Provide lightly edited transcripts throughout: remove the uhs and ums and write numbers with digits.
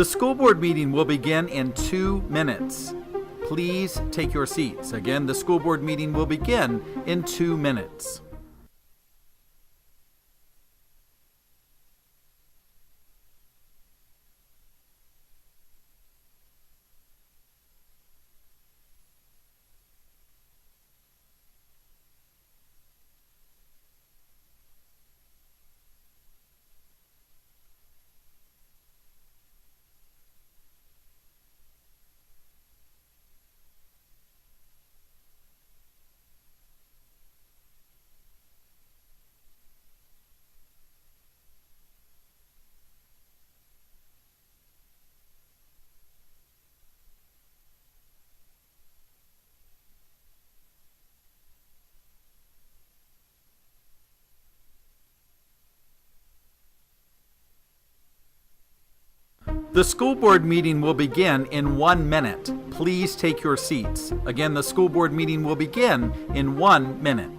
The school board meeting will begin in 2 minutes. Please take your seats. Again, the school board meeting will begin in 2 minutes. The school board meeting will begin in 1 minute. Please take your seats. Again, the school board meeting will begin in 1 minute.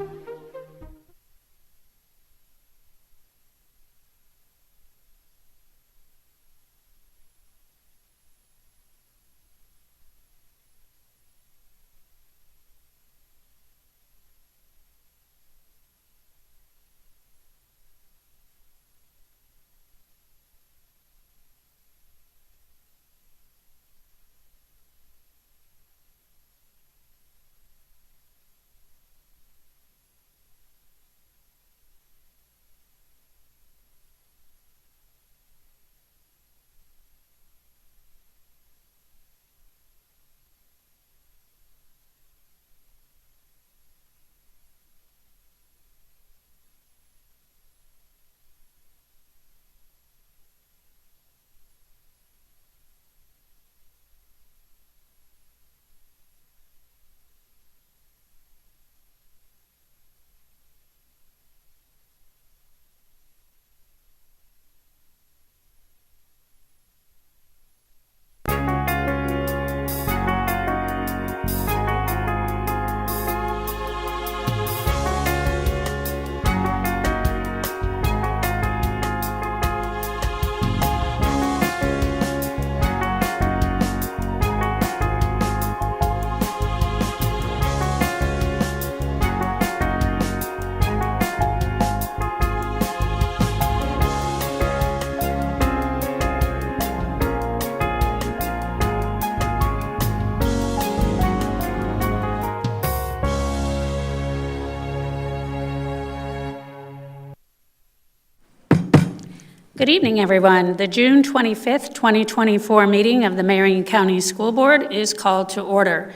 Good evening, everyone. The June 25th, 2024 meeting of the Marion County School Board is called to order.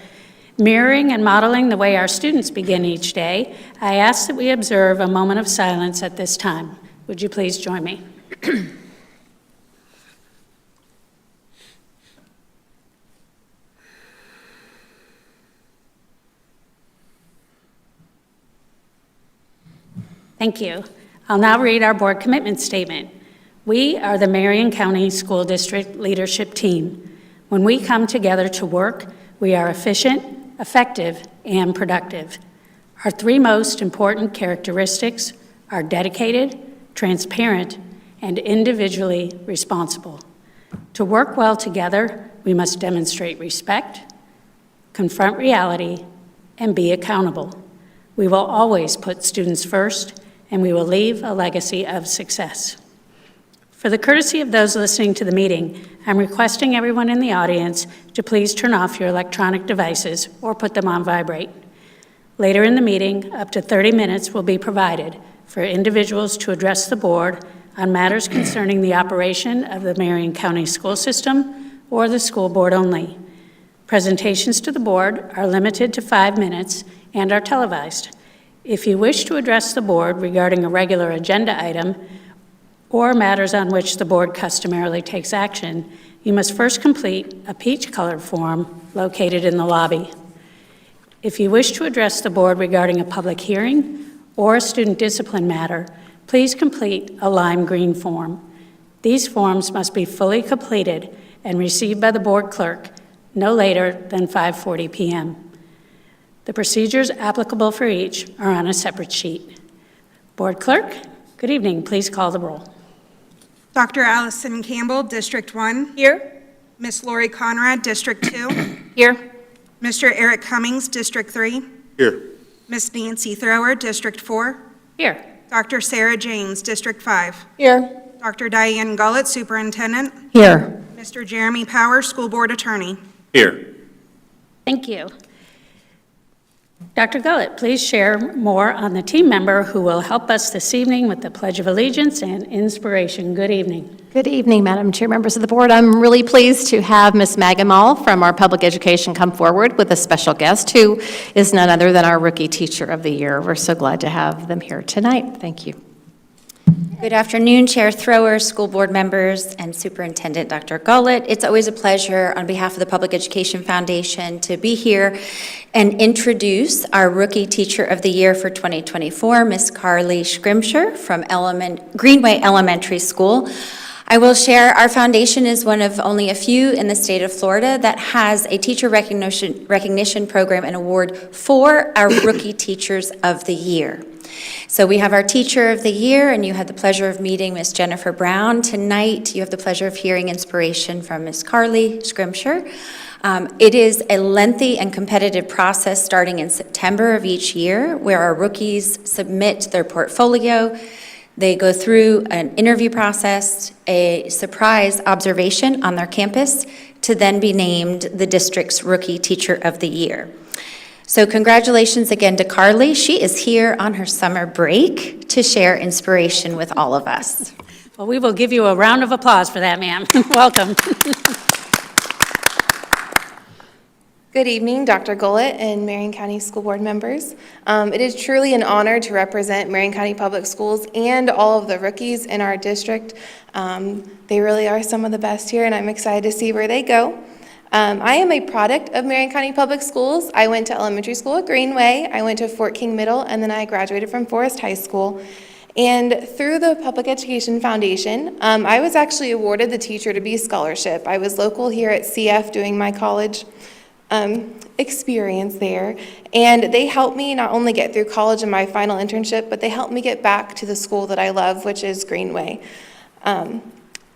Mirroring and modeling the way our students begin each day, I ask that we observe a moment of silence at this time. Would you please join me? Thank you. I'll now read our board commitment statement. We are the Marion County School District Leadership Team. When we come together to work, we are efficient, effective, and productive. Our 3 most important characteristics are dedicated, transparent, and individually responsible. To work well together, we must demonstrate respect, confront reality, and be accountable. We will always put students first, and we will leave a legacy of success. For the courtesy of those listening to the meeting, I'm requesting everyone in the audience to please turn off your electronic devices or put them on vibrate. Later in the meeting, up to 30 minutes will be provided for individuals to address the board on matters concerning the operation of the Marion County school system or the school board only. Presentations to the board are limited to 5 minutes and are televised. If you wish to address the board regarding a regular agenda item or matters on which the board customarily takes action, you must first complete a peach-colored form located in the lobby. If you wish to address the board regarding a public hearing or a student discipline matter, please complete a lime green form. These forms must be fully completed and received by the board clerk no later than 5:40 p.m. The procedures applicable for each are on a separate sheet. Board Clerk, good evening. Please call the roll. Dr. Allison Campbell, District 1. Here. Miss Lori Conrad, District 2. Here. Mr. Eric Cummings, District 3. Here. Miss Nancy Thrower, District 4. Here. Dr. Sarah James, District 5. Here. Dr. Diane Gullett, Superintendent. Here. Mr. Jeremy Powers, School Board Attorney. Here. Thank you. Dr. Gullett, please share more on the team member who will help us this evening with the Pledge of Allegiance and inspiration. Good evening. Good evening, Madam Chair, members of the board. I'm really pleased to have Ms. Magamal from our public education come forward with a special guest who is none other than our Rookie Teacher of the Year. We're so glad to have them here tonight. Thank you. Good afternoon, Chair Thrower, school board members, and Superintendent Dr. Gullett. It's always a pleasure on behalf of the Public Education Foundation to be here and introduce our Rookie Teacher of the Year for 2024, Ms. Carly Scrimshire from Greenway Elementary School. I will share our foundation is one of only a few in the state of Florida that has a teacher recognition program and award for our Rookie Teachers of the Year. So we have our Teacher of the Year, and you had the pleasure of meeting Miss Jennifer Brown. Tonight, you have the pleasure of hearing inspiration from Miss Carly Scrimshire. It is a lengthy and competitive process starting in September of each year, where our rookies submit their portfolio. They go through an interview process, a surprise observation on their campus, to then be named the district's Rookie Teacher of the Year. So congratulations again to Carly. She is here on her summer break to share inspiration with all of us. Well, we will give you a round of applause for that, ma'am. Welcome. Good evening, Dr. Gullett and Marion County School Board members. It is truly an honor to represent Marion County Public Schools and all of the rookies in our district. They really are some of the best here, and I'm excited to see where they go. I am a product of Marion County Public Schools. I went to elementary school at Greenway, I went to Fort King Middle, and then I graduated from Forest High School. And through the Public Education Foundation, I was actually awarded the Teacher to Be Scholarship. I was local here at CF doing my college experience there, and they helped me not only get through college and my final internship, but they helped me get back to the school that I love, which is Greenway.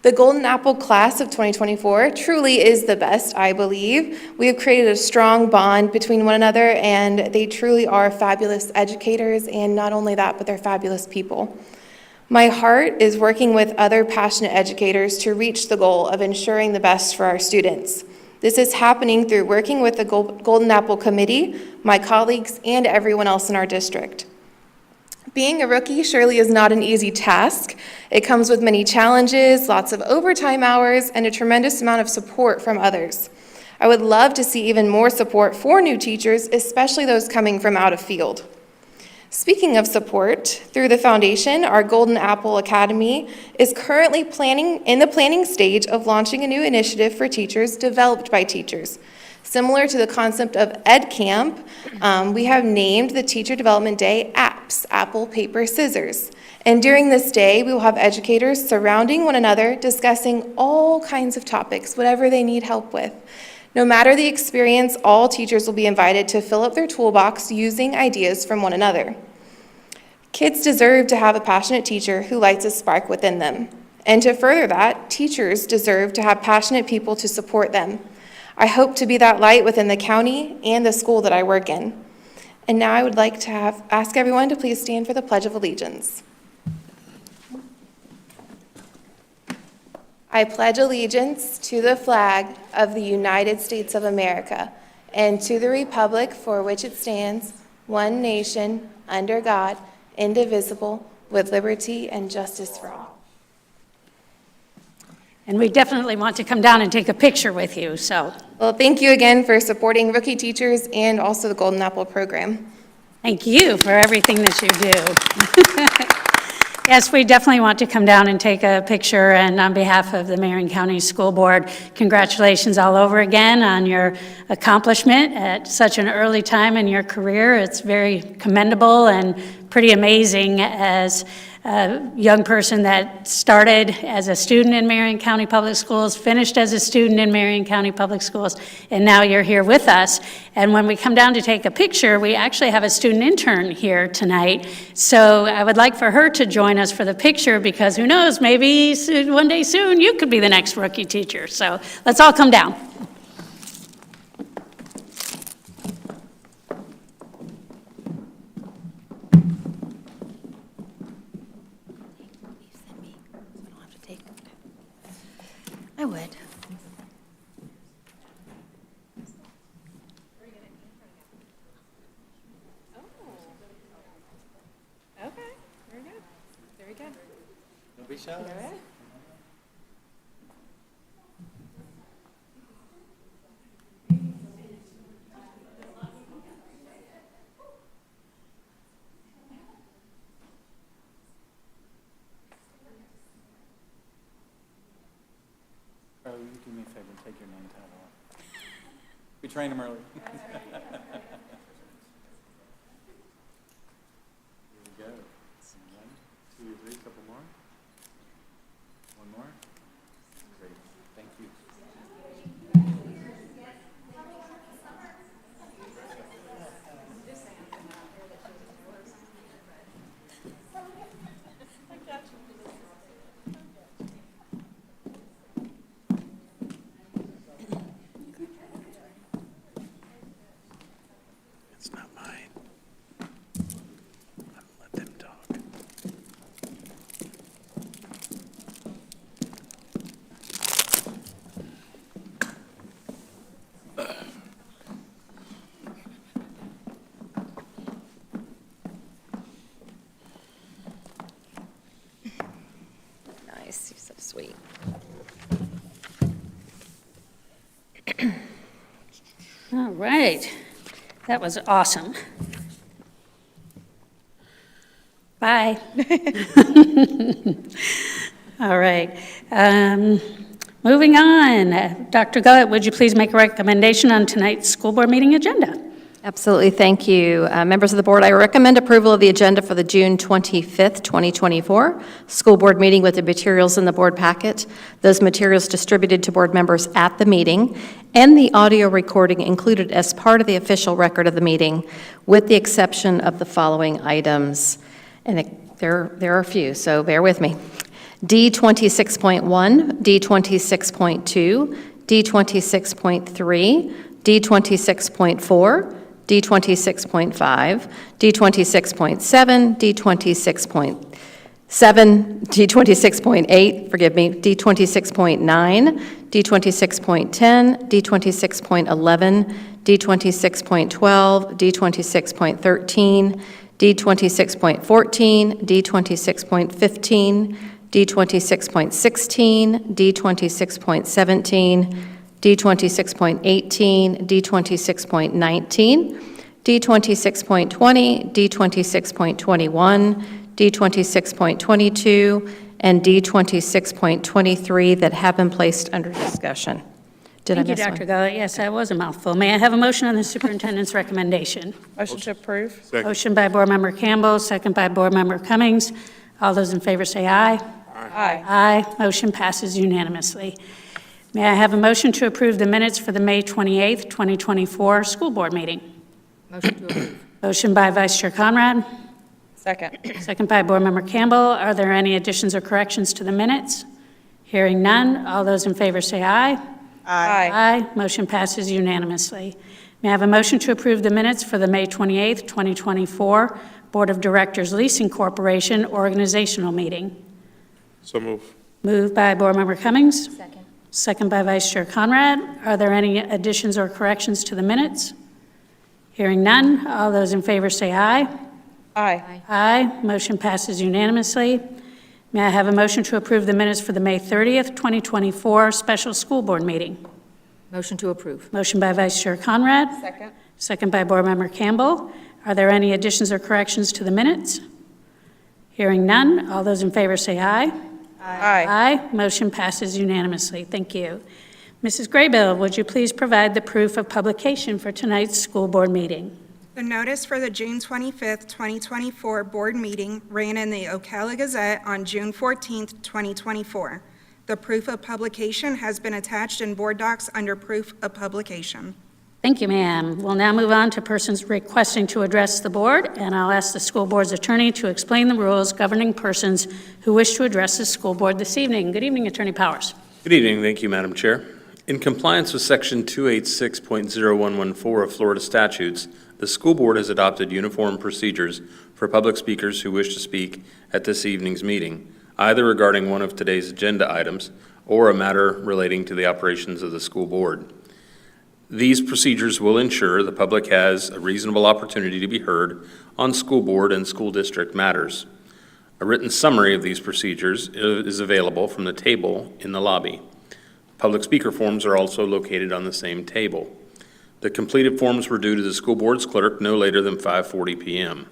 The Golden Apple class of 2024 truly is the best, I believe. We have created a strong bond between one another, and they truly are fabulous educators, and not only that, but they're fabulous people. My heart is working with other passionate educators to reach the goal of ensuring the best for our students. This is happening through working with the Golden Apple Committee, my colleagues, and everyone else in our district. Being a rookie surely is not an easy task. It comes with many challenges, lots of overtime hours, and a tremendous amount of support from others. I would love to see even more support for new teachers, especially those coming from out of field. Speaking of support, through the foundation, our Golden Apple Academy is currently in the planning stage of launching a new initiative for teachers developed by teachers. Similar to the concept of Ed Camp, we have named the Teacher Development Day APPS, Apple, Paper, Scissors. And during this day, we will have educators surrounding one another, discussing all kinds of topics, whatever they need help with. No matter the experience, all teachers will be invited to fill up their toolbox using ideas from one another. Kids deserve to have a passionate teacher who lights a spark within them. And to further that, teachers deserve to have passionate people to support them. I hope to be that light within the county and the school that I work in. And now I would like to ask everyone to please stand for the Pledge of Allegiance. I pledge allegiance to the flag of the United States of America and to the republic for which it stands, one nation, under God, indivisible, with liberty and justice for all. And we definitely want to come down and take a picture with you, so. Well, thank you again for supporting rookie teachers and also the Golden Apple program. Thank you for everything that you do. Yes, we definitely want to come down and take a picture, and on behalf of the Marion County School Board, congratulations all over again on your accomplishment at such an early time in your career. It's very commendable and pretty amazing as a young person that started as a student in Marion County Public Schools, finished as a student in Marion County Public Schools, and now you're here with us. And when we come down to take a picture, we actually have a student intern here tonight. So I would like for her to join us for the picture, because who knows, maybe one day soon you could be the next rookie teacher. So let's all come down. I would. Okay, very good, very good. Don't be shy. Carly, will you do me a favor and take your name tag off? We trained him early. Here we go. 1, 2, 3, couple more. One more. Great. Thank you. It's not mine. Let them talk. Nice, you're so sweet. All right, that was awesome. Bye. All right, moving on. Dr. Gullett, would you please make a recommendation on tonight's school board meeting agenda? Absolutely, thank you. Members of the board, I recommend approval of the agenda for the June 25th, 2024 school board meeting with the materials in the board packet, those materials distributed to board members at the meeting, and the audio recording included as part of the official record of the meeting, with the exception of the following items. And there are a few, so bear with me. D26.1, D26.2, D26.3, D26.4, D26.5, D26.7, D26.7, D26.8, forgive me, D26.9, D26.10, D26.11, D26.12, D26.13, D26.14, D26.15, D26.16, D26.17, D26.18, D26.19, D26.20, D26.21, D26.22, and D26.23 that have been placed under discussion. Did I Thank you, miss one? Dr. Gullett. Yes, that was a mouthful. May I have a motion on the superintendent's recommendation? Motion to approve. Motion by Board Member Campbell, second by Board Member Cummings. All those in favor say aye. Aye. Aye. Motion passes unanimously. May I have a motion to approve the minutes for the May 28th, 2024 school board meeting? Motion to approve. Motion by Vice Chair Conrad, Second. second by Board Member Campbell. Are there any additions or corrections to the minutes? Hearing none, all those in favor say aye. Aye. Aye. Motion passes unanimously. May I have a motion to approve the minutes for the May 28th, 2024 Board of Directors Leasing Corporation organizational meeting? So move. Moved by Board Member Cummings. Second. Second by Vice Chair Conrad. Are there any additions or corrections to the minutes? Hearing none, all those in favor say aye. Aye. Aye. Motion passes unanimously. May I have a motion to approve the minutes for the May 30th, 2024 special school board meeting? Motion to approve. Motion by Vice Chair Conrad. Second. Second by Board Member Campbell. Are there any additions or corrections to the minutes? Hearing none, all those in favor say aye. Aye. Aye. Motion passes unanimously. Thank you. Mrs. Graybill, would you please provide the proof of publication for tonight's school board meeting? The notice for the June 25th, 2024 board meeting ran in the Ocala Gazette on June 14th, 2024. The proof of publication has been attached in board docs under proof of publication. Thank you, ma'am. We'll now move on to persons requesting to address the board, and I'll ask the school board's attorney to explain the rules governing persons who wish to address the school board this evening. Good evening, Attorney Powers. Good evening. Thank you, Madam Chair. In compliance with Section 286.0114 of Florida statutes, the school board has adopted uniform procedures for public speakers who wish to speak at this evening's meeting, either regarding one of today's agenda items or a matter relating to the operations of the school board. These procedures will ensure the public has a reasonable opportunity to be heard on school board and school district matters. A written summary of these procedures is available from the table in the lobby. Public speaker forms are also located on the same table. The completed forms were due to the school board's clerk no later than 5:40 p.m.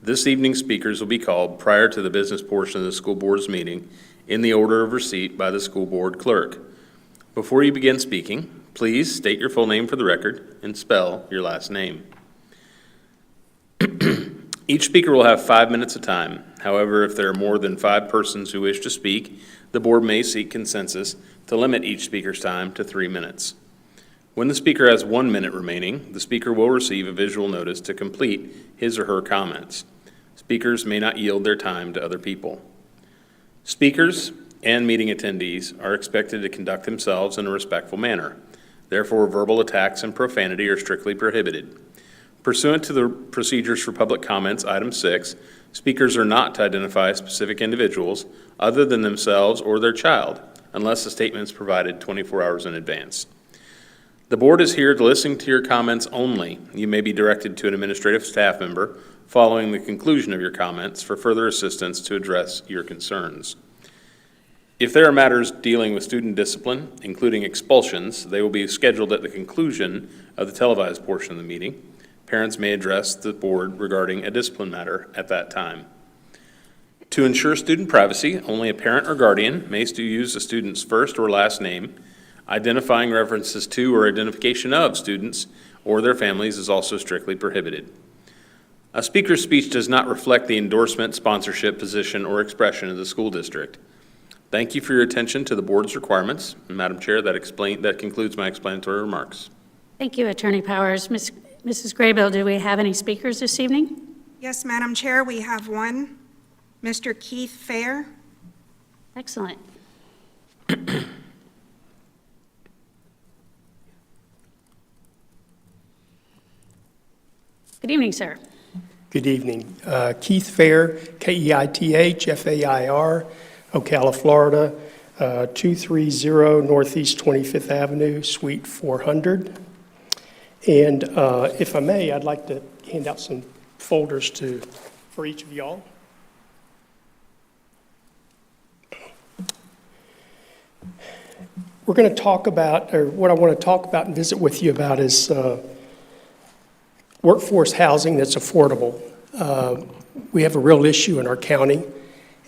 This evening's speakers will be called prior to the business portion of the school board's meeting in the order of receipt by the school board clerk. Before you begin speaking, please state your full name for the record and spell your last name. Each speaker will have 5 minutes of time. However, if there are more than 5 persons who wish to speak, the board may seek consensus to limit each speaker's time to 3 minutes. When the speaker has 1 minute remaining, the speaker will receive a visual notice to complete his or her comments. Speakers may not yield their time to other people. Speakers and meeting attendees are expected to conduct themselves in a respectful manner. Therefore, verbal attacks and profanity are strictly prohibited. Pursuant to the procedures for public comments, item 6, speakers are not to identify specific individuals other than themselves or their child, unless the statement is provided 24 hours in advance. The board is here to listen to your comments only. You may be directed to an administrative staff member following the conclusion of your comments for further assistance to address your concerns. If there are matters dealing with student discipline, including expulsions, they will be scheduled at the conclusion of the televised portion of the meeting. Parents may address the board regarding a discipline matter at that time. To ensure student privacy, only a parent or guardian may use a student's first or last name. Identifying references to or identification of students or their families is also strictly prohibited. A speaker's speech does not reflect the endorsement, sponsorship, position, or expression of the school district. Thank you for your attention to the board's requirements. And Madam Chair, that concludes my explanatory remarks. Thank you, Attorney Powers. Mrs. Graybill, do we have any speakers this evening? Yes, Madam Chair, we have one. Mr. Keith Fair. Excellent. Good evening, sir. Good evening. Keith Fair, Keith Fair, Ocala, Florida, 230 Northeast 25th Avenue, Suite 400. And if I may, I'd like to hand out some folders for each of y'all. We're going to talk about, or what I want to talk about and visit with you about is workforce housing that's affordable. We have a real issue in our county,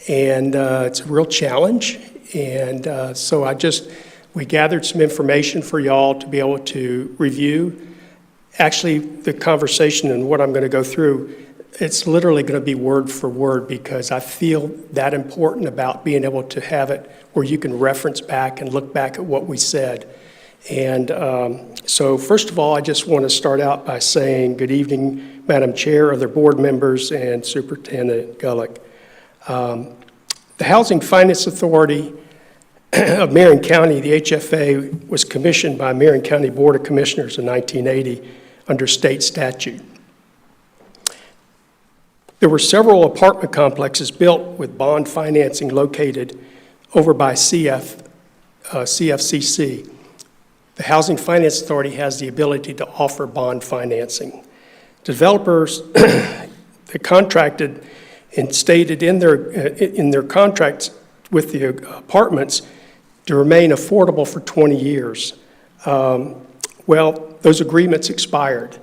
and it's a real challenge. And so we gathered some information for y'all to be able to review. Actually, the conversation and what I'm going to go through, it's literally going to be word for word because I feel that important about being able to have it where you can reference back and look back at what we said. And so first of all, I just want to start out by saying good evening, Madam Chair, other board members, and Superintendent Gulick. The Housing Finance Authority of Marion County, the HFA, was commissioned by Marion County Board of Commissioners in 1980 under state statute. There were several apartment complexes built with bond financing located over by CFCC. The Housing Finance Authority has the ability to offer bond financing. Developers that contracted and stated in their contracts with the apartments to remain affordable for 20 years. Well, those agreements expired.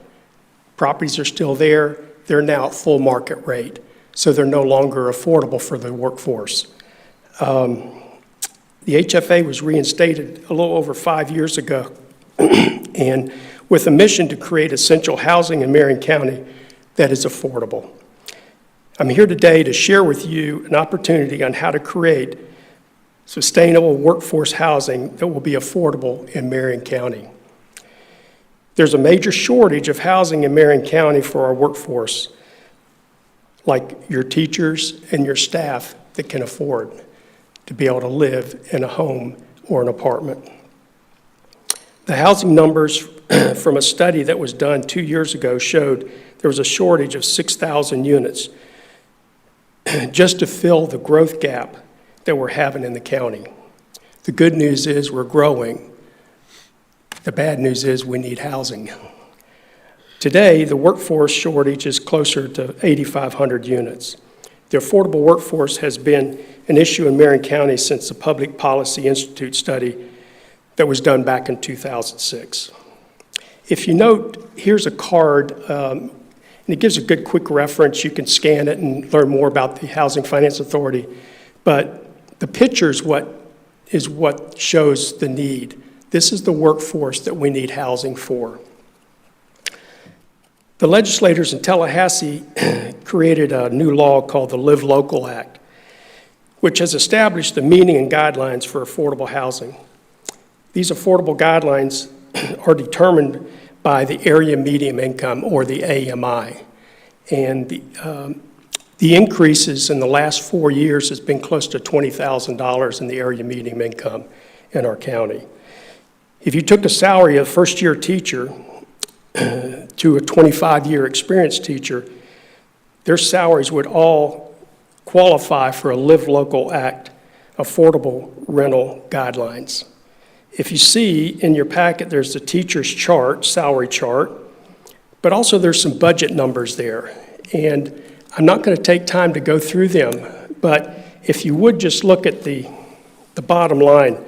Properties are still there. They're now at full market rate, so they're no longer affordable for the workforce. The HFA was reinstated a little over 5 years ago, and with a mission to create essential housing in Marion County that is affordable. I'm here today to share with you an opportunity on how to create sustainable workforce housing that will be affordable in Marion County. There's a major shortage of housing in Marion County for our workforce, like your teachers and your staff that can afford to be able to live in a home or an apartment. The housing numbers from a study that was done 2 years ago showed there was a shortage of 6,000 units just to fill the growth gap that we're having in the county. The good news is we're growing. The bad news is we need housing. Today, the workforce shortage is closer to 8,500 units. The affordable workforce has been an issue in Marion County since the Public Policy Institute study that was done back in 2006. If you note, here's a card, and it gives a good quick reference. You can scan it and learn more about the Housing Finance Authority. But the picture is what shows the need. This is the workforce that we need housing for. The legislators in Tallahassee created a new law called the Live Local Act, which has established the meaning and guidelines for affordable housing. These affordable guidelines are determined by the area median income, or the AMI. And the increases in the last 4 years has been close to $20,000 in the area median income in our county. If you took the salary of a first-year teacher to a 25-year experienced teacher, their salaries would all qualify for a Live Local Act affordable rental guidelines. If you see in your packet, there's the teacher's chart, salary chart, but also there's some budget numbers there. And I'm not going to take time to go through them, but if you would just look at the bottom line,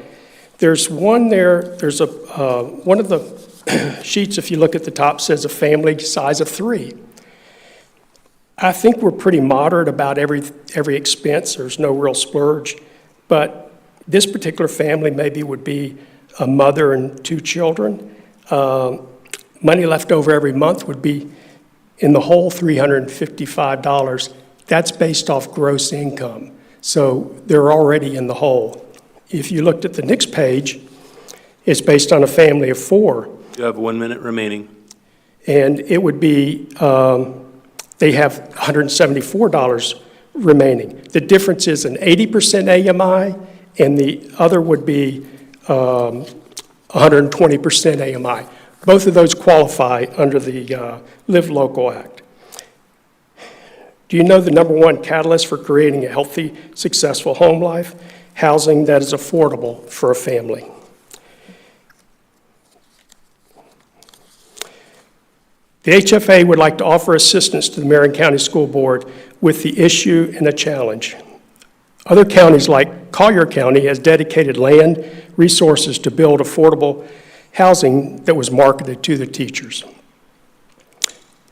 there's one there, there's one of the sheets, if you look at the top, says a family size of 3. I think we're pretty moderate about every expense. There's no real splurge, but this particular family maybe would be a mother and 2 children. Money left over every month would be in the whole $355. That's based off gross income. So they're already in the hole. If you looked at the next page, it's based on a family of 4. You have 1 minute remaining. And it would be, they have $174 remaining. The difference is an 80% AMI, and the other would be 120% AMI. Both of those qualify under the Live Local Act. Do you know the number one catalyst for creating a healthy, successful home life? Housing that is affordable for a family. The HFA would like to offer assistance to the Marion County School Board with the issue and the challenge. Other counties like Collier County has dedicated land resources to build affordable housing that was marketed to the teachers.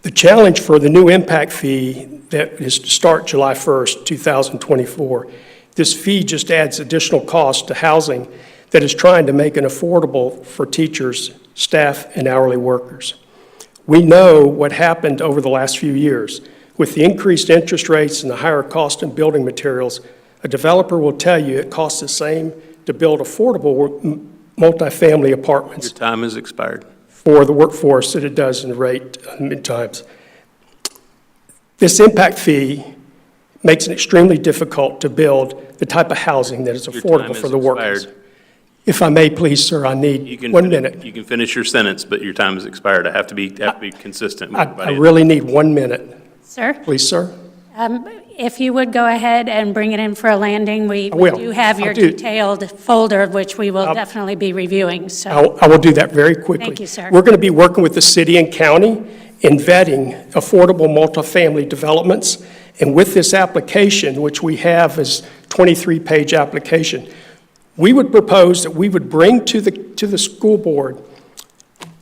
The challenge for the new impact fee that is to start July 1st, 2024, this fee just adds additional cost to housing that is trying to make it affordable for teachers, staff, and hourly workers. We know what happened over the last few years. With the increased interest rates and the higher cost in building materials, a developer will tell you it costs the same to build affordable multifamily apartments. Your time has expired. For the workforce that it does in the rate mid-times. This impact fee makes it extremely difficult to build the type of housing that is affordable for the workers. If I may, please, sir, I need 1 minute. You can finish your sentence, but your time has expired. I have to be consistent with I everybody. really need 1 minute. Sir? Please, sir. If you would go ahead and bring it in for a landing, we will. do have your I'll do. detailed folder, which we will definitely be reviewing, so. I will do that very quickly. Thank you, sir. We're going to be working with the city and county in vetting affordable multifamily developments. And with this application, which we have as 23-page application, we would propose that we would bring to the school board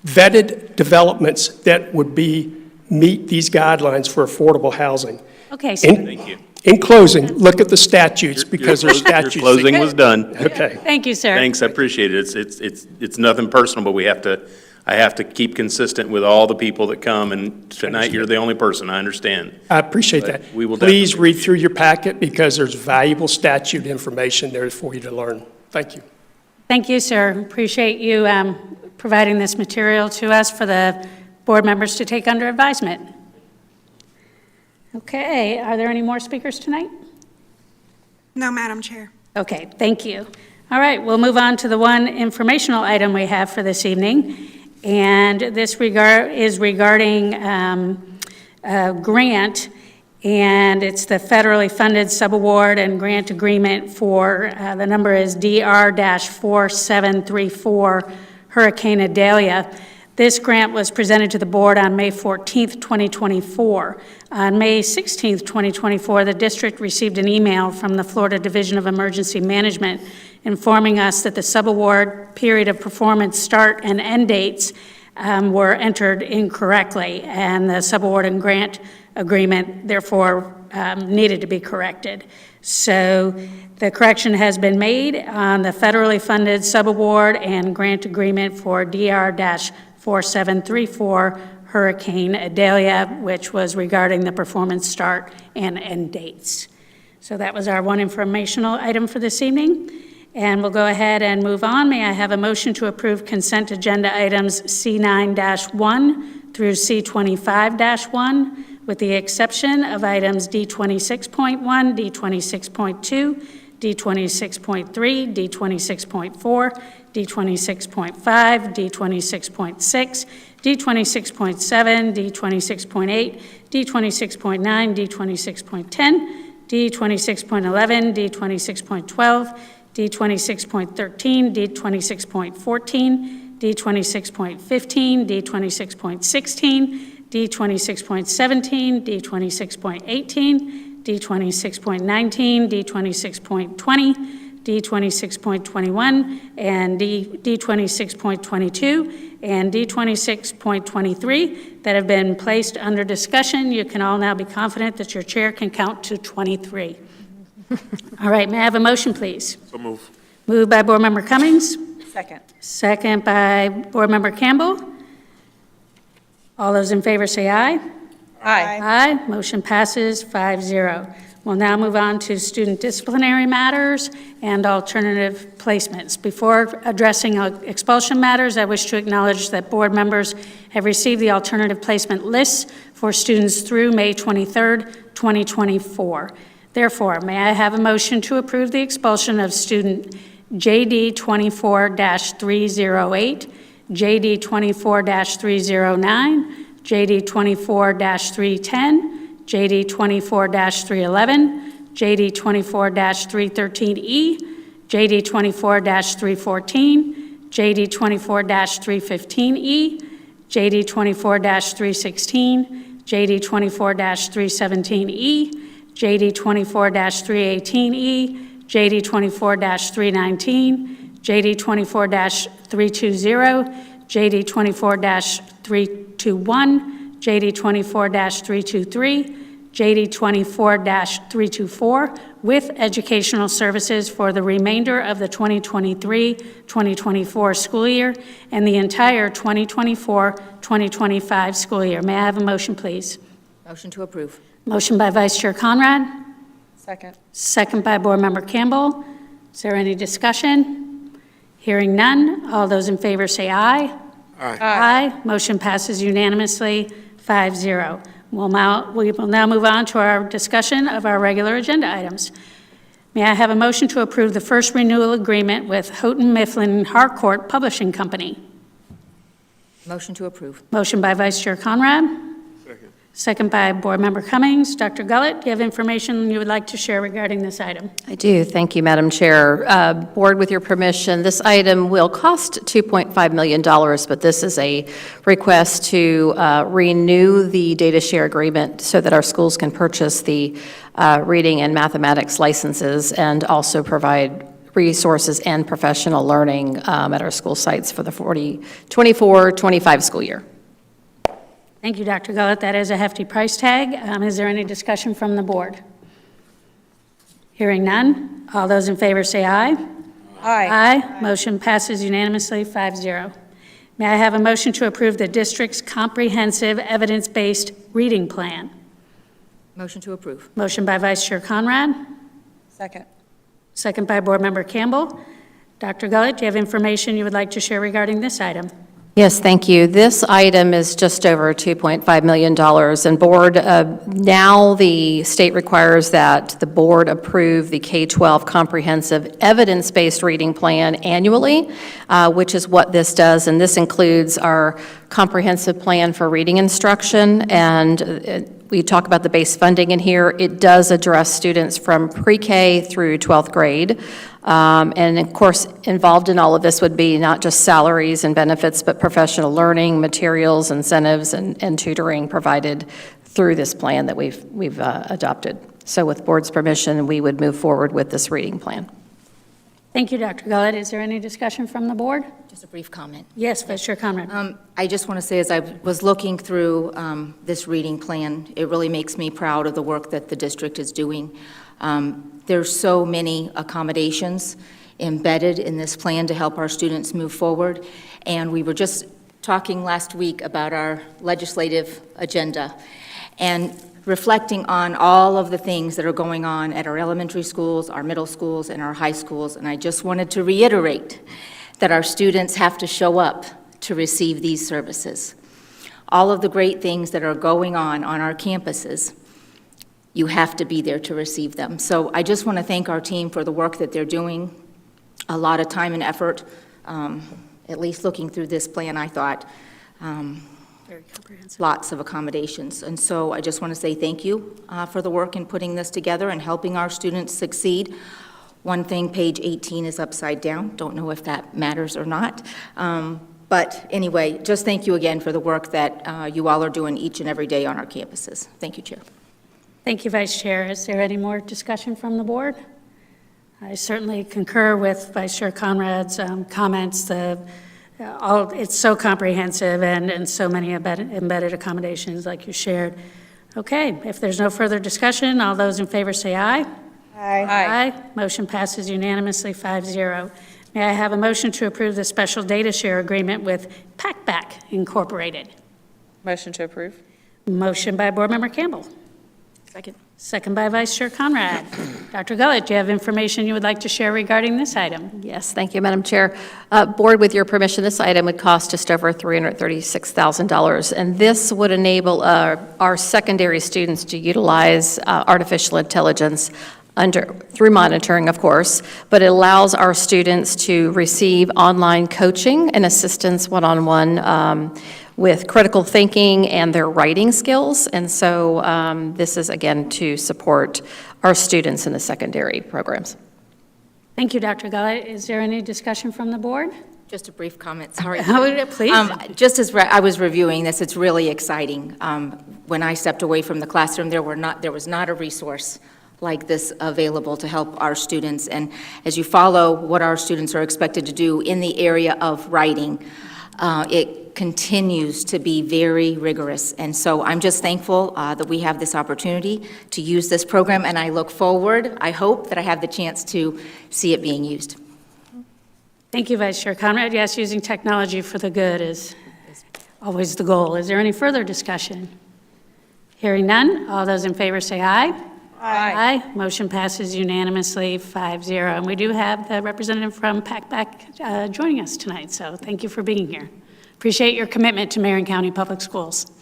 vetted developments that would meet these guidelines for affordable housing. Okay, sir. Thank you. In closing, look at the statutes because there's statutes. Your closing was done. Okay. Thank you, sir. Thanks, I appreciate it. It's nothing personal, but I I have to keep consistent with all the people that come, and tonight you're the only person, I understand. I appreciate But that. we will Please definitely- read through your packet because there's valuable statute information there for you to learn. Thank you. Thank you, sir. Appreciate you providing this material to us for the board members to take under advisement. Okay, are there any more speakers tonight? No, Madam Chair. Okay, thank you. All right, we'll move on to the one informational item we have for this evening. And this is regarding a grant, and it's the federally funded subaward and grant agreement for, the number is DR-4734 Hurricane Idalia. This grant was presented to the board on May 14th, 2024. On May 16th, 2024, the district received an email from the Florida Division of Emergency Management informing us that the subaward period of performance start and end dates were entered incorrectly, and the subaward and grant agreement therefore needed to be corrected. So the correction has been made on the federally funded subaward and grant agreement for DR-4734 Hurricane Idalia, which was regarding the performance start and end dates. So that was our one informational item for this evening. And we'll go ahead and move on. May I have a motion to approve consent agenda items C9-1 through C25-1, with the exception of items D26.1, D26.2, D26.3, D26.4, D26.5, D26.6, D26.7, D26.8, D26.9, D26.10, D26.11, D26.12, D26.13, D26.14, D26.15, D26.16, D26.17, D26.18, D26.19, D26.20, D26.21, and D26.22, and D26.23 that have been placed under discussion. You can all now be confident that your chair can count to 23. All right, may I have a motion, please? So move. Moved by Board Member Cummings, Second. second by Board Member Campbell. All those in favor say aye. Aye. Aye, motion passes 5-0. We'll now move on to student disciplinary matters and alternative placements. Before addressing expulsion matters, I wish to acknowledge that board members have received the alternative placement lists for students through May 23rd, 2024. Therefore, may I have a motion to approve the expulsion of student JD 24-308, JD 24-309, JD 24-310, JD 24-311, JD 24-313E, JD 24-314, JD 24-315E, JD 24-316, JD 24-317E, JD 24-318E, JD 24-319, JD 24-320, JD 24-321, JD 24-323, JD 24-324, with educational services for the remainder of the 2023-2024 school year and the entire 2024-2025 school year. May I have a motion, please? Motion to approve. Motion by Vice Chair Conrad, Second. second by Board Member Campbell. Is there any discussion? Hearing none, all those in favor say aye. Aye. Motion passes unanimously, 5-0. We will now move on to our discussion of our regular agenda items. May I have a motion to approve the first renewal agreement with Houghton Mifflin Harcourt Publishing Company? Motion to approve. Motion by Vice Chair Conrad. Second by Board Member Cummings. Dr. Gullett, do you have information you would like to share regarding this item? I do. Thank you, Madam Chair. Board, with your permission, this item will cost $2.5 million, but this is a request to renew the data share agreement so that our schools can purchase the reading and mathematics licenses and also provide resources and professional learning at our school sites for the 24-25 school year. Thank you, Dr. Gullett. That is a hefty price tag. Is there any discussion from the board? Hearing none. All those in favor say aye. Aye. Aye. Motion passes unanimously, 5-0. May I have a motion to approve the district's comprehensive evidence-based reading plan? Motion to approve. Motion by Vice Chair Conrad, Second. second by Board Member Campbell. Dr. Gullett, do you have information you would like to share regarding this item? Yes, thank you. This item is just over $2.5 million. And board, now the state requires that the board approve the K-12 comprehensive evidence-based reading plan annually, which is what this does. And this includes our comprehensive plan for reading instruction. And we talk about the base funding in here. It does address students from pre-K through 12th grade. And of course, involved in all of this would be not just salaries and benefits, but professional learning, materials, incentives, and tutoring provided through this plan that we've adopted. So with board's permission, we would move forward with this reading plan. Thank you, Dr. Gullett. Is there any discussion from the board? Just a brief comment. Yes, Vice Chair Conrad. I just want to say, as I was looking through this reading plan, it really makes me proud of the work that the district is doing. There's so many accommodations embedded in this plan to help our students move forward. And we were just talking last week about our legislative agenda and reflecting on all of the things that are going on at our elementary schools, our middle schools, and our high schools. And I just wanted to reiterate that our students have to show up to receive these services. All of the great things that are going on our campuses, you have to be there to receive them. So I just want to thank our team for the work that they're doing. A lot of time and effort, at least looking through this plan, I thought. Very comprehensive. Lots of accommodations. And so I just want to say thank you for the work in putting this together and helping our students succeed. One thing, page 18 is upside down. Don't know if that matters or not. But anyway, just thank you again for the work that you all are doing each and every day on our campuses. Thank you, Chair. Thank you, Vice Chair. Is there any more discussion from the board? I certainly concur with Vice Chair Conrad's comments. It's so comprehensive and so many embedded accommodations like you shared. Okay, if there's no further discussion, all those in favor say aye. Aye. Aye. Motion passes unanimously 5-0. May I have a motion to approve the special data share agreement with PackBack Incorporated? Motion to approve. Motion by Board Member Campbell. Second. Second by Vice Chair Conrad. Dr. Gullett, do you have information you would like to share regarding this item? Yes, thank you, Madam Chair. Board, with your permission, this item would cost just over $336,000, and this would enable our secondary students to utilize artificial intelligence through monitoring, of course, but it allows our students to receive online coaching and assistance one-on-one with critical thinking and their writing skills. And so this is, again, to support our students in the secondary programs. Thank you, Dr. Gullett. Is there any discussion from the board? Just a brief comment, sorry. Please. Just as I was reviewing this, it's really exciting. When I stepped away from the classroom, there was not a resource like this available to help our students. And as you follow what our students are expected to do in the area of writing, it continues to be very rigorous. And so I'm just thankful that we have this opportunity to use this program, and I look forward, I hope that I have the chance to see it being used. Thank you, Vice Chair Conrad. Yes, using technology for the good is always the goal. Is there any further discussion? Hearing none, all those in favor say aye. Aye. Aye. Motion passes unanimously 5-0. And we do have the representative from PackBack joining us tonight, so thank you for being here. Appreciate your commitment to Marion County Public Schools.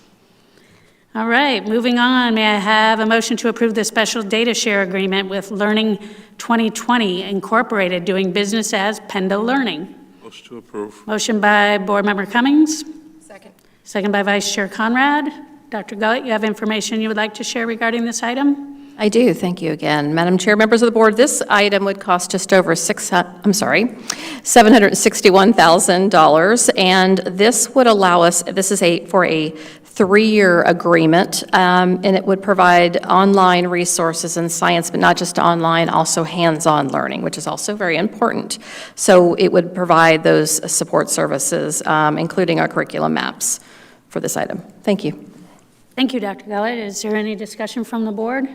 All right, moving on, may I have a motion to approve the special data share agreement with Learning 2020 Incorporated, doing business as Pendo Learning? Motion to approve. Motion by Board Member Cummings. Second. Second by Vice Chair Conrad. Dr. Gullett, you have information you would like to share regarding this item? I do, thank you again. Madam Chair, members of the board, this item would cost just over $761,000, and this would allow us, this is for a 3-year agreement, and it would provide online resources in science, but not just online, also hands-on learning, which is also very important. So it would provide those support services, including our curriculum maps for this item. Thank you. Thank you, Dr. Gullett. Is there any discussion from the board?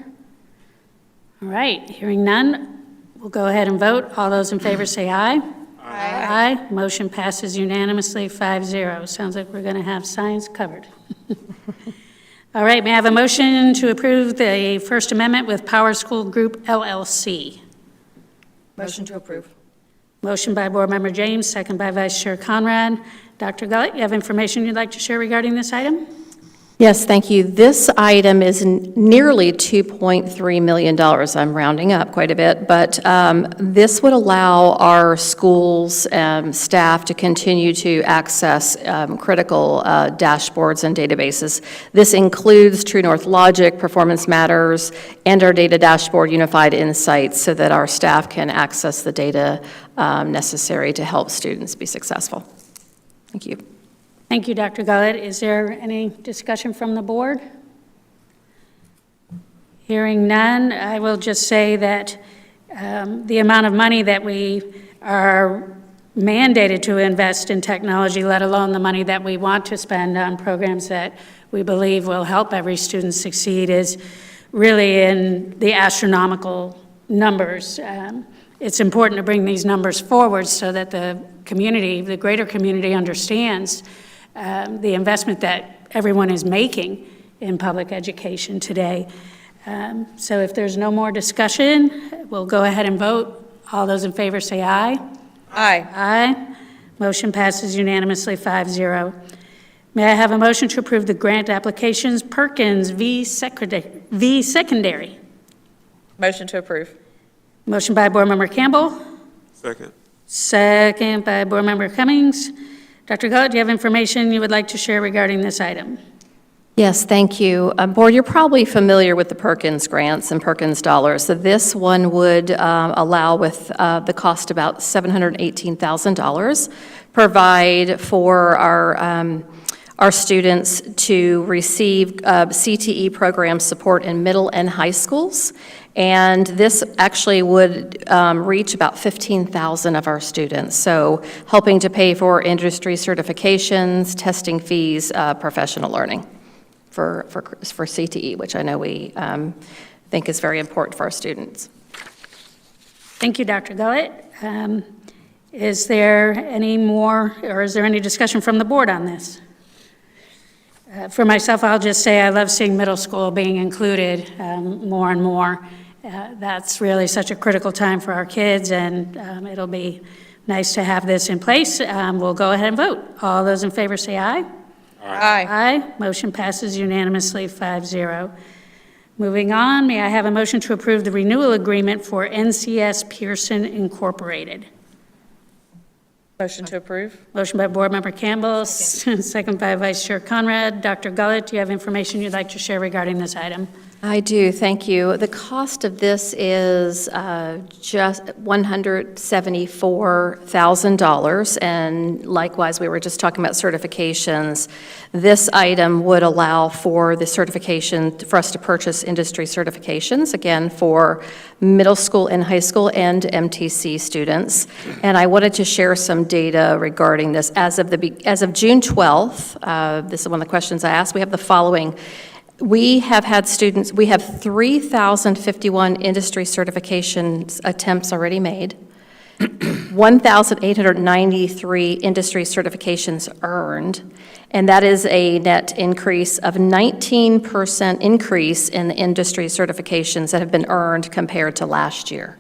All right, hearing none, we'll go ahead and vote. All those in favor say aye. Aye. Aye. Motion passes unanimously, 5-0. Sounds like we're going to have science covered. All right, may I have a motion to approve the First Amendment with PowerSchool Group LLC? Motion to approve. Motion by Board Member James, second by Vice Chair Conrad. Dr. Gullett, you have information you'd like to share regarding this item? Yes, thank you. This item is nearly $2.3 million. I'm rounding up quite a bit, but this would allow our schools staff to continue to access critical dashboards and databases. This includes True North Logic, Performance Matters, and our data dashboard, Unified Insights, so that our staff can access the data necessary to help students be successful. Thank you. Thank you, Dr. Gullett. Is there any discussion from the board? Hearing none, I will just say that the amount of money that we are mandated to invest in technology, let alone the money that we want to spend on programs that we believe will help every student succeed, is really in the astronomical numbers. It's important to bring these numbers forward so that the community, the greater community, understands the investment that everyone is making in public education today. So if there's no more discussion, we'll go ahead and vote. All those in favor say aye. Aye. Aye. Motion passes unanimously, 5-0. May I have a motion to approve the grant applications Perkins v. Secondary? Motion to approve. Motion by Board Member Campbell. Second. Second by Board Member Cummings. Dr. Gullett, do you have information you would like to share regarding this item? Yes, thank you. Board, you're probably familiar with the Perkins grants and Perkins dollars. So this one would allow, with the cost about $718,000, provide for our students to receive CTE program support in middle and high schools. And this actually would reach about 15,000 of our students. So helping to pay for industry certifications, testing fees, professional learning for CTE, which I know we think is very important for our students. Thank you, Dr. Gullett. Is there any more, or is there any discussion from the board on this? For myself, I'll just say I love seeing middle school being included more and more. That's really such a critical time for our kids, and it'll be nice to have this in place. We'll go ahead and vote. All those in favor say aye. Aye. Aye. Motion passes unanimously, 5-0. Moving on, may I have a motion to approve the renewal agreement for NCS Pearson Incorporated? Motion to approve. Motion by Board Member Campbell, second by Vice Chair Conrad. Dr. Gullett, do you have information you'd like to share regarding this item? I do, thank you. The cost of this is just $174,000, and likewise, we were just talking about certifications. This item would allow for the certification, for us to purchase industry certifications, again, for middle school and high school and MTC students. And I wanted to share some data regarding this. As of June 12th, this is one of the questions I asked, we have the following. We have had students, we have 3,051 industry certifications attempts already made, 1,893 industry certifications earned, and that is a net increase of 19% increase in the industry certifications that have been earned compared to last year.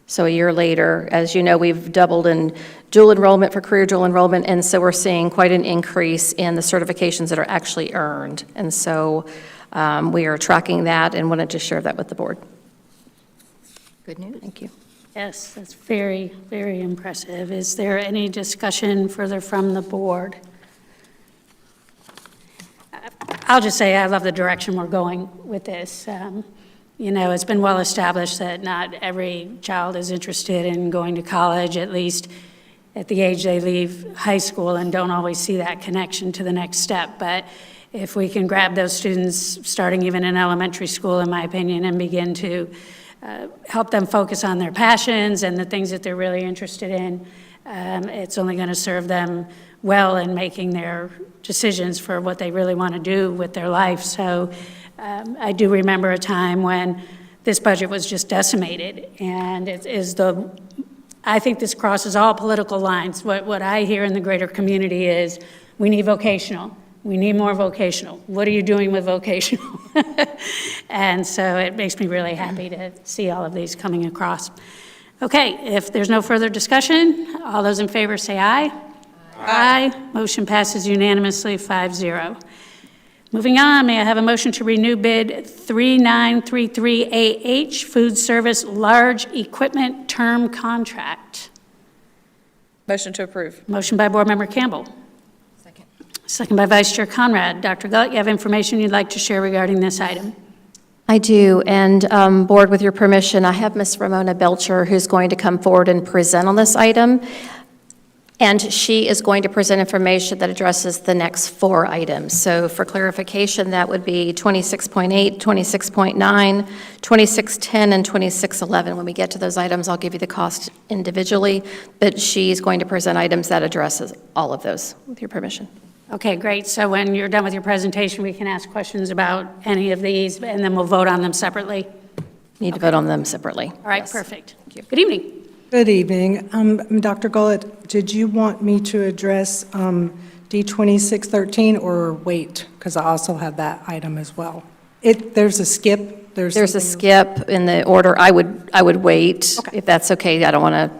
So a year later, as you know, we've doubled in dual enrollment for career dual enrollment, and so we're seeing quite an increase in the certifications that are actually earned. And so we are tracking that and wanted to share that with the board. Good news. Thank you. Yes, that's very, very impressive. Is there any discussion further from the board? I'll just say I love the direction we're going with this. You know, it's been well established that not every child is interested in going to college, at least at the age they leave high school, and don't always see that connection to the next step. But if we can grab those students starting even in elementary school, in my opinion, and begin to help them focus on their passions and the things that they're really interested in, it's only going to serve them well in making their decisions for what they really want to do with their life. So I do remember a time when this budget was just decimated, and it is the I think this crosses all political lines. What I hear in the greater community is, we need vocational. We need more vocational. What are you doing with vocational? And so it makes me really happy to see all of these coming across. Okay, if there's no further discussion, all those in favor say aye. Aye. Motion passes unanimously, 5-0. Moving on, may I have a motion to renew bid 3933AH, food service large equipment term contract? Motion to approve. Motion by Board Member Campbell. Second by Vice Chair Conrad. Dr. Gullett, you have information you'd like to share regarding this item? I do, and Board, with your permission, I have Ms. Ramona Belcher who's going to come forward and present on this item, and she is going to present information that addresses the next 4 items. So for clarification, that would be 26.8, 26.9, 2610, and 2611. When we get to those items, I'll give you the cost individually, but she's going to present items that addresses all of those, with your permission. Okay, great. So when you're done with your presentation, we can ask questions about any of these, and then we'll vote on them separately. Need to vote on them separately. All right, Yes. perfect. Good evening. Good evening. Dr. Gullett, did you want me to address D2613 or wait? Because I also have that item as well. There's a skip. There's a skip in the order. I would wait, Okay. if that's okay. I don't want to,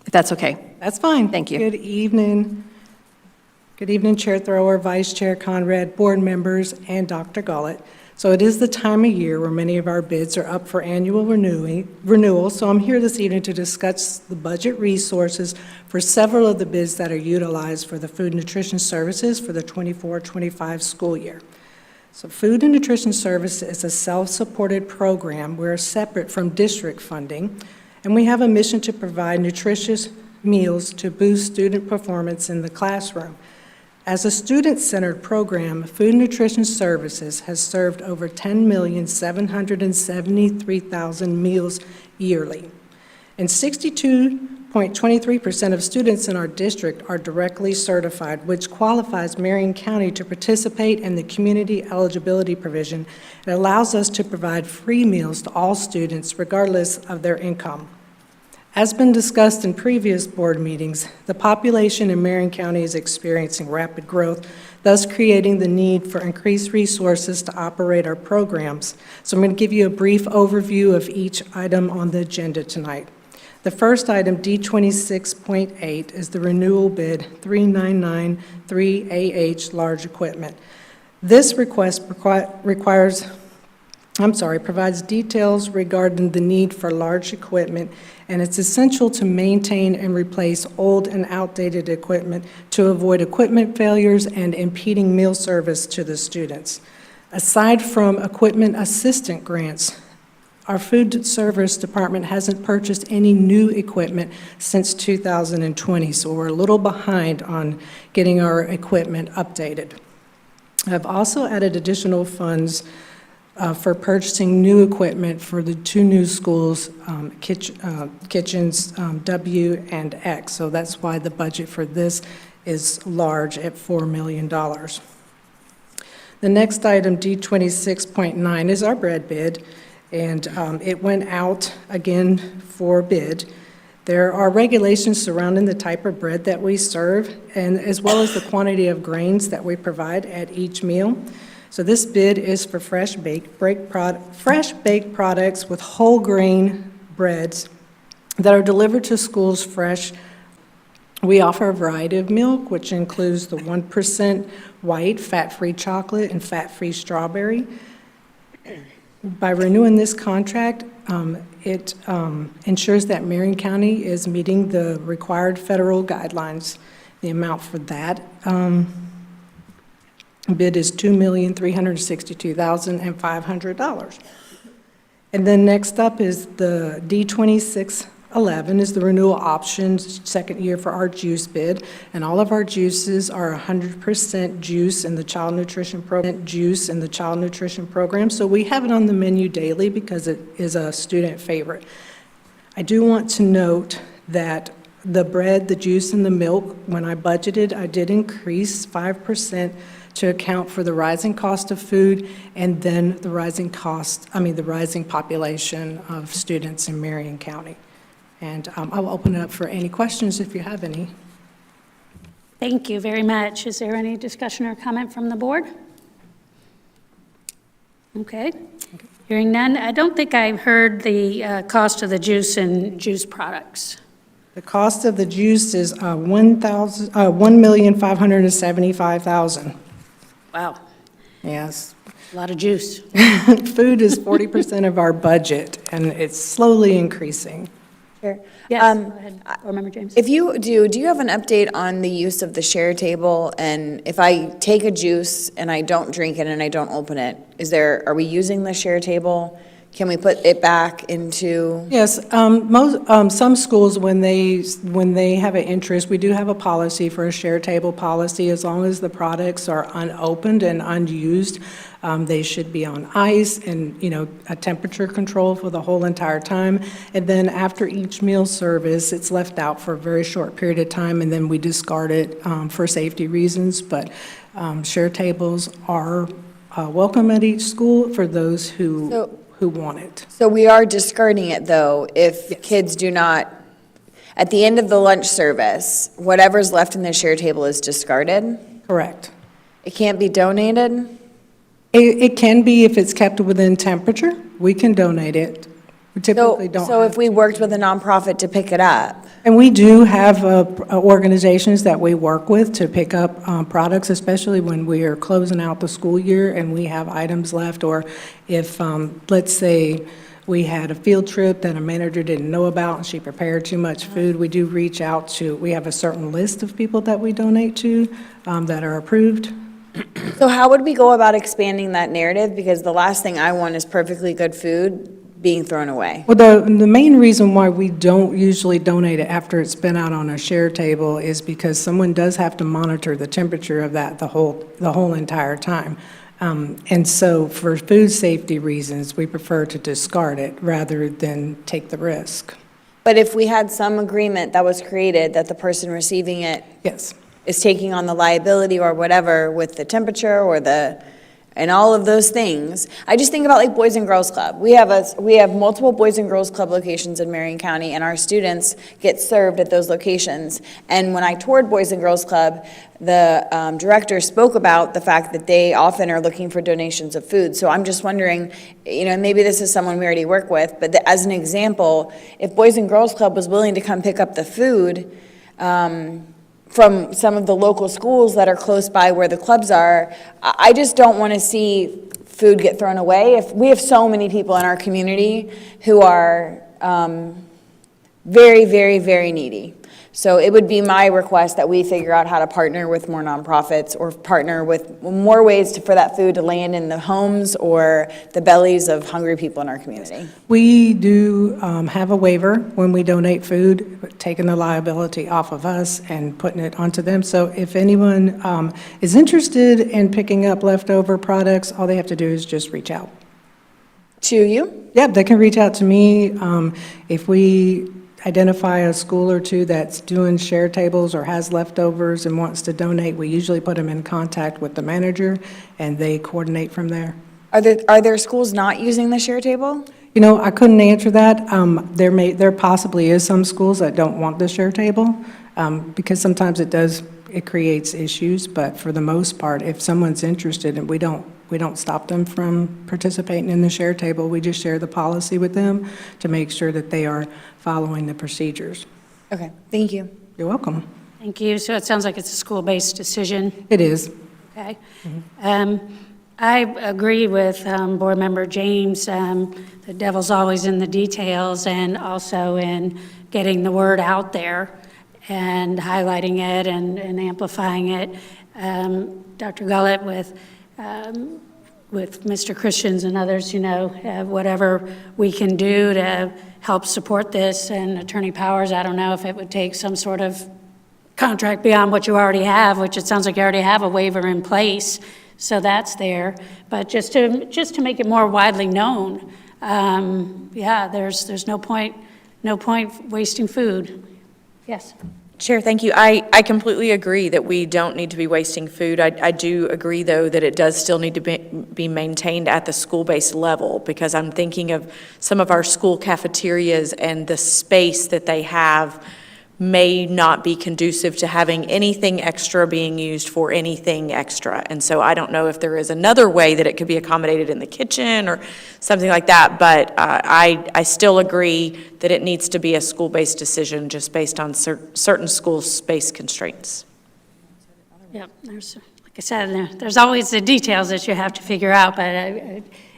if that's okay. That's fine. Thank you. Good evening. Good evening, Chair Thrower, Vice Chair Conrad, board members, and Dr. Gullett. So it is the time of year where many of our bids are up for annual renewal, so I'm here this evening to discuss the budget resources for several of the bids that are utilized for the food and nutrition services for the 24-25 school year. So food and nutrition service is a self-supported program. We're separate from district funding, and we have a mission to provide nutritious meals to boost student performance in the classroom. As a student-centered program, Food and Nutrition Services has served over 10,773,000 meals yearly. And 62.23% of students in our district are directly certified, which qualifies Marion County to participate in the community eligibility provision. It allows us to provide free meals to all students regardless of their income. As been discussed in previous board meetings, the population in Marion County is experiencing rapid growth, thus creating the need for increased resources to operate our programs. So I'm going to give you a brief overview of each item on the agenda tonight. The first item, D26.8, is the renewal bid 3993AH large equipment. This request provides details regarding the need for large equipment, and it's essential to maintain and replace old and outdated equipment to avoid equipment failures and impeding meal service to the students. Aside from equipment assistant grants, our food service department hasn't purchased any new equipment since 2020, so we're a little behind on getting our equipment updated. I've also added additional funds for purchasing new equipment for the 2 new schools, kitchens W and X. So that's why the budget for this is large at $4 million. The next item, D26.9, is our bread bid, and it went out again for bid. There are regulations surrounding the type of bread that we serve, and as well as the quantity of grains that we provide at each meal. So this bid is for fresh baked products with whole grain breads that are delivered to schools fresh. We offer a variety of milk, which includes the 1% white, fat-free chocolate, and fat-free strawberry. By renewing this contract, it ensures that Marion County is meeting the required federal guidelines. The amount for that bid is $2,362,500. And then next up is the D2611 is the renewal options, second year for our juice bid. And all of our juices are 100% juice in the child nutrition program. So we have it on the menu daily because it is a student favorite. I do want to note that the bread, the juice, and the milk, when I budgeted, I did increase 5% to account for the rising cost of food and then the rising population of students in Marion County. And I will open it up for any questions if you have any. Thank you very much. Is there any discussion or comment from the board? Okay. Hearing none, I don't think I heard the cost of the juice and juice products. The cost of the juice is $1,575,000. Wow, Yes. a lot of juice. Food is 40% of our budget, and it's slowly increasing. Sure. Yes, go ahead, Board Member James. If you do you have an update on the use of the share table? And if I take a juice and I don't drink it and I don't open it, are we using the share table? Can we put it back into? Yes, some schools, when they have an interest, we do have a policy for a share table policy. As long as the products are unopened and unused, they should be on ice and, a temperature control for the whole entire time. And then after each meal service, it's left out for a very short period of time, and then we discard it for safety reasons. But share tables are welcome at each school for those who want it. So we are discarding it, though, if kids do not, at the end of the lunch service, whatever's left in the share table is discarded? Correct. It can't be donated? It can be if it's kept within temperature. We can donate it. We typically don't. So if we worked with a nonprofit to pick it up? And we do have organizations that we work with to pick up products, especially when we are closing out the school year and we have items left, or if, let's say, we had a field trip that a manager didn't know about and she prepared too much food, we do reach out to, we have a certain list of people that we donate to that are approved. So how would we go about expanding that narrative? Because the last thing I want is perfectly good food being thrown away. Well, the main reason why we don't usually donate it after it's been out on a share table is because someone does have to monitor the temperature of that the whole entire time. And so for food safety reasons, we prefer to discard it rather than take the risk. But if we had some agreement that was created that the person receiving it Yes. is taking on the liability or whatever with the temperature or and all of those things. I just think about like Boys and Girls Club. We have multiple Boys and Girls Club locations in Marion County, and our students get served at those locations. And when I toured Boys and Girls Club, the director spoke about the fact that they often are looking for donations of food. So I'm just wondering, maybe this is someone we already work with, but as an example, if Boys and Girls Club was willing to come pick up the food, from some of the local schools that are close by where the clubs are, I just don't want to see food get thrown away. If we have so many people in our community who are very, very, very needy. So it would be my request that we figure out how to partner with more nonprofits or partner with more ways for that food to land in the homes or the bellies of hungry people in our community. We do have a waiver when we donate food, taking the liability off of us and putting it onto them. So if anyone is interested in picking up leftover products, all they have to do is just reach out. To you? Yeah, they can reach out to me. If we identify a school or two that's doing share tables or has leftovers and wants to donate, we usually put them in contact with the manager and they coordinate from there. Are there schools not using the share table? I couldn't answer that. There possibly is some schools that don't want the share table because sometimes it creates issues, but for the most part, if someone's interested, and we don't stop them from participating in the share table, we just share the policy with them to make sure that they are following the procedures. Okay, thank you. You're welcome. Thank you. So it sounds like it's a school-based decision. It is. Okay. I agree with Board Member James. The devil's always in the details and also in getting the word out there and highlighting it and amplifying it. Dr. Gullett with Mr. Christians and others, whatever we can do to help support this. And Attorney Powers, I don't know if it would take some sort of contract beyond what you already have, which it sounds like you already have a waiver in place, so that's there. But just to make it more widely known, there's no point wasting food. Yes. Chair, thank you. I completely agree that we don't need to be wasting food. I do agree, though, that it does still need to be maintained at the school-based level, because I'm thinking of some of our school cafeterias and the space that they have may not be conducive to having anything extra being used for anything extra. And so I don't know if there is another way that it could be accommodated in the kitchen or something like that, but I still agree that it needs to be a school-based decision just based on certain school space constraints. Yep, like I said, there's always the details that you have to figure out, but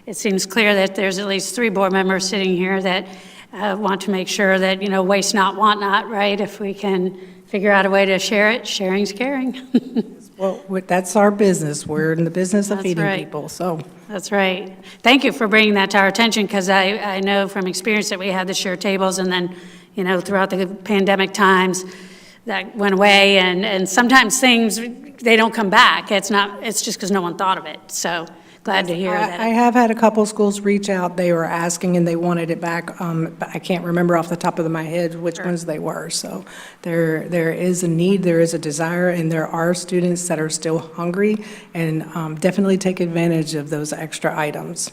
it seems clear that there's at least 3 board members sitting here that want to make sure that, waste not, want not, right? If we can figure out a way to share it, sharing's caring. Well, that's our business. We're in the business of That's feeding right. people, so. That's right. Thank you for bringing that to our attention, because I know from experience that we had the share tables, and then, throughout the pandemic times, that went away, and sometimes things, they don't come back. It's just because no one thought of it, so glad to hear that. I have had a couple schools reach out. They were asking and they wanted it back. But I can't remember off the top of my head which ones they were. So there is a need, there is a desire, and there are students that are still hungry, and definitely take advantage of those extra items.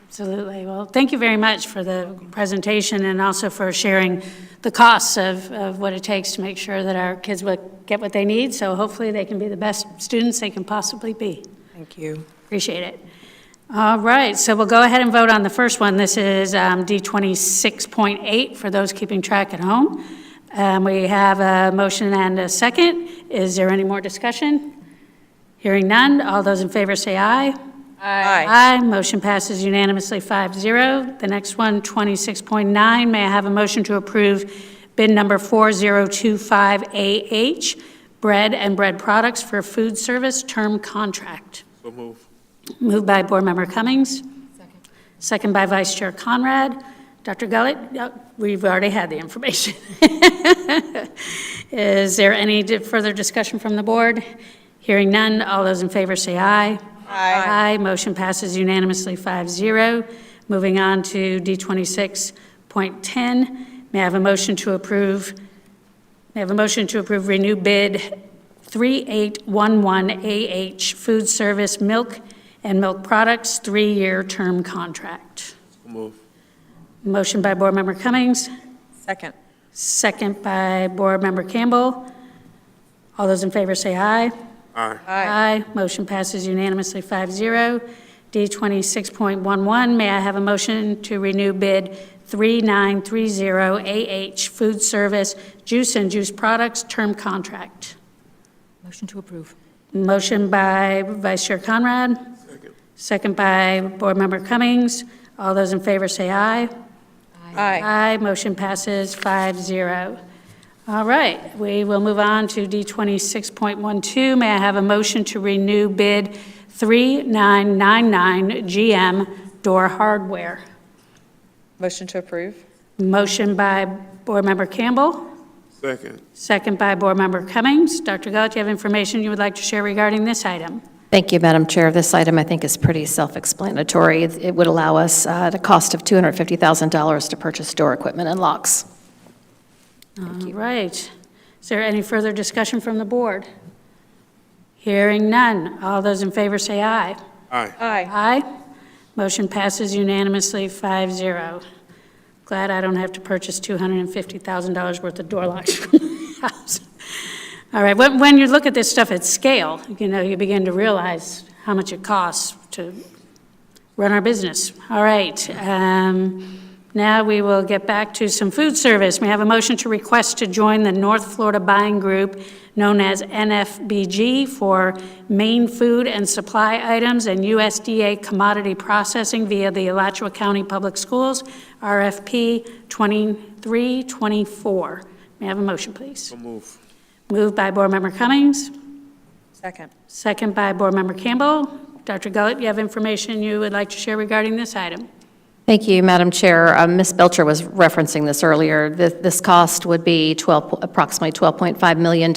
Absolutely. Well, thank you very much for the presentation, and also for sharing the costs of what it takes to make sure that our kids will get what they need. So hopefully they can be the best students they can possibly be. Thank you. Appreciate it. All right, so we'll go ahead and vote on the first one. This is D26.8 for those keeping track at home. We have a motion and a second. Is there any more discussion? Hearing none, all those in favor say aye. Aye. Aye, motion passes unanimously 5-0. The next one, 26.9, may I have a motion to approve bid number 4025AH, bread and bread products for food service term contract. So move. Moved by Board Member Cummings. Second by Vice Chair Conrad. Dr. Gullett, we've already had the information. Is there any further discussion from the board? Hearing none, all those in favor say aye. Aye. Aye, motion passes unanimously 5-0. Moving on to D26.10, may I have a motion to approve? May I have a motion to approve renew bid 3811AH Food Service Milk and Milk Products 3-year term contract. So move. Motion by Board Member Cummings, Second. second by Board Member Campbell. All those in favor say aye. Aye. Aye. Motion passes unanimously 5-0. D26.11, may I have a motion to renew bid 3930AH Food Service Juice and Juice Products term contract. Motion to approve. Motion by Vice Chair Conrad. Second by Board Member Cummings. All those in favor say aye. Aye. Aye. Motion passes 5-0. All right, we will move on to D26.12. May I have a motion to renew bid 3999 GM Door Hardware? Motion to approve. Motion by Board Member Campbell. Second. Second by Board Member Cummings. Dr. Gullett, do you have information you would like to share regarding this item? Thank you, Madam Chair. This item, I think, is pretty self-explanatory. It would allow us at a cost of $250,000 to purchase door equipment and locks. All right. Is there any further discussion from the board? Hearing none. All those in favor say aye. Aye. Aye. Aye. Motion passes unanimously 5-0. Glad I don't have to purchase $250,000 worth of door locks from the house. All right, when you look at this stuff at scale, you begin to realize how much it costs to run our business. All right, now we will get back to some food service. May I have a motion to request to join the North Florida Buying Group, known as NFBG, for Maine food and supply items and USDA commodity processing via the Alachua County Public Schools, RFP 2324. May I have a motion, please? So move. Moved by Board Member Cummings, Second. second by Board Member Campbell. Dr. Gullett, you have information you would like to share regarding this item? Thank you, Madam Chair. Ms. Belcher was referencing this earlier. This cost would be approximately $12.5 million,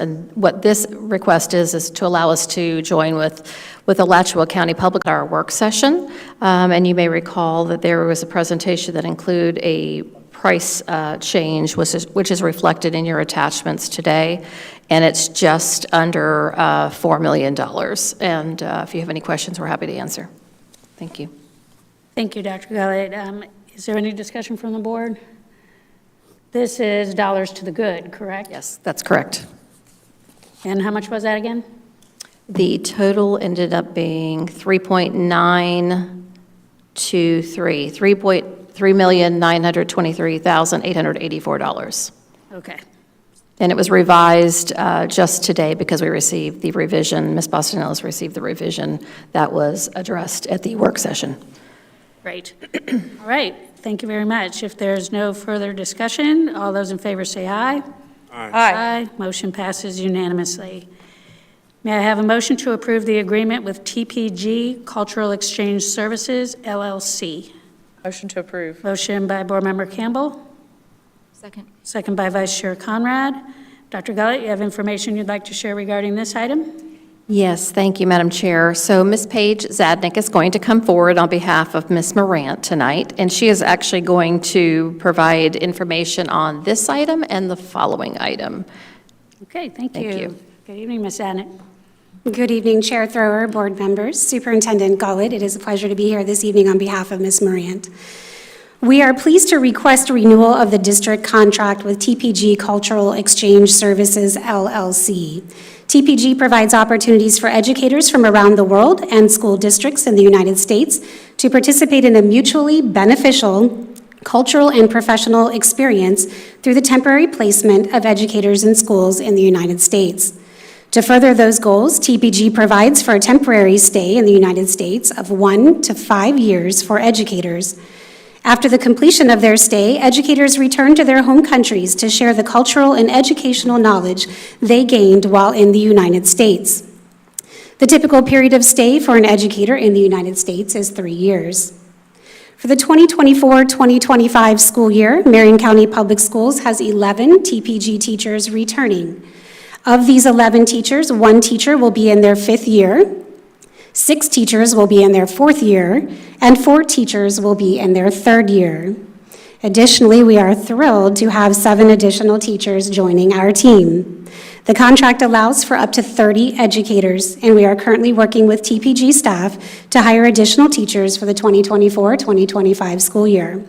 and what this request is to allow us to join with Alachua County Public our work session. And you may recall that there was a presentation that included a price change, which is reflected in your attachments today, and it's just under $4 million. And if you have any questions, we're happy to answer. Thank you. Thank you, Dr. Gullett. Is there any discussion from the board? This is dollars to the good, correct? Yes, that's correct. And how much was that again? The total ended up being $3.923,884. Okay. And it was revised just today because we received the revision, Ms. Bostonellis received the revision that was addressed at the work session. Great. All right. Thank you very much. If there's no further discussion, all those in favor say aye. Aye. Aye. Motion passes unanimously. May I have a motion to approve the agreement with TPG Cultural Exchange Services, LLC? Motion to approve. Motion by Board Member Campbell, Second. second by Vice Chair Conrad. Dr. Gullett, you have information you'd like to share regarding this item? Yes, thank you, Madam Chair. So Ms. Paige Zadnik is going to come forward on behalf of Ms. Morant tonight, and she is actually going to provide information on this item and the following item. Okay, thank you. Thank you. Good evening, Ms. Adnet. Good evening, Chair Thrower, board members, Superintendent Gullett. It is a pleasure to be here this evening on behalf of Ms. Morant. We are pleased to request renewal of the district contract with TPG Cultural Exchange Services, LLC. TPG provides opportunities for educators from around the world and school districts in the United States to participate in a mutually beneficial cultural and professional experience through the temporary placement of educators in schools in the United States. To further those goals, TPG provides for a temporary stay in the United States of 1 to 5 years for educators. After the completion of their stay, educators return to their home countries to share the cultural and educational knowledge they gained while in the United States. The typical period of stay for an educator in the United States is 3 years. For the 2024-2025 school year, Marion County Public Schools has 11 TPG teachers returning. Of these 11 teachers, 1 teacher will be in their 5th year, 6 teachers will be in their 4th year, and 4 teachers will be in their 3rd year. Additionally, we are thrilled to have 7 additional teachers joining our team. The contract allows for up to 30 educators, and we are currently working with TPG staff to hire additional teachers for the 2024-2025 school year.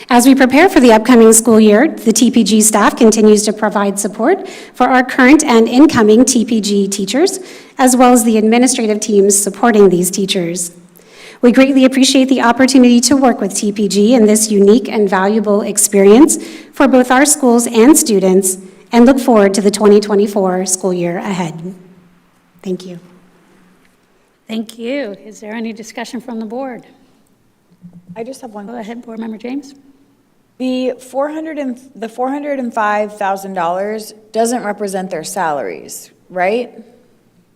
As we prepare for the upcoming school year, the TPG staff continues to provide support for our current and incoming TPG teachers, as well as the administrative teams supporting these teachers. We greatly appreciate the opportunity to work with TPG in this unique and valuable experience for both our schools and students, and look forward to the 2024 school year ahead. Thank you. Thank you. Is there any discussion from the board? I just have one Go question. ahead, Board Member James. The $405,000 doesn't represent their salaries, right?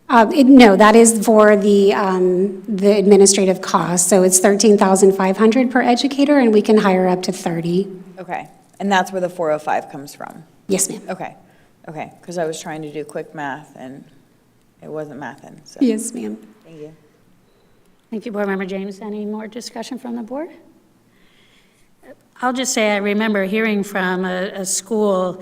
No, that is for the administrative cost. So it's $13,500 per educator, and we can hire up to 30. Okay, and that's where the 405 comes from? Yes, ma'am. Okay, because I was trying to do quick math, and it wasn't mathing, so. Yes, ma'am. Thank you. Thank you, Board Member James. Any more discussion from the board? I'll just say I remember hearing from a school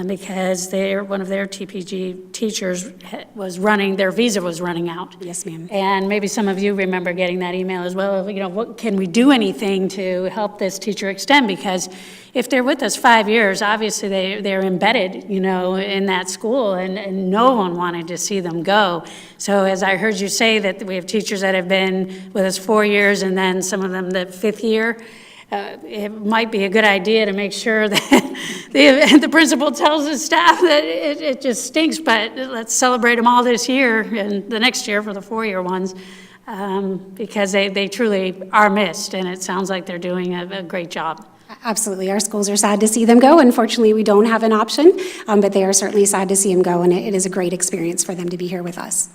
because one of their TPG teachers was running, their visa was running out. Yes, ma'am. And maybe some of you remember getting that email as well. You know, what can we do anything to help this teacher extend? Because if they're with us 5 years, obviously they're embedded, you know, in that school, and no one wanted to see them go. So as I heard you say that we have teachers that have been with us 4 years and then some of them the 5th year, it might be a good idea to make sure that the principal tells his staff that it just stinks, but let's celebrate them all this year and the next year for the 4-year ones, because they truly are missed, and it sounds like they're doing a great job. Absolutely. Our schools are sad to see them go. Unfortunately, we don't have an option, but they are certainly sad to see them go, and it is a great experience for them to be here with us.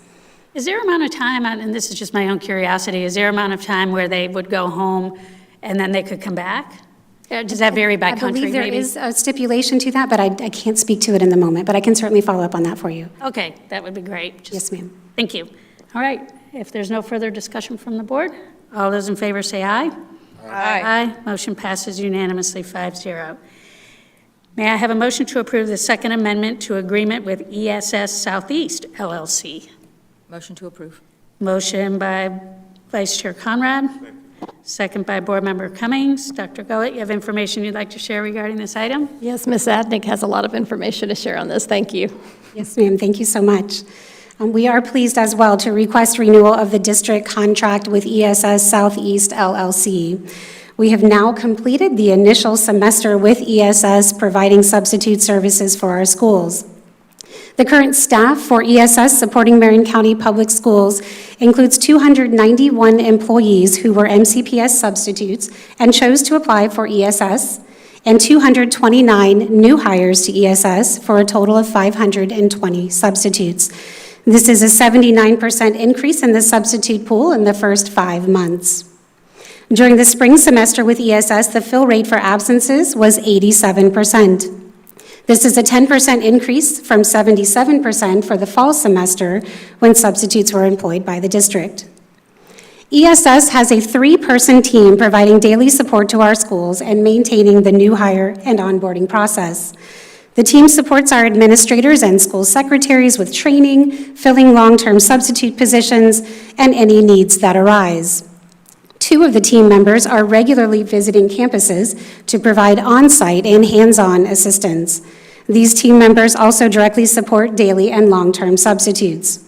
Is there an amount of time, and this is just my own curiosity, is there an amount of time where they would go home and then they could come back? Does that vary by country, I believe there maybe? is a stipulation to that, but I can't speak to it in the moment, but I can certainly follow up on that for you. Okay, that would be great. Yes, ma'am. Thank you. All right, if there's no further discussion from the board, all those in favor say aye. Aye. Motion passes unanimously 5-0. May I have a motion to approve the Second Amendment to agreement with ESS Southeast LLC? Motion to approve. Motion by Vice Chair Conrad, second by Board Member Cummings. Dr. Gullett, you have information you'd like to share regarding this item? Yes, Ms. Adnick has a lot of information to share on this. Thank you. Yes, ma'am. Thank you so much. We are pleased as well to request renewal of the district contract with ESS Southeast LLC. We have now completed the initial semester with ESS providing substitute services for our schools. The current staff for ESS supporting Marion County Public Schools includes 291 employees who were MCPS substitutes and chose to apply for ESS, and 229 new hires to ESS for a total of 520 substitutes. This is a 79% increase in the substitute pool in the first 5 months. During the spring semester with ESS, the fill rate for absences was 87%. This is a 10% increase from 77% for the fall semester when substitutes were employed by the district. ESS has a 3-person team providing daily support to our schools and maintaining the new hire and onboarding process. The team supports our administrators and school secretaries with training, filling long-term substitute positions, and any needs that arise. 2 of the team members are regularly visiting campuses to provide on-site and hands-on assistance. These team members also directly support daily and long-term substitutes.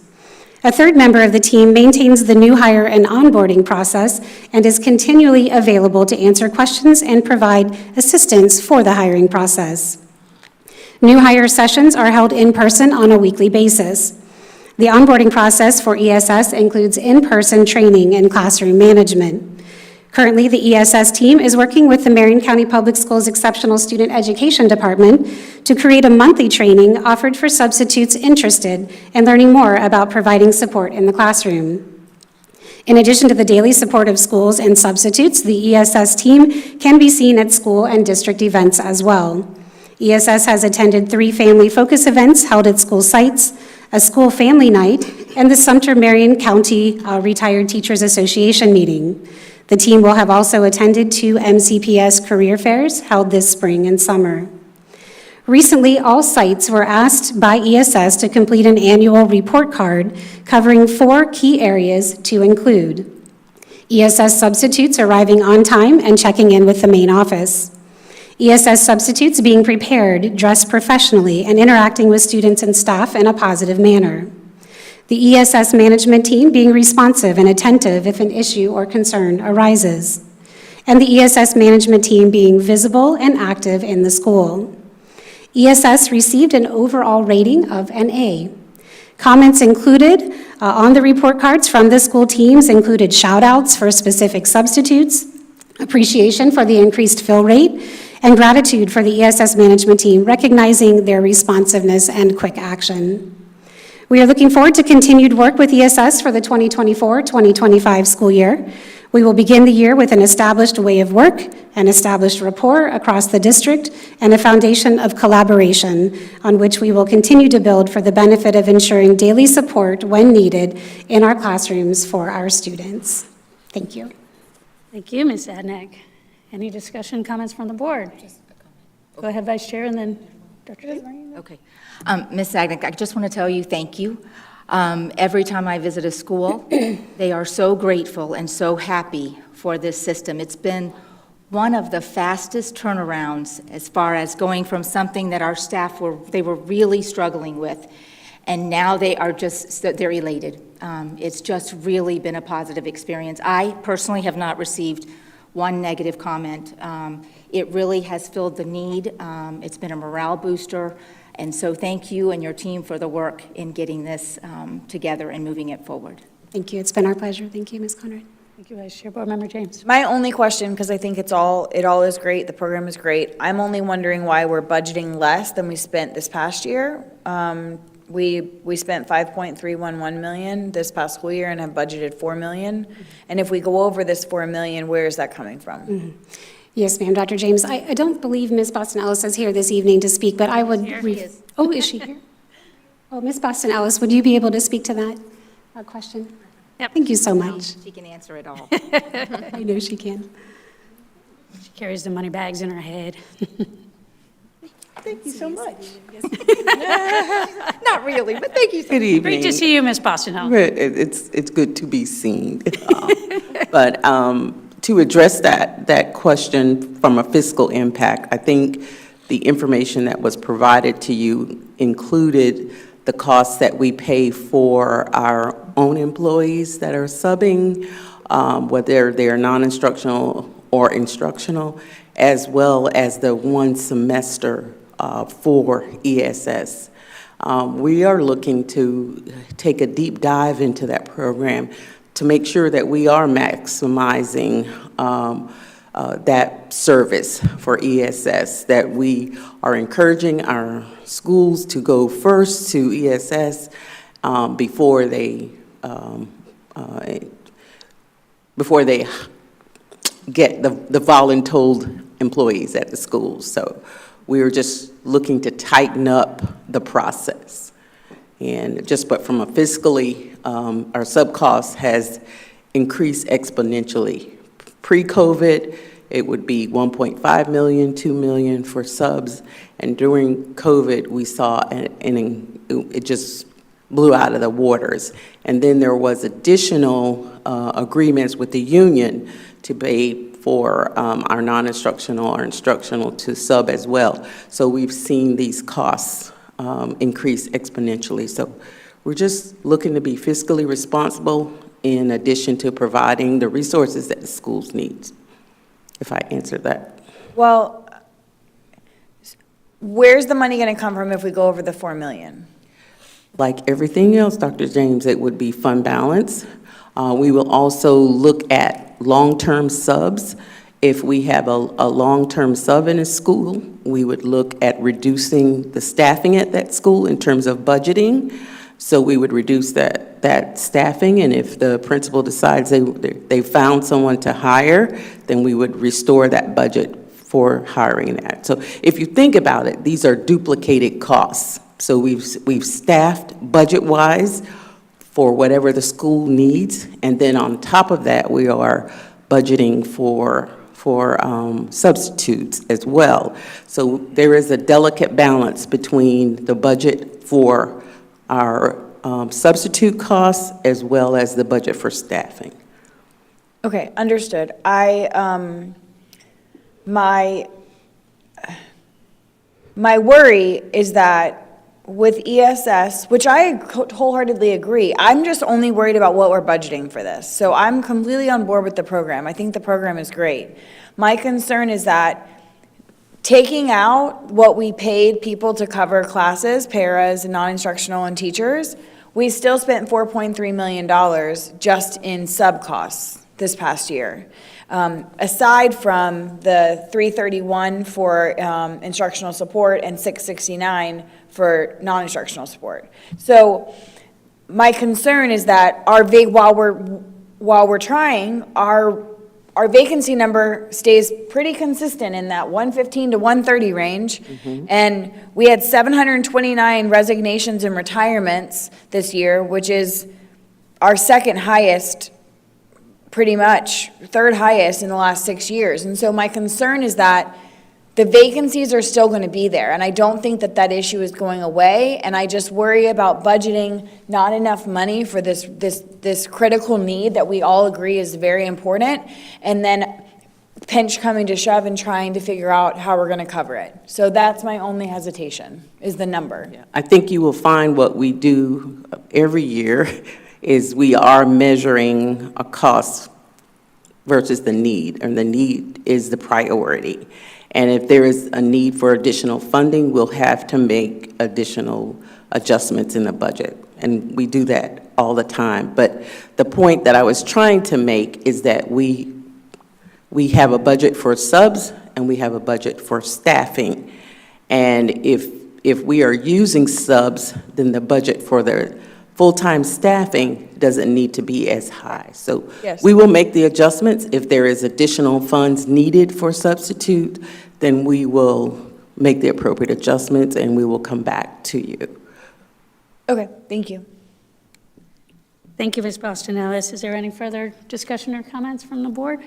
A 3rd member of the team maintains the new hire and onboarding process and is continually available to answer questions and provide assistance for the hiring process. New hire sessions are held in person on a weekly basis. The onboarding process for ESS includes in-person training and classroom management. Currently, the ESS team is working with the Marion County Public Schools Exceptional Student Education Department to create a monthly training offered for substitutes interested in learning more about providing support in the classroom. In addition to the daily support of schools and substitutes, the ESS team can be seen at school and district events as well. ESS has attended 3 family focus events held at school sites, a school family night, and the Sumter Marion County Retired Teachers Association meeting. The team will have also attended 2 MCPS career fairs held this spring and summer. Recently, all sites were asked by ESS to complete an annual report card covering 4 key areas to include ESS substitutes arriving on time and checking in with the main office, ESS substitutes being prepared, dressed professionally, and interacting with students and staff in a positive manner. The ESS management team being responsive and attentive if an issue or concern arises. And the ESS management team being visible and active in the school. ESS received an overall rating of an A. Comments included on the report cards from the school teams included shout-outs for specific substitutes, appreciation for the increased fill rate, and gratitude for the ESS management team recognizing their responsiveness and quick action. We are looking forward to continued work with ESS for the 2024-2025 school year. We will begin the year with an established way of work, an established rapport across the district, and a foundation of collaboration on which we will continue to build for the benefit of ensuring daily support when needed in our classrooms for our students. Thank you. Thank you, Ms. Adnick. Any discussion, comments from the board? Just a comment. Go ahead, Vice Chair, and then Dr. Marion. Okay. Ms. Agnick, I just want to tell you thank you. Every time I visit a school, they are so grateful and so happy for this system. It's been one of the fastest turnarounds as far as going from something that our staff were really struggling with, and now they're elated. It's just really been a positive experience. I personally have not received one negative comment. It really has filled the need. It's been a morale booster. And so thank you and your team for the work in getting this together and moving it forward. Thank you. It's been our pleasure. Thank you, Ms. Conrad. Thank you, Vice Chair. Board Member James. My only question, because I think it all is great, the program is great. I'm only wondering why we're budgeting less than we spent this past year. We spent $5.311 million this past school year and have budgeted $4 million. And if we go over this $4 million, where is that coming from? Mm-hmm. Yes, ma'am, Dr. James. I don't believe Ms. Boston Ellis is here this evening to speak, but I would. Oh, is she here? Oh, Ms. Boston Ellis, would you be able to speak to that question? Yep. Thank you so much. She can answer it all. I know she can. She carries the money bags in her head. Thank you so much. Not really, but thank you so much. Good evening. Great to see you, Ms. Bostonell. It's good to be seen. But to address that question from a fiscal impact, I think the information that was provided to you included the costs that we pay for our own employees that are subbing, whether they're non-instructional or instructional, as well as the one semester for ESS. We are looking to take a deep dive into that program to make sure that we are maximizing that service for ESS, that we are encouraging our schools to go first to ESS before they get the voluntold employees at the schools. So we're just looking to tighten up the process. And but from a fiscally, our sub-cost has increased exponentially. Pre-COVID, it would be 1.5 million, 2 million for subs. And during COVID, we saw, it just blew out of the waters. And then there was additional agreements with the union to pay for our non-instructional or instructional to sub as well. So we've seen these costs increase exponentially. So we're just looking to be fiscally responsible in addition to providing the resources that the schools need, if I answered that. Well, where's the money going to come from if we go over the 4 million? Like everything else, Dr. James, it would be fund balance. We will also look at long-term subs. If we have a long-term sub in a school, we would look at reducing the staffing at that school in terms of budgeting. So we would reduce that staffing, and if the principal decides they found someone to hire, then we would restore that budget for hiring that. So if you think about it, these are duplicated costs. So we've staffed budget-wise for whatever the school needs, and then on top of that, we are budgeting for substitutes as well. So there is a delicate balance between the budget for our substitute costs as well as the budget for staffing. Okay, understood. My worry is that with ESS, which I wholeheartedly agree, I'm just only worried about what we're budgeting for this. So I'm completely on board with the program. I think the program is great. My concern is that taking out what we paid people to cover classes, paras, and non-instructional and teachers, we still spent $4.3 million just in sub costs this past year. Aside from the $331 for instructional support and $669 for non-instructional support. So my concern is that while we're trying, our vacancy number stays pretty consistent in that 115 to 130 range. Mm-hmm. And we had 729 resignations and retirements this year, which is our second highest, pretty much third highest in the last 6 years. And so my concern is that the vacancies are still going to be there, and I don't think that issue is going away, and I just worry about budgeting not enough money for this critical need that we all agree is very important, and then pinch coming to shove and trying to figure out how we're going to cover it. So that's my only hesitation, is the number. Yeah. I think you will find what we do every year is we are measuring a cost versus the need, and the need is the priority. And if there is a need for additional funding, we'll have to make additional adjustments in the budget. And we do that all the time. But the point that I was trying to make is that we have a budget for subs and we have a budget for staffing. And if we are using subs, then the budget for their full-time staffing doesn't need to be as high. So yes, we will make the adjustments. If there is additional funds needed for substitute, then we will make the appropriate adjustments and we will come back to you. Okay, thank you. Thank you, Ms. Boston-Ellis. Is there any further discussion or comments from the board?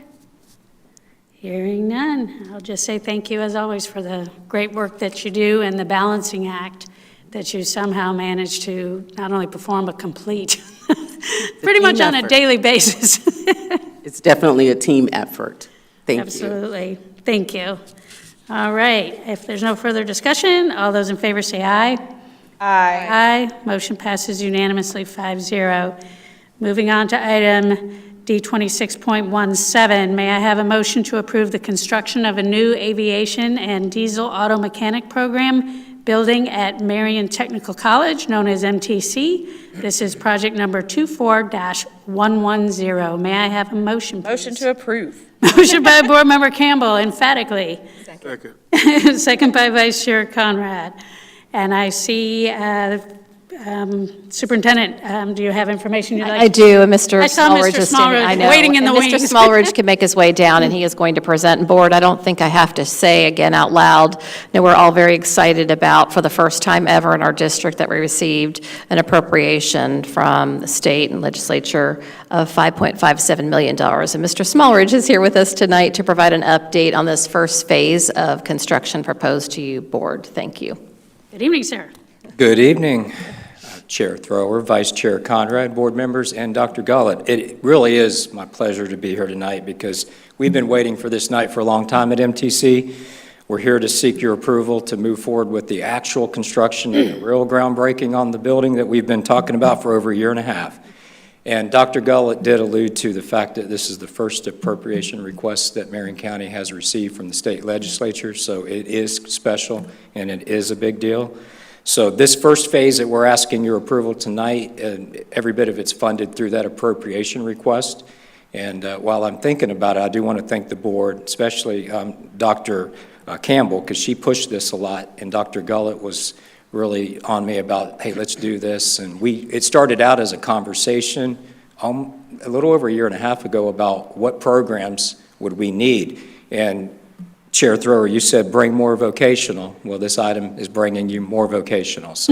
Hearing none, I'll just say thank you as always for the great work that you do and the balancing act that you somehow manage to not only perform but complete pretty much on a daily basis. It's definitely a team effort. Thank you. Absolutely. Thank you. All right. If there's no further discussion, all those in favor say aye. Aye. Aye. Motion passes unanimously 5-0. Moving on to item D26.17, may I have a motion to approve the construction of a new aviation and diesel auto mechanic program building at Marion Technical College, known as MTC. This is project number 24-110. May I have a motion, please? Motion to approve. Motion by Board Member Campbell, emphatically. Second. Second by Vice Chair Conrad. And I see Superintendent, do you have information you'd like? I do, and Mr. I saw Smallridge Mr. is standing. I Smallridge know. waiting in the And wings. Mr. Smallridge can make his way down, and he is going to present. Board, I don't think I have to say again out loud that we're all very excited about, for the first time ever in our district, that we received an appropriation from the state and legislature of $5.57 million. And Mr. Smallridge is here with us tonight to provide an update on this first phase of construction proposed to you, Board. Thank you. Good evening, sir. Good evening, Chair Thrower, Vice Chair Conrad, board members, and Dr. Gullett. It really is my pleasure to be here tonight because we've been waiting for this night for a long time at MTC. We're here to seek your approval to move forward with the actual construction and the real groundbreaking on the building that we've been talking about for over a year and a half. And Dr. Gullett did allude to the fact that this is the first appropriation request that Marion County has received from the state legislature, so it is special and it is a big deal. So this first phase that we're asking your approval tonight, every bit of it's funded through that appropriation request. And while I'm thinking about it, I do want to thank the board, especially Dr. Campbell, because she pushed this a lot, and Dr. Gullett was really on me about, hey, let's do this. And it started out as a conversation a little over a year and a half ago about what programs would we need. And Chair Thrower, you said bring more vocational. Well, this item is bringing you more vocational. So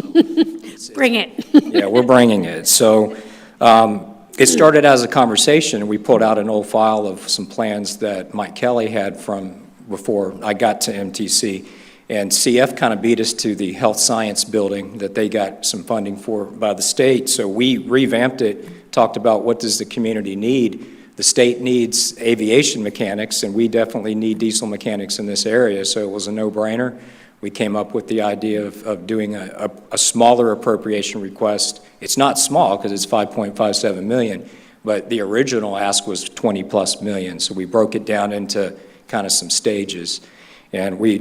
Bring it. yeah, we're bringing it. So it started as a conversation, and we pulled out an old file of some plans that Mike Kelly had from before I got to MTC. And CF kind of beat us to the health science building that they got some funding for by the state. So we revamped it, talked about what does the community need. The state needs aviation mechanics, and we definitely need diesel mechanics in this area, so it was a no-brainer. We came up with the idea of doing a smaller appropriation request. It's not small because it's $5.57 million, but the original ask was $20+ million, so we broke it down into kind of some stages. And we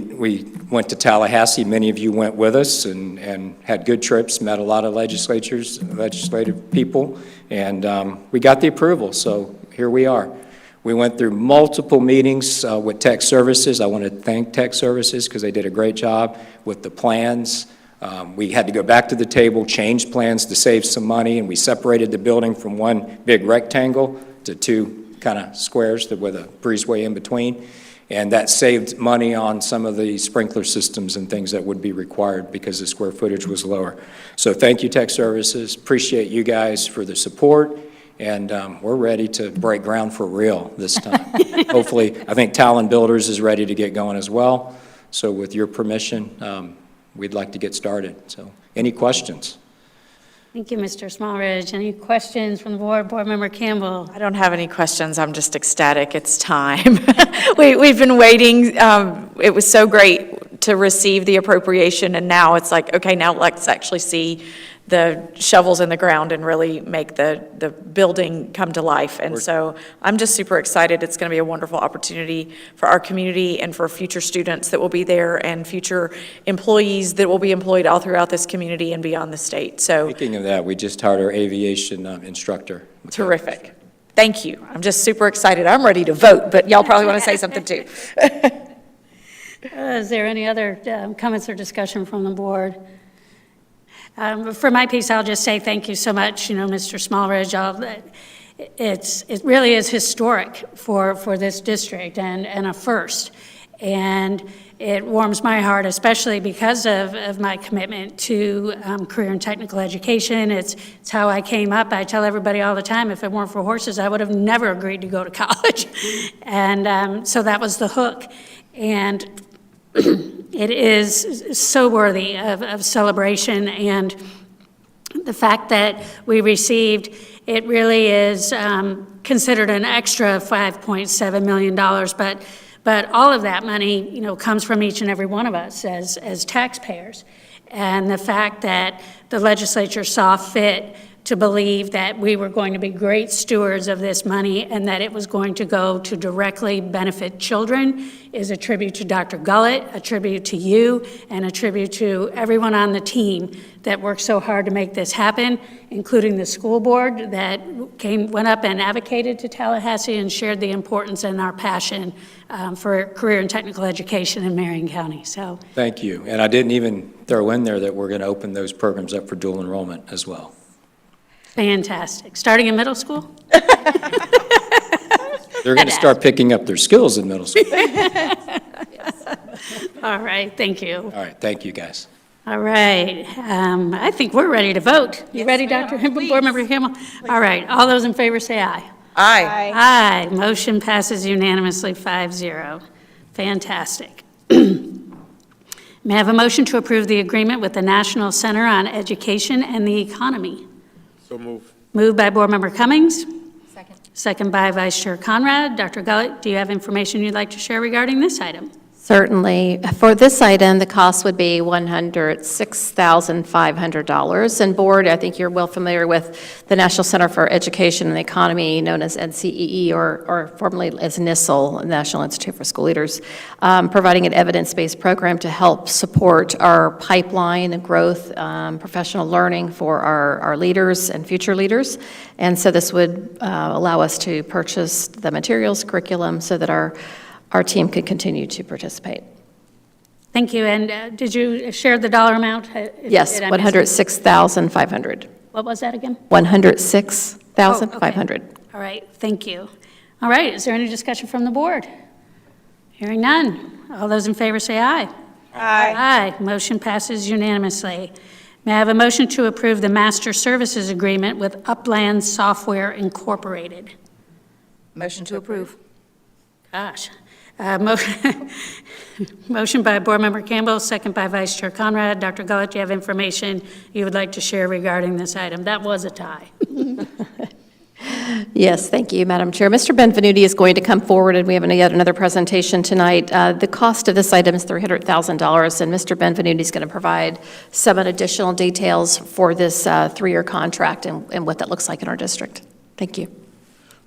went to Tallahassee. Many of you went with us and had good trips, met a lot of legislative people, and we got the approval, so here we are. We went through multiple meetings with Tech Services. I want to thank Tech Services because they did a great job with the plans. We had to go back to the table, change plans to save some money, and we separated the building from one big rectangle to two kind of squares with a breezeway in between. And that saved money on some of the sprinkler systems and things that would be required because the square footage was lower. So thank you, Tech Services. Appreciate you guys for the support. And we're ready to break ground for real this time. Hopefully, I think Talon Builders is ready to get going as well. So with your permission, we'd like to get started. So any questions? Thank you, Mr. Smallridge. Any questions from the board? Board Member Campbell? I don't have any questions. I'm just ecstatic. It's time. We've been waiting. It was so great to receive the appropriation, and now it's like, okay, now let's actually see the shovels in the ground and really make the building come to life. And so I'm just super excited. It's going to be a wonderful opportunity for our community and for future students that will be there and future employees that will be employed all throughout this community and beyond the state. So Speaking of that, we just hired our aviation instructor. terrific. Thank you. I'm just super excited. I'm ready to vote, but y'all probably want to say something too. Is there any other comments or discussion from the board? For my piece, I'll just say thank you so much, Mr. Smallridge. It really is historic for this district and a first. And it warms my heart, especially because of my commitment to career and technical education. It's how I came up. I tell everybody all the time, if it weren't for horses, I would have never agreed to go to college. And so that was the hook. And it is so worthy of celebration, and the fact that we received, it really is considered an extra $5.7 million, but all of that money, you know, comes from each and every one of us as taxpayers. And the fact that the legislature saw fit to believe that we were going to be great stewards of this money and that it was going to go to directly benefit children is a tribute to Dr. Gullett, a tribute to you, and a tribute to everyone on the team that worked so hard to make this happen, including the school board that went up and advocated to Tallahassee and shared the importance and our passion for career and technical education in Marion County. So Thank you. And I didn't even throw in there that we're going to open those programs up for dual enrollment as well. fantastic. Starting in middle school? They're going to start picking up their skills in middle school. All right, thank you. All right, thank you, guys. All right, I think we're ready to vote. You ready, Dr. Board Member Himmel? All right, all those in favor say aye. Aye. Aye, motion passes unanimously 5-0. Fantastic. May I have a motion to approve the agreement with the National Center on Education and the Economy? So move. Moved by Board Member Cummings. Second. Second by Vice Chair Conrad. Dr. Gullett, do you have information you'd like to share regarding this item? Certainly. For this item, the cost would be $106,500. And Board, I think you're well familiar with the National Center for Education and the Economy, known as NCEE, or formerly as NISL, National Institute for School Leaders, providing an evidence-based program to help support our pipeline and growth, professional learning for our leaders and future leaders. And so this would allow us to purchase the materials, curriculum, so that our team could continue to participate. Thank you. And did you share the dollar amount? Yes, $106,500. What was that again? $106,500. All right, thank you. All right, is there any discussion from the board? Hearing none. All those in favor say aye. Aye. Aye. Motion passes unanimously. May I have a motion to approve the master services agreement with Upland Software Incorporated? Motion to approve. Gosh. Motion by Board Member Campbell, second by Vice Chair Conrad. Dr. Gullett, do you have information you would like to share regarding this item? That was a tie. Yes, thank you, Madam Chair. Mr. Benvenuti is going to come forward, and we have yet another presentation tonight. The cost of this item is $300,000, and Mr. Benvenuti is going to provide some additional details for this three-year contract and what that looks like in our district. Thank you.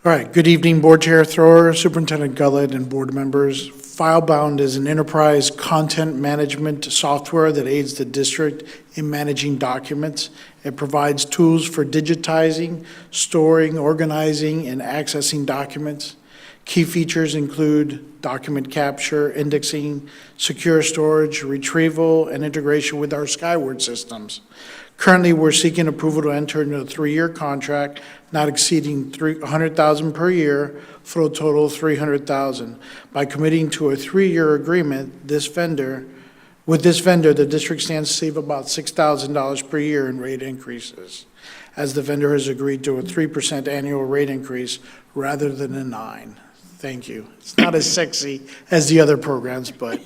All right, good evening, Board Chair Thrower, Superintendent Gullett, and board members. FileBound is an enterprise content management software that aids the district in managing documents. It provides tools for digitizing, storing, organizing, and accessing documents. Key features include document capture, indexing, secure storage, retrieval, and integration with our Skyward systems. Currently, we're seeking approval to enter into a three-year contract not exceeding $100,000 per year for a total of $300,000. By committing to a three-year agreement, with this vendor, the district stands to save about $6,000 per year in rate increases, as the vendor has agreed to a 3% annual rate increase rather than a 9%. Thank you. It's not as sexy as the other programs, but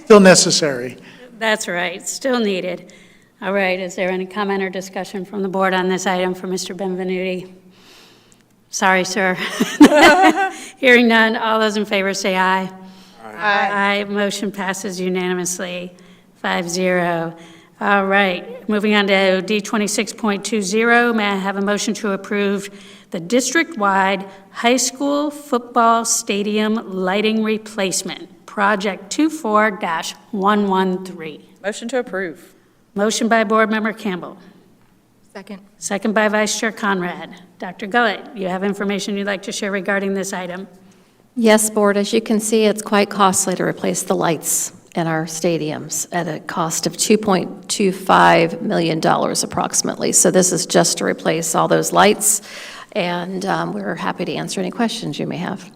still necessary. That's right, still needed. All right, is there any comment or discussion from the board on this item for Mr. Benvenuti? Sorry, sir. Hearing none, all those in favor say aye. Aye. Aye. Motion passes unanimously, 5-0. All right, moving on to D26.20, may I have a motion to approve the district-wide high school football stadium lighting replacement, Project 24-113. Motion to approve. Motion by Board Member Campbell. Second. Second by Vice Chair Conrad. Dr. Gullett, you have information you'd like to share regarding this item? Yes, Board, as you can see, it's quite costly to replace the lights in our stadiums at a cost of $2.25 million approximately. So this is just to replace all those lights, and we're happy to answer any questions you may have.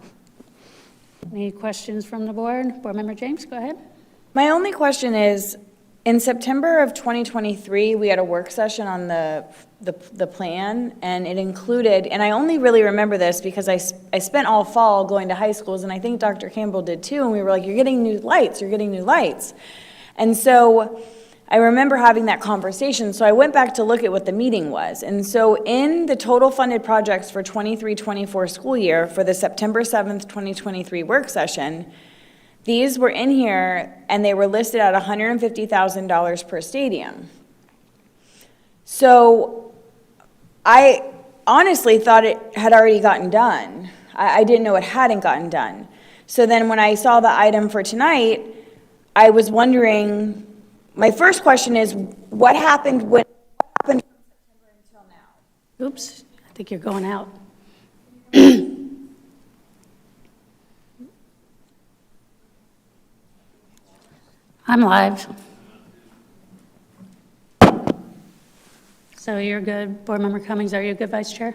Any questions from the board? Board Member James, go ahead. My only question is, in September of 2023, we had a work session on the plan, and it included, and I only really remember this because I spent all fall going to high schools, and I think Dr. Campbell did too, and we were like, you're getting new lights, you're getting new lights. And so I remember having that conversation, so I went back to look at what the meeting was. And so in the total funded projects for 23-24 school year for the September 7th, 2023 work session, these were in here, and they were listed at $150,000 per stadium. So I honestly thought it had already gotten done. I didn't know it hadn't gotten done. So then when I saw the item for tonight, I was wondering, my first question is, what happened from September until now? Oops, I think you're going out. I'm live. So you're good, Board Member Cummings, are you a good Vice Chair?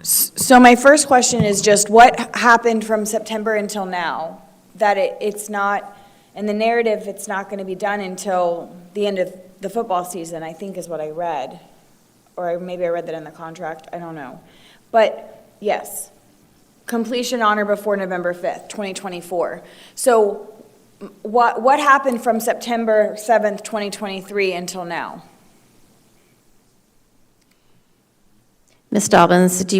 So my first question is just what happened from September until now? That it's not, in the narrative, it's not going to be done until the end of the football season, I think is what I read. Or maybe I read that in the contract, I don't know. But yes, completion honor before November 5th, 2024. So what happened from September 7th, 2023 until now? Ms. Dobbins, if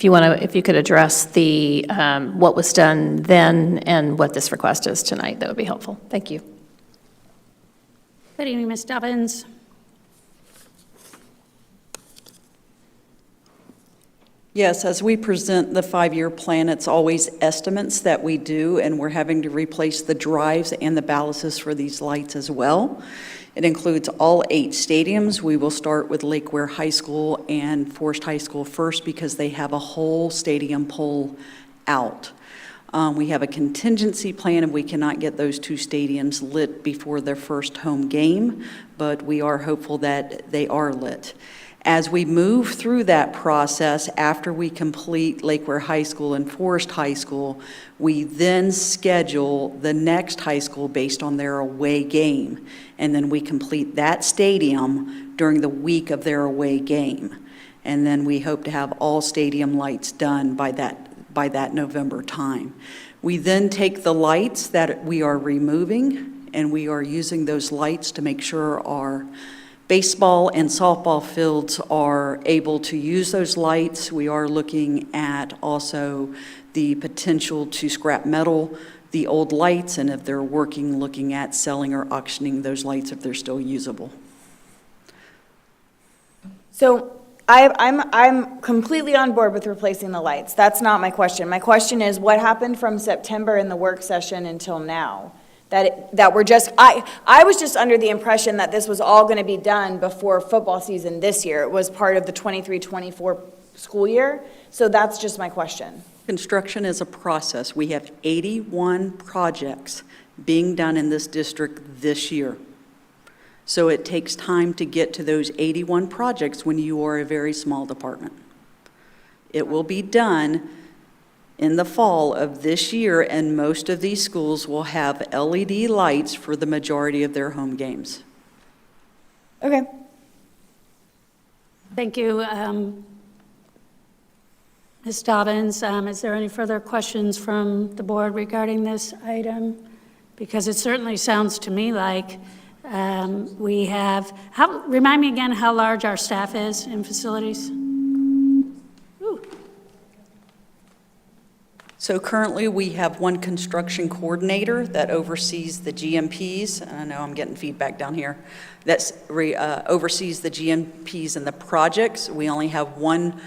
you could address the what was done then and what this request is tonight, that would be helpful. Thank you. Good evening, Ms. Dobbins. Yes, as we present the 5-year plan, it's always estimates that we do, and we're having to replace the drives and the ballasts for these lights as well. It includes all 8 stadiums. We will start with Lake Ware High School and Forest High School first because they have a whole stadium pole out. We have a contingency plan, and we cannot get those 2 stadiums lit before their first home game, but we are hopeful that they are lit. As we move through that process, after we complete Lake Ware High School and Forest High School, we then schedule the next high school based on their away game. And then we complete that stadium during the week of their away game. And then we hope to have all stadium lights done by that November time. We then take the lights that we are removing, and we are using those lights to make sure our baseball and softball fields are able to use those lights. We are looking at also the potential to scrap metal the old lights, and if they're working, looking at selling or auctioning those lights if they're still usable. So I'm completely on board with replacing the lights. That's not my question. My question is what happened from September in the work session until now? That we're just, I was just under the impression that this was all going to be done before football season this year. It was part of the 23-24 school year. So that's just my question. Construction is a process. We have 81 projects being done in this district this year. So it takes time to get to those 81 projects when you are a very small department. It will be done in the fall of this year, and most of these schools will have LED lights for the majority of their home games. Okay. Thank you, Ms. Dobbins. Is there any further questions from the board regarding this item? Because it certainly sounds to me like we have, remind me again how large our staff is in facilities? So currently, we have one construction coordinator that oversees the GMPs. I know I'm getting feedback down here. That oversees the GMPs and the projects. We only have one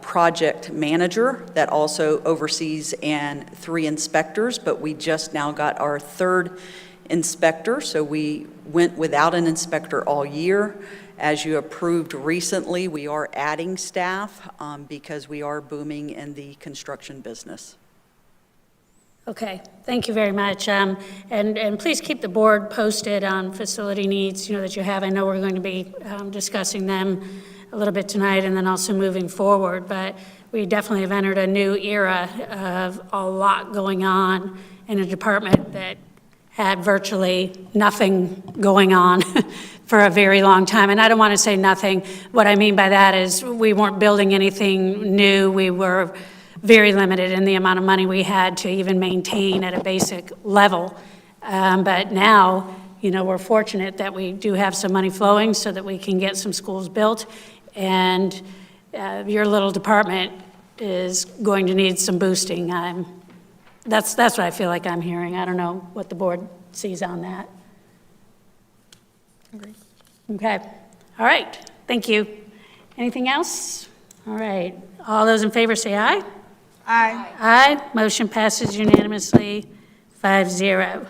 project manager that also oversees, and 3 inspectors, but we just now got our 3rd inspector, so we went without an inspector all year. As you approved recently, we are adding staff because we are booming in the construction business. Okay, thank you very much. And please keep the board posted on facility needs, that you have. I know we're going to be discussing them a little bit tonight and then also moving forward, but we definitely have entered a new era of a lot going on in a department that had virtually nothing going on for a very long time. And I don't want to say nothing. What I mean by that is we weren't building anything new. We were very limited in the amount of money we had to even maintain at a basic level. But now, you know, we're fortunate that we do have some money flowing so that we can get some schools built. And your little department is going to need some boosting. That's what I feel like I'm hearing. I don't know what the board sees on that. Agreed. Okay. All right. Thank you. Anything else? All right. All those in favor say aye. Aye. Aye. Motion passes unanimously, 5-0.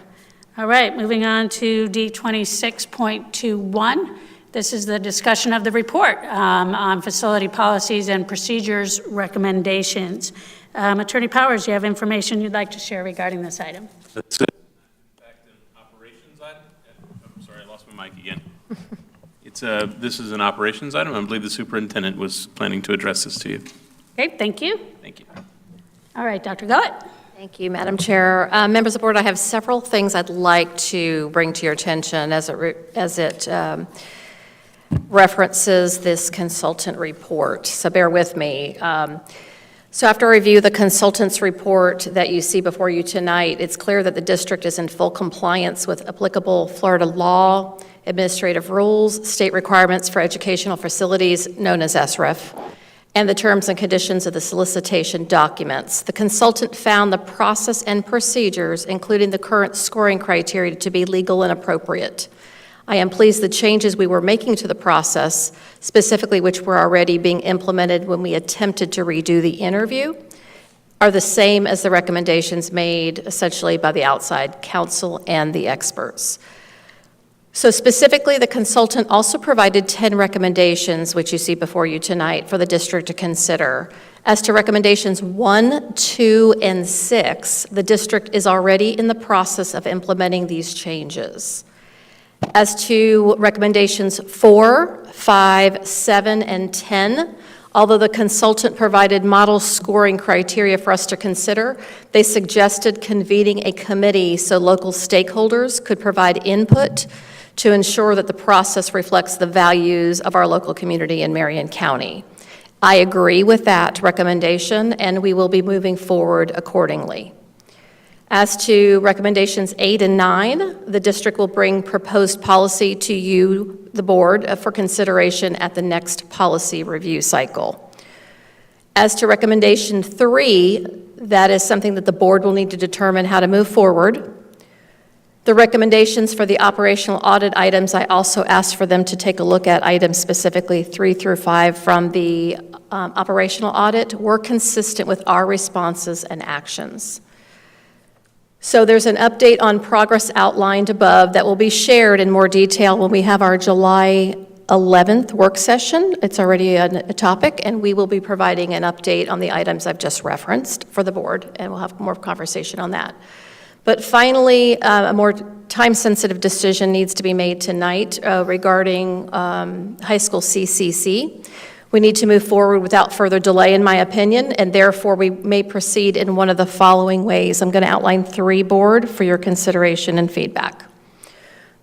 All right. Moving on to D26.21. This is the discussion of the report on facility policies and procedures recommendations. Attorney Powers, do you have information you'd like to share regarding this item? That's it. In fact, an operations item. I'm sorry, I lost my mic again. This is an operations item. I believe the superintendent was planning to address this to you. Okay, thank you. Thank you. All right, Dr. Gullett. Thank you, Madam Chair. Members of the board, I have several things I'd like to bring to your attention as it references this consultant report, so bear with me. So after I review the consultant's report that you see before you tonight, it's clear that the district is in full compliance with applicable Florida law, administrative rules, state requirements for educational facilities, known as SREF, and the terms and conditions of the solicitation documents. The consultant found the process and procedures, including the current scoring criteria, to be legal and appropriate. I am pleased the changes we were making to the process, specifically which were already being implemented when we attempted to redo the interview, are the same as the recommendations made essentially by the outside counsel and the experts. So specifically, the consultant also provided 10 recommendations, which you see before you tonight, for the district to consider. As to recommendations 1, 2, and 6, the district is already in the process of implementing these changes. As to recommendations 4, 5, 7, and 10, although the consultant provided model scoring criteria for us to consider, they suggested convening a committee so local stakeholders could provide input to ensure that the process reflects the values of our local community in Marion County. I agree with that recommendation, and we will be moving forward accordingly. As to recommendations 8 and 9, the district will bring proposed policy to you, the board, for consideration at the next policy review cycle. As to recommendation 3, that is something that the board will need to determine how to move forward. The recommendations for the operational audit items, I also asked for them to take a look at items specifically 3 through 5 from the operational audit, were consistent with our responses and actions. So there's an update on progress outlined above that will be shared in more detail when we have our July 11th work session. It's already a topic, and we will be providing an update on the items I've just referenced for the board, and we'll have more conversation on that. But finally, a more time-sensitive decision needs to be made tonight regarding high school CCC. We need to move forward without further delay, in my opinion, and therefore we may proceed in one of the following ways. I'm going to outline 3, board, for your consideration and feedback.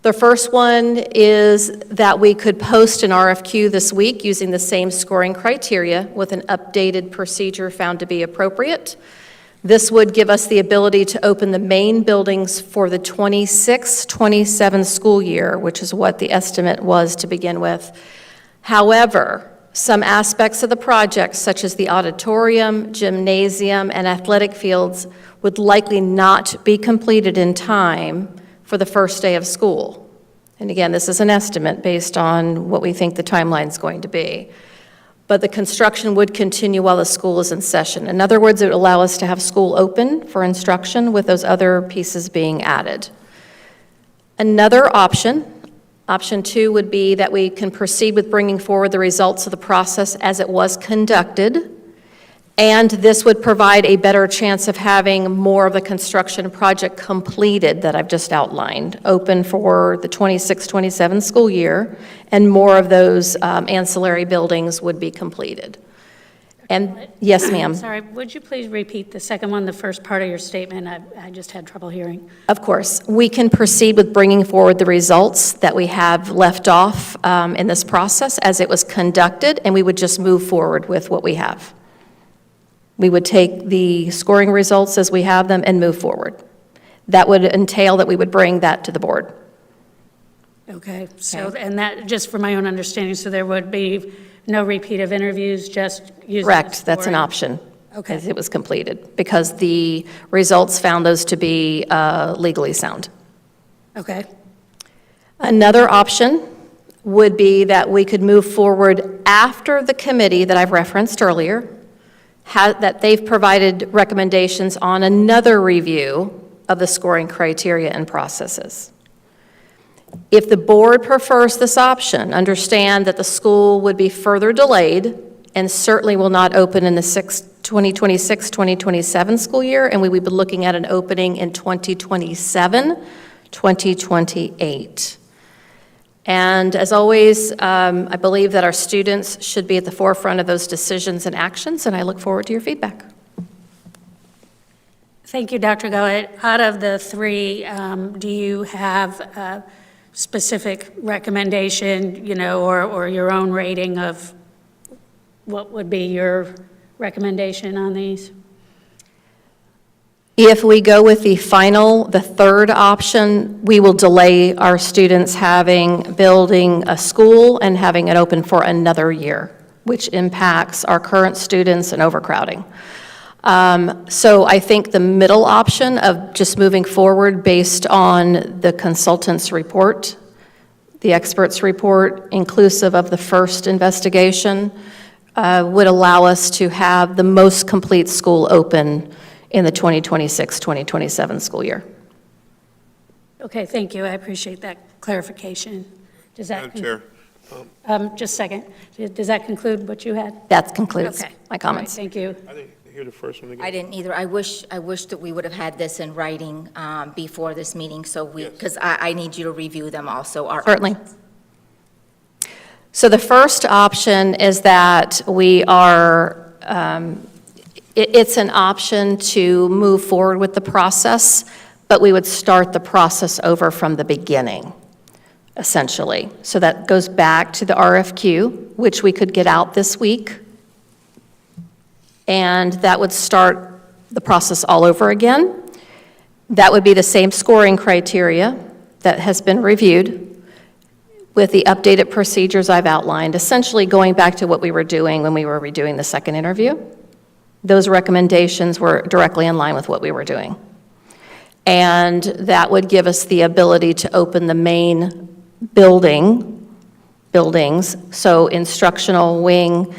The first one is that we could post an RFQ this week using the same scoring criteria with an updated procedure found to be appropriate. This would give us the ability to open the main buildings for the 26-27 school year, which is what the estimate was to begin with. However, some aspects of the project, such as the auditorium, gymnasium, and athletic fields, would likely not be completed in time for the first day of school. And again, this is an estimate based on what we think the timeline is going to be. But the construction would continue while the school is in session. In other words, it would allow us to have school open for instruction with those other pieces being added. Another option, option 2, would be that we can proceed with bringing forward the results of the process as it was conducted, and this would provide a better chance of having more of the construction project completed that I've just outlined, open for the 26-27 school year, and more of those ancillary buildings would be completed. And, yes, ma'am. Sorry, would you please repeat the second one, the first part of your statement? I just had trouble hearing. Of course. We can proceed with bringing forward the results that we have left off in this process as it was conducted, and we would just move forward with what we have. We would take the scoring results as we have them and move forward. That would entail that we would bring that to the board. Okay, so, and that, just for my own understanding, so there would be no repeat of interviews, just using. Correct, that's an option. Okay. As it was completed, because the results found those to be legally sound. Okay, Another option would be that we could move forward after the committee that I've referenced earlier, that they've provided recommendations on another review of the scoring criteria and processes. If the board prefers this option, understand that the school would be further delayed and certainly will not open in the 2026-2027 school year, and we would be looking at an opening in 2027-2028. And as always, I believe that our students should be at the forefront of those decisions and actions, and I look forward to your feedback. thank you, Dr. Gullett. Out of the three, do you have a specific recommendation, you know, or your own rating of what would be your recommendation on these? If we go with the third option, we will delay our students building a school and having it open for another year, which impacts our current students and overcrowding. So I think the middle option of just moving forward based on the consultant's report, the expert's report, inclusive of the first investigation, would allow us to have the most complete school open in the 2026-2027 school year. Okay, thank you. I appreciate that clarification. Does that? Madam Chair. Just a second. Does that conclude what you had? That concludes Okay. my comments. All right, thank you. I didn't hear the first one again. I didn't either. I wish that we would have had this in writing before this meeting, so because I need you to review them also. Certainly. So the first option is that we are, it's an option to move forward with the process, but we would start the process over from the beginning, essentially. So that goes back to the RFQ, which we could get out this week, and that would start the process all over again. That would be the same scoring criteria that has been reviewed with the updated procedures I've outlined, essentially going back to what we were doing when we were redoing the second interview. Those recommendations were directly in line with what we were doing. And that would give us the ability to open the main buildings, so instructional wing,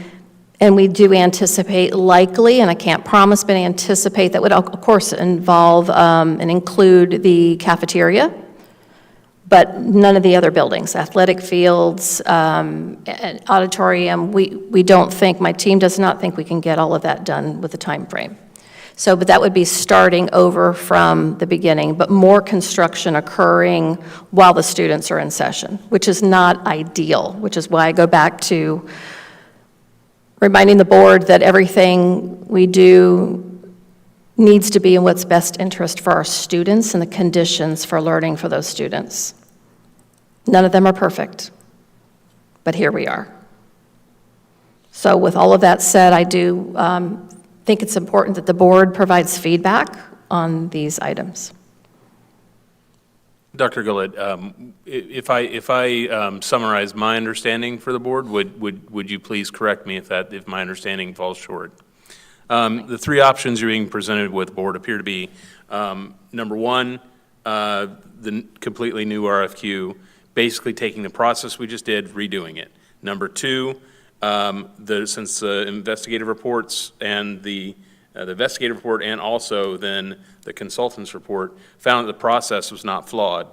and we do anticipate likely, and I can't promise, but anticipate that would of course involve and include the cafeteria, but none of the other buildings, athletic fields, auditorium, we don't think, my team does not think we can get all of that done with the time frame. So, but that would be starting over from the beginning, but more construction occurring while the students are in session, which is not ideal, which is why I go back to reminding the board that everything we do needs to be in what's best interest for our students and the conditions for learning for those students. None of them are perfect, but here we are. So with all of that said, I do think it's important that the board provides feedback on these items. Dr. Gullett, if I summarize my understanding for the board, would you please correct me if my understanding falls short? The three options you're being presented with, board, appear to be, number one, the completely new RFQ, basically taking the process we just did, redoing it. Number two, since the investigative reports and the investigative report and also then the consultant's report found that the process was not flawed,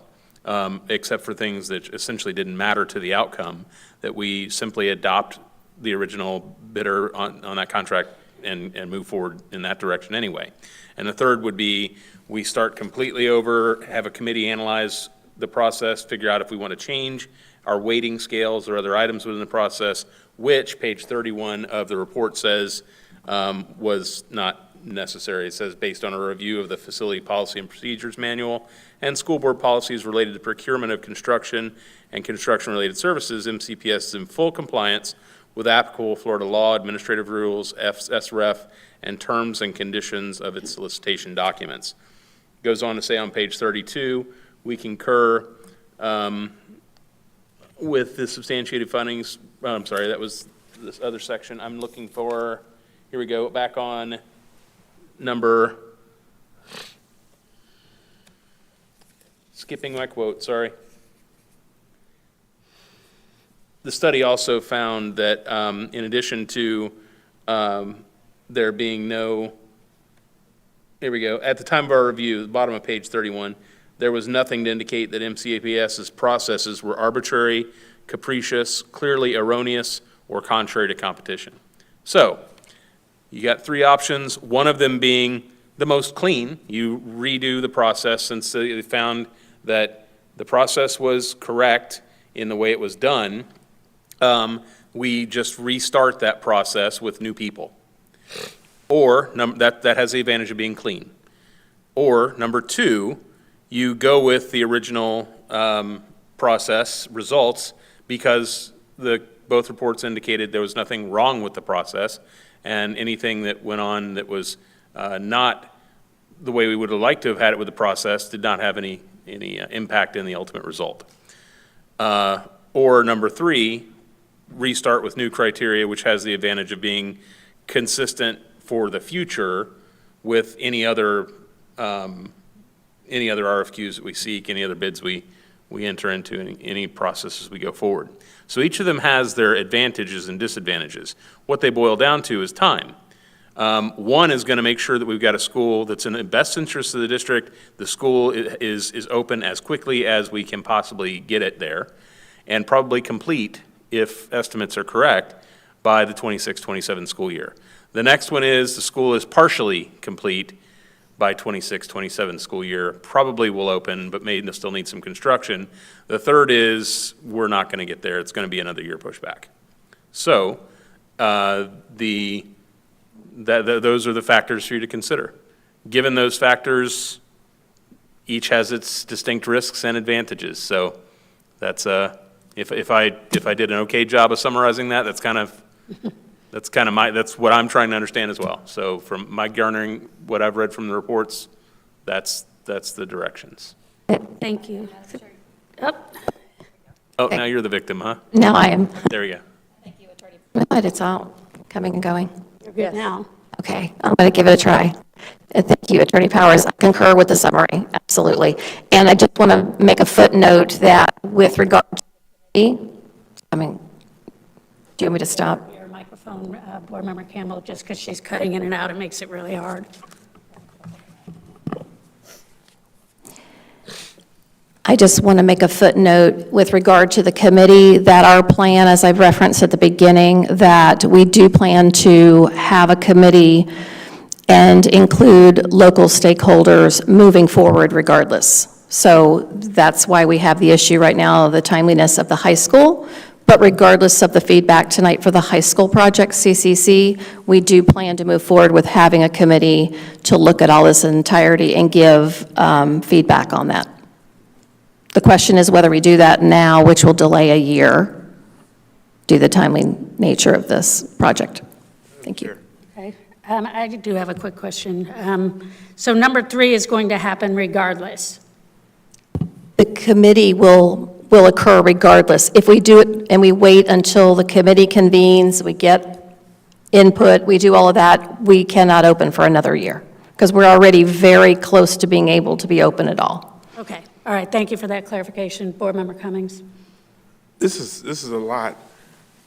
except for things that essentially didn't matter to the outcome, that we simply adopt the original bidder on that contract and move forward in that direction anyway. And the third would be we start completely over, have a committee analyze the process, figure out if we want to change our weighting scales or other items within the process, which page 31 of the report says was not necessary. It says, based on a review of the Facility Policy and Procedures Manual and school board policies related to procurement of construction and construction-related services, MCPS is in full compliance with applicable Florida law, administrative rules, SREF, and terms and conditions of its solicitation documents. Goes on to say on page 32, we concur with the substantiated findings. I'm sorry, that was this other section. I'm looking for, here we go, back on number, skipping my quote, sorry. The study also found that in addition to there being no, here we go, at the time of our review, the bottom of page 31, there was nothing to indicate that MCAPS's processes were arbitrary, capricious, clearly erroneous, or contrary to competition. So, you got three options, one of them being the most clean. You redo the process since they found that the process was correct in the way it was done. We just restart that process with new people. Or, that has the advantage of being clean. Or, number two, you go with the original process results because both reports indicated there was nothing wrong with the process, and anything that went on that was not the way we would have liked to have had it with the process did not have any impact in the ultimate result. Or number three, restart with new criteria, which has the advantage of being consistent for the future with any other RFQs that we seek, any other bids we enter into, any processes we go forward. So each of them has their advantages and disadvantages. What they boil down to is time. One is going to make sure that we've got a school that's in the best interest of the district. The school is open as quickly as we can possibly get it there, and probably complete, if estimates are correct, by the 26-27 school year. The next one is the school is partially complete by 26-27 school year, probably will open, but may still need some construction. The third is we're not going to get there. It's going to be another year pushback. So those are the factors for you to consider. Given those factors, each has its distinct risks and advantages. So that's if I did an okay job of summarizing that, that's what I'm trying to understand as well. So from my garnering, what I've read from the reports, that's the directions. Thank you. Oh, now you're the victim, huh? Now I am. There we go. But it's all coming and going. You're good now. Okay, I'm going to give it a try. Thank you, Attorney Powers. I concur with the summary, absolutely. And I just want to make a footnote that with regard to, do you want me to stop? Your microphone, Board Member Campbell, just because she's cutting in and out, it makes it really hard. I just want to make a footnote with regard to the committee that our plan, as I've referenced at the beginning, that we do plan to have a committee and include local stakeholders moving forward regardless. So that's why we have the issue right now of the timeliness of the high school. But regardless of the feedback tonight for the high school project, CCC, we do plan to move forward with having a committee to look at all this in entirety and give feedback on that. The question is whether we do that now, which will delay a year due to the timely nature of this project. Thank you. Okay. I do have a quick question. So number 3 is going to happen regardless. The committee will occur regardless. If we do it and we wait until the committee convenes, we get input, we do all of that, we cannot open for another year because we're already very close to being able to be open at all. Okay. All right. Thank you for that clarification. Board Member Cummings. This is a lot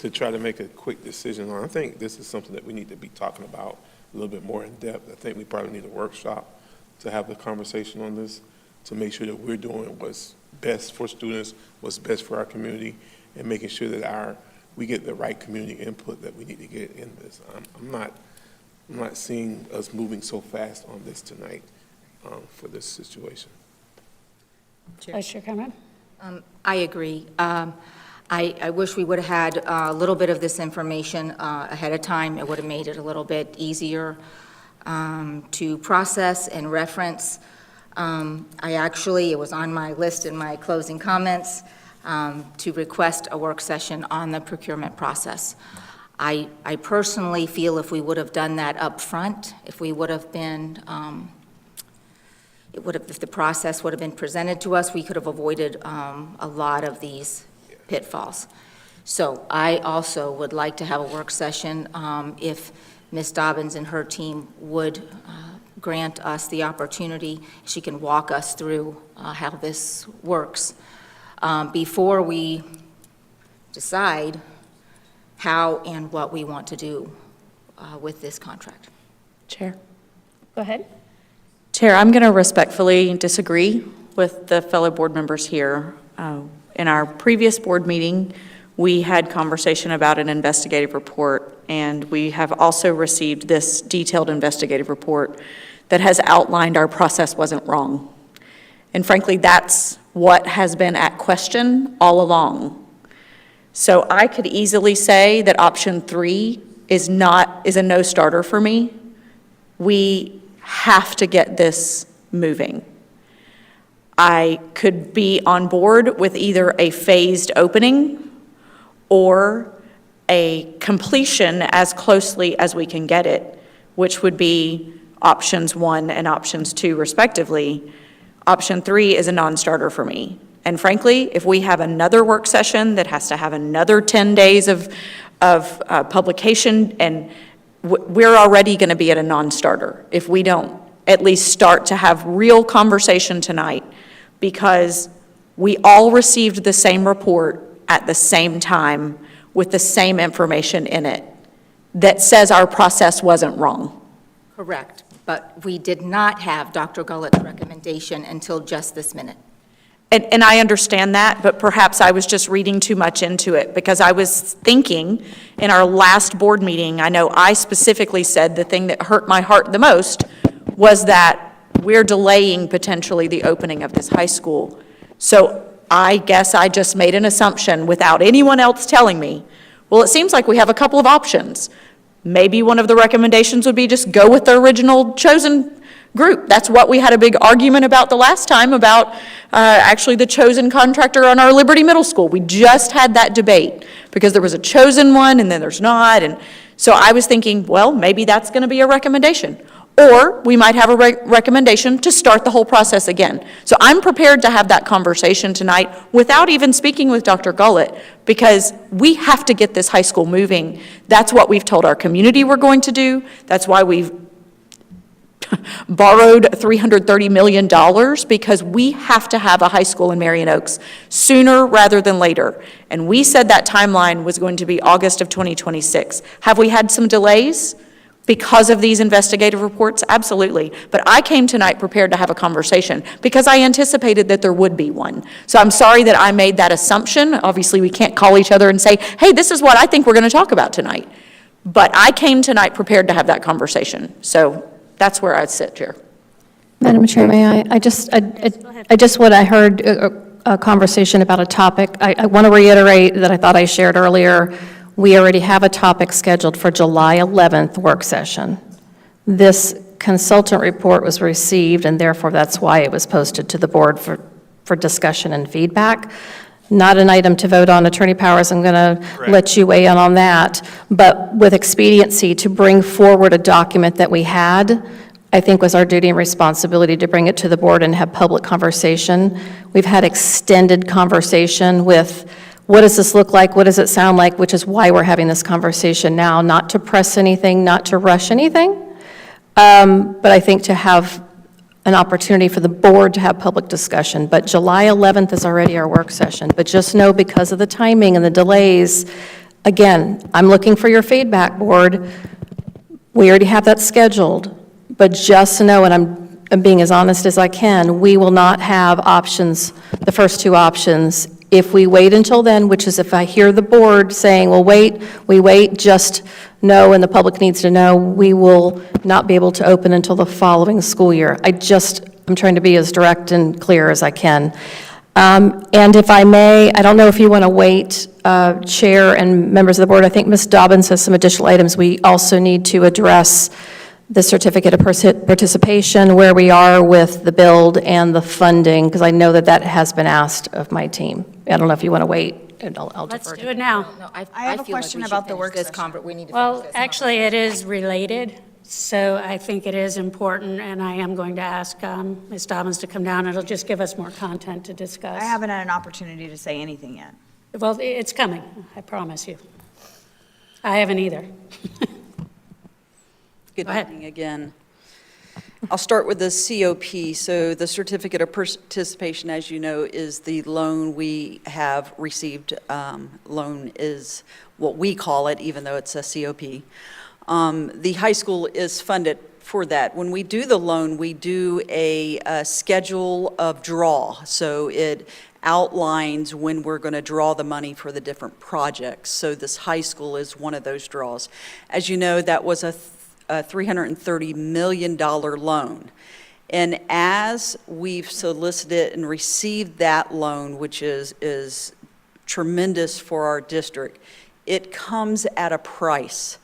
to try to make a quick decision on. I think this is something that we need to be talking about a little bit more in depth. I think we probably need a workshop to have the conversation on this to make sure that we're doing what's best for students, what's best for our community, and making sure that we get the right community input that we need to get in this. I'm not seeing us moving so fast on this tonight for this situation. Vice Chair Conrad? I agree. I wish we would have had a little bit of this information ahead of time. It would have made it a little bit easier to process and reference. It was on my list in my closing comments to request a work session on the procurement process. I personally feel if we would have done that up front, if we would have been, if the process would have been presented to us, we could have avoided a lot of these pitfalls. So I also would like to have a work session if Ms. Dobbins and her team would grant us the opportunity. She can walk us through how this works before we decide how and what we want to do with this contract. Chair. Go ahead. Chair, I'm going to respectfully disagree with the fellow board members here. In our previous board meeting, we had conversation about an investigative report, and we have also received this detailed investigative report that has outlined our process wasn't wrong. And frankly, that's what has been at question all along. So I could easily say that option 3 is a no-starter for me. We have to get this moving. I could be on board with either a phased opening or a completion as closely as we can get it, which would be options 1 and options 2 respectively. Option 3 is a non-starter for me. And frankly, if we have another work session that has to have another 10 days of publication, and we're already going to be at a non-starter if we don't at least start to have real conversation tonight, because we all received the same report at the same time with the same information in it that says our process wasn't wrong. Correct, but we did not have Dr. Gullett's recommendation until just this minute. And I understand that, but perhaps I was just reading too much into it, because I was thinking in our last board meeting, I know I specifically said the thing that hurt my heart the most was that we're delaying potentially the opening of this high school. So I guess I just made an assumption without anyone else telling me, well, it seems like we have a couple of options. Maybe one of the recommendations would be just go with the original chosen group. That's what we had a big argument about the last time about actually the chosen contractor on our Liberty Middle School. We just had that debate because there was a chosen one and then there's not. And so I was thinking, well, maybe that's going to be a recommendation. Or we might have a recommendation to start the whole process again. So I'm prepared to have that conversation tonight without even speaking with Dr. Gullett, because we have to get this high school moving. That's what we've told our community we're going to do. That's why we've borrowed $330 million, because we have to have a high school in Marion Oaks sooner rather than later. And we said that timeline was going to be August of 2026. Have we had some delays because of these investigative reports? Absolutely. But I came tonight prepared to have a conversation because I anticipated that there would be one. So I'm sorry that I made that assumption. Obviously, we can't call each other and say, hey, this is what I think we're going to talk about tonight. But I came tonight prepared to have that conversation. So that's where I'd sit, Chair. Madam Chair, may I just what I heard, a conversation about a topic. I want to reiterate that I thought I shared earlier. We already have a topic scheduled for July 11th work session. This consultant report was received, and therefore that's why it was posted to the board for discussion and feedback. Not an item to vote on. Attorney Powers, I'm going to let you weigh in on that. But with expediency, to bring forward a document that we had, I think was our duty and responsibility to bring it to the board and have public conversation. We've had extended conversation with what does this look like, what does it sound like, which is why we're having this conversation now, not to press anything, not to rush anything, but I think to have an opportunity for the board to have public discussion. But July 11th is already our work session. But just know, because of the timing and the delays, again, I'm looking for your feedback, board. We already have that scheduled. But just know, and I'm being as honest as I can, we will not have options, the first two options. If we wait until then, which is if I hear the board saying, well, we wait, just know, and the public needs to know, we will not be able to open until the following school year. I'm trying to be as direct and clear as I can. And if I may, I don't know if you want to wait, Chair and members of the board, I think Ms. Dobbins has some additional items. We also need to address the certificate of participation, where we are with the build and the funding, because I know that that has been asked of my team. I don't know if you want to wait, and I'll Let's defer do to it now. No, I have a question about the work session. We need to finish Well, this. actually, it is related, so I think it is important, and I am going to ask Ms. Dobbins to come down. It'll just give us more content to discuss. I haven't had an opportunity to say anything yet. Well, it's coming, I promise you. I haven't either. Good Go ahead. evening again. I'll start with the COP. So the Certificate of Participation, as you know, is the loan we have received. Loan is what we call it, even though it's a COP. The high school is funded for that. When we do the loan, we do a schedule of draw. So it outlines when we're going to draw the money for the different projects. So this high school is one of those draws. As you know, that was a $330 million loan. And as we've solicited and received that loan, which is tremendous for our district, it comes at a price.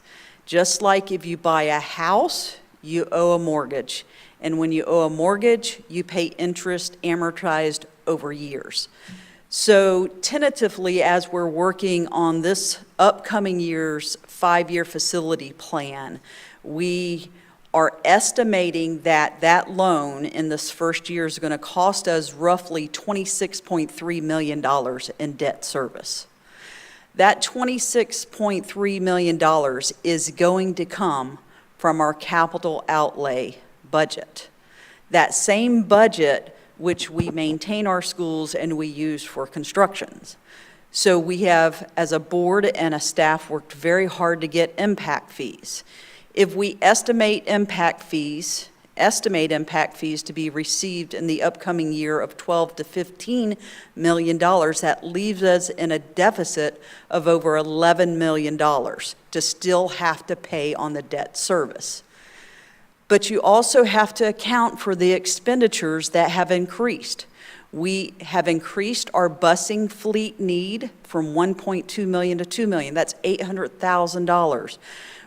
Just like if you buy a house, you owe a mortgage. And when you owe a mortgage, you pay interest amortized over years. So tentatively, as we're working on this upcoming year's 5-year facility plan, we are estimating that that loan in this first year is going to cost us roughly $26.3 million in debt service. That $26.3 million is going to come from our capital outlay budget. That same budget which we maintain our schools and we use for constructions. So we have, as a board and a staff, worked very hard to get impact fees. If we estimate impact fees to be received in the upcoming year of $12 to $15 million, that leaves us in a deficit of over $11 million to still have to pay on the debt service. But you also have to account for the expenditures that have increased. We have increased our busing fleet need from 1.2 million to 2 million. That's $800,000.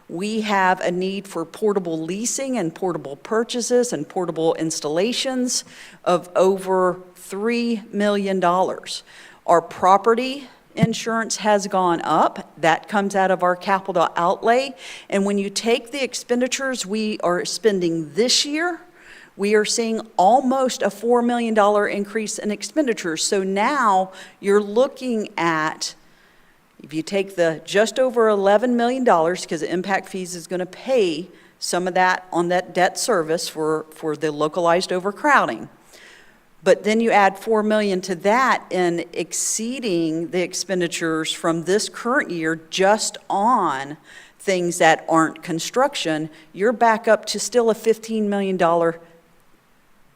We have a need for portable leasing and portable purchases and portable installations of over $3 million. Our property insurance has gone up. That comes out of our capital outlay. And when you take the expenditures we are spending this year, we are seeing almost a $4 million increase in expenditures. So now you're looking at, if you take the just over $11 million, because the impact fees is going to pay some of that on that debt service for the localized overcrowding. But then you add $4 million to that in exceeding the expenditures from this current year just on things that aren't construction, you're back up to still a $15 million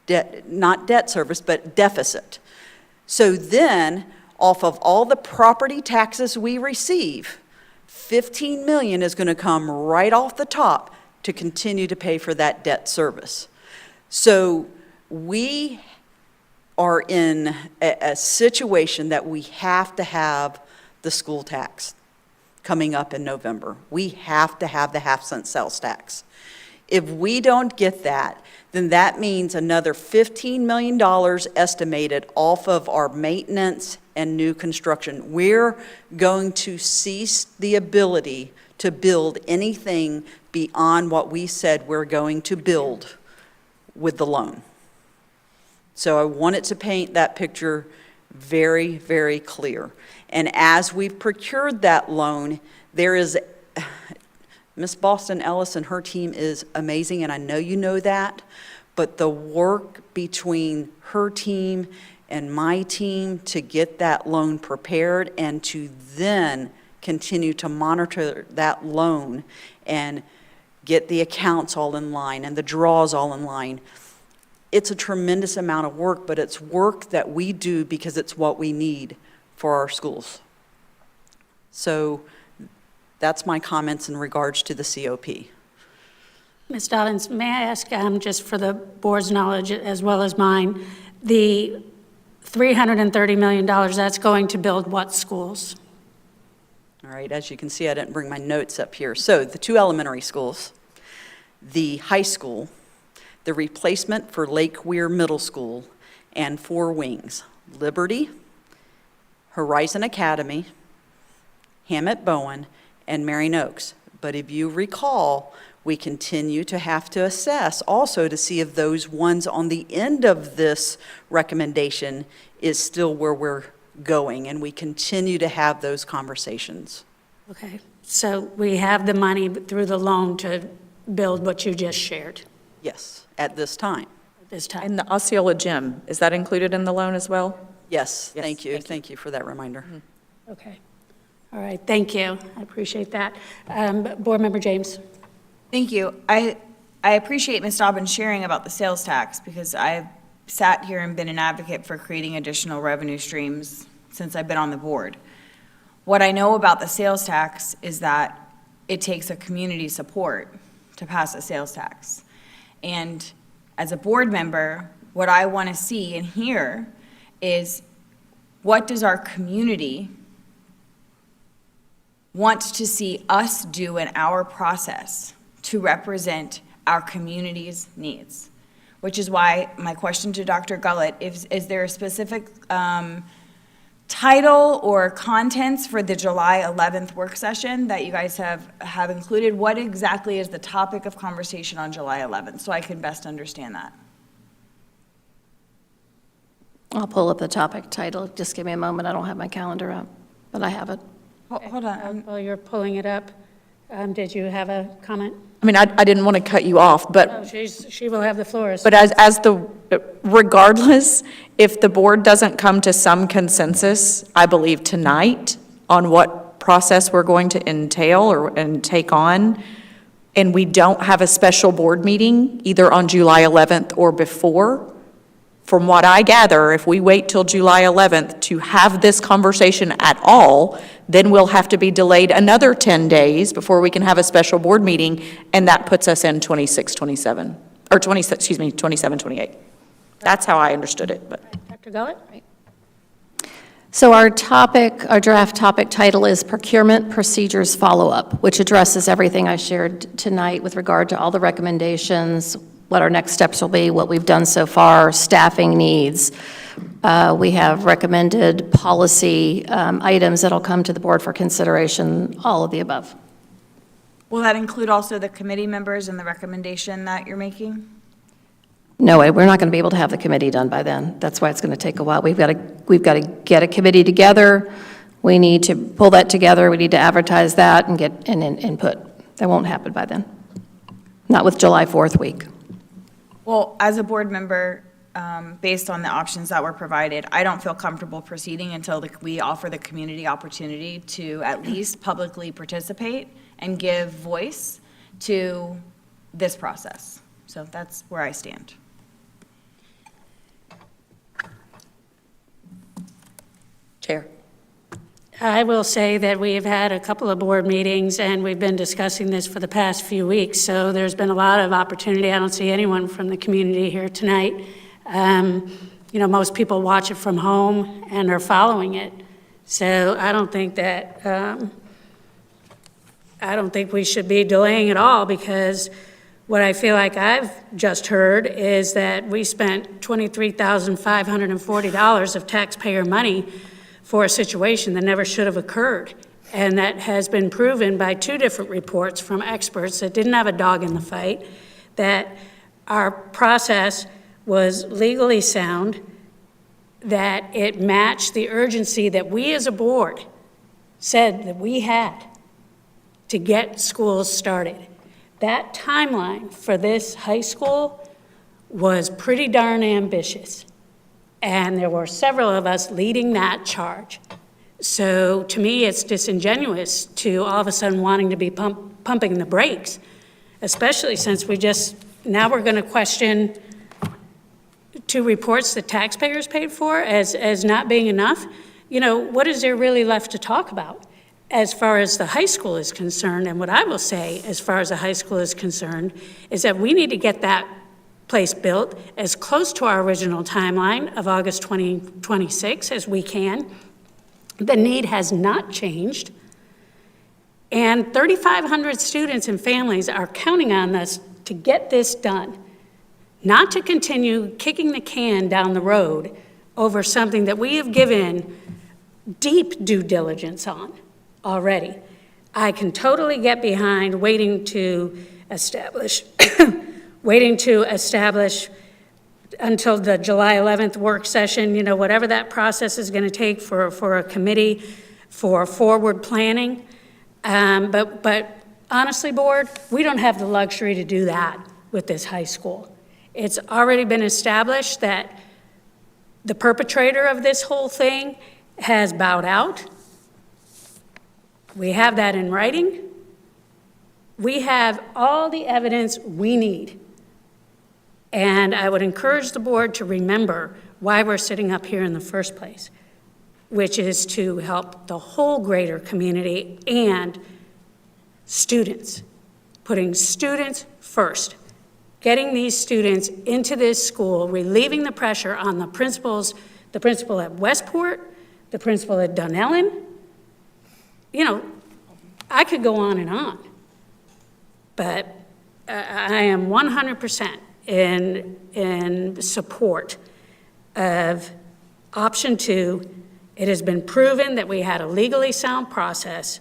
debt, not debt service, but deficit. So then, off of all the property taxes we receive, $15 million is going to come right off the top to continue to pay for that debt service. So we are in a situation that we have to have the school tax coming up in November. We have to have the half-cent sales tax. If we don't get that, then that means another $15 million estimated off of our maintenance and new construction. We're going to cease the ability to build anything beyond what we said we're going to build with the loan. So I wanted to paint that picture very, very clear. And as we've procured that loan, there is, Miss Boston Ellis and her team is amazing, and I know you know that, but the work between her team and my team to get that loan prepared and to then continue to monitor that loan and get the accounts all in line and the draws all in line, it's a tremendous amount of work, but it's work that we do because it's what we need for our schools. So that's my comments in regards to the COP. Ms. Dobbins, may I ask, just for the board's knowledge as well as mine, the $330 million, that's going to build what schools? All right, as you can see, I didn't bring my notes up here. So the 2 elementary schools, the high school, the replacement for Lake Weir Middle School, and 4 wings, Liberty, Horizon Academy, Hammett Bowen, and Marion Oaks. But if you recall, we continue to have to assess also to see if those ones on the end of this recommendation is still where we're going, and we continue to have those conversations. Okay, so we have the money through the loan to build what you just shared Yes, at this time. at this time? And the Osceola gym, is that included in the loan as well? Yes, Yes, thank you. thank you. Thank you for that reminder. Okay, all right, thank you, I appreciate that. Board Member James? Thank you. I appreciate Ms. Dobbins sharing about the sales tax, because I've sat here and been an advocate for creating additional revenue streams since I've been on the board. What I know about the sales tax is that it takes a community support to pass a sales tax. And as a board member, what I want to see and hear is, what does our community want to see us do in our process to represent our community's needs? Which is why my question to Dr. Gullett, is there a specific title or contents for the July 11th work session that you guys have included? What exactly is the topic of conversation on July 11th, so I can best understand that? I'll pull up the topic title. Just give me a moment. I don't have my calendar up, but I have it. Hold on, while you're pulling it up, did you have a comment? I mean, I didn't want to cut you off, but Oh, she will have the floor. But regardless, if the board doesn't come to some consensus, I believe tonight, on what process we're going to entail and take on, and we don't have a special board meeting either on July 11th or before, from what I gather, if we wait till July 11th to have this conversation at all, then we'll have to be delayed another 10 days before we can have a special board meeting, and that puts us in 27, 28. That's how I understood it, but. Dr. Gullett? So our draft topic title is Procurement Procedures Follow-Up, which addresses everything I shared tonight with regard to all the recommendations, what our next steps will be, what we've done so far, staffing needs. We have recommended policy items that'll come to the board for consideration, all of the above. Will that include also the committee members and the recommendation that you're making? No, we're not going to be able to have the committee done by then. That's why it's going to take a while. We've got to get a committee together. We need to pull that together. We need to advertise that and get an input. That won't happen by then. Not with July 4th week. Well, as a board member, based on the options that were provided, I don't feel comfortable proceeding until we offer the community opportunity to at least publicly participate and give voice to this process. So that's where I stand. Chair. I will say that we have had a couple of board meetings, and we've been discussing this for the past few weeks, so there's been a lot of opportunity. I don't see anyone from the community here tonight. Most people watch it from home and are following it, so I don't think we should be delaying at all, because what I feel like I've just heard is that we spent $23,540 of taxpayer money for a situation that never should have occurred. And that has been proven by 2 different reports from experts that didn't have a dog in the fight, that our process was legally sound, that it matched the urgency that we as a board said that we had to get schools started. That timeline for this high school was pretty darn ambitious. And there were several of us leading that charge. So to me, it's disingenuous to all of a sudden wanting to be pumping the brakes, especially since now we're going to question 2 reports that taxpayers paid for as not being enough. What is there really left to talk about as far as the high school is concerned? And what I will say as far as the high school is concerned is that we need to get that place built as close to our original timeline of August 2026 as we can. The need has not changed. And 3,500 students and families are counting on us to get this done, not to continue kicking the can down the road over something that we have given deep due diligence on already. I can totally get behind waiting to establish until the July 11th work session, whatever that process is going to take for a committee for forward planning. But honestly, board, we don't have the luxury to do that with this high school. It's already been established that the perpetrator of this whole thing has bowed out. We have that in writing. We have all the evidence we need. And I would encourage the board to remember why we're sitting up here in the first place, which is to help the whole greater community and students, putting students first, getting these students into this school, relieving the pressure on the principals, the principal at Westport, the principal at Dunellen. I could go on and on, but I am 100% in support of option 2. It has been proven that we had a legally sound process.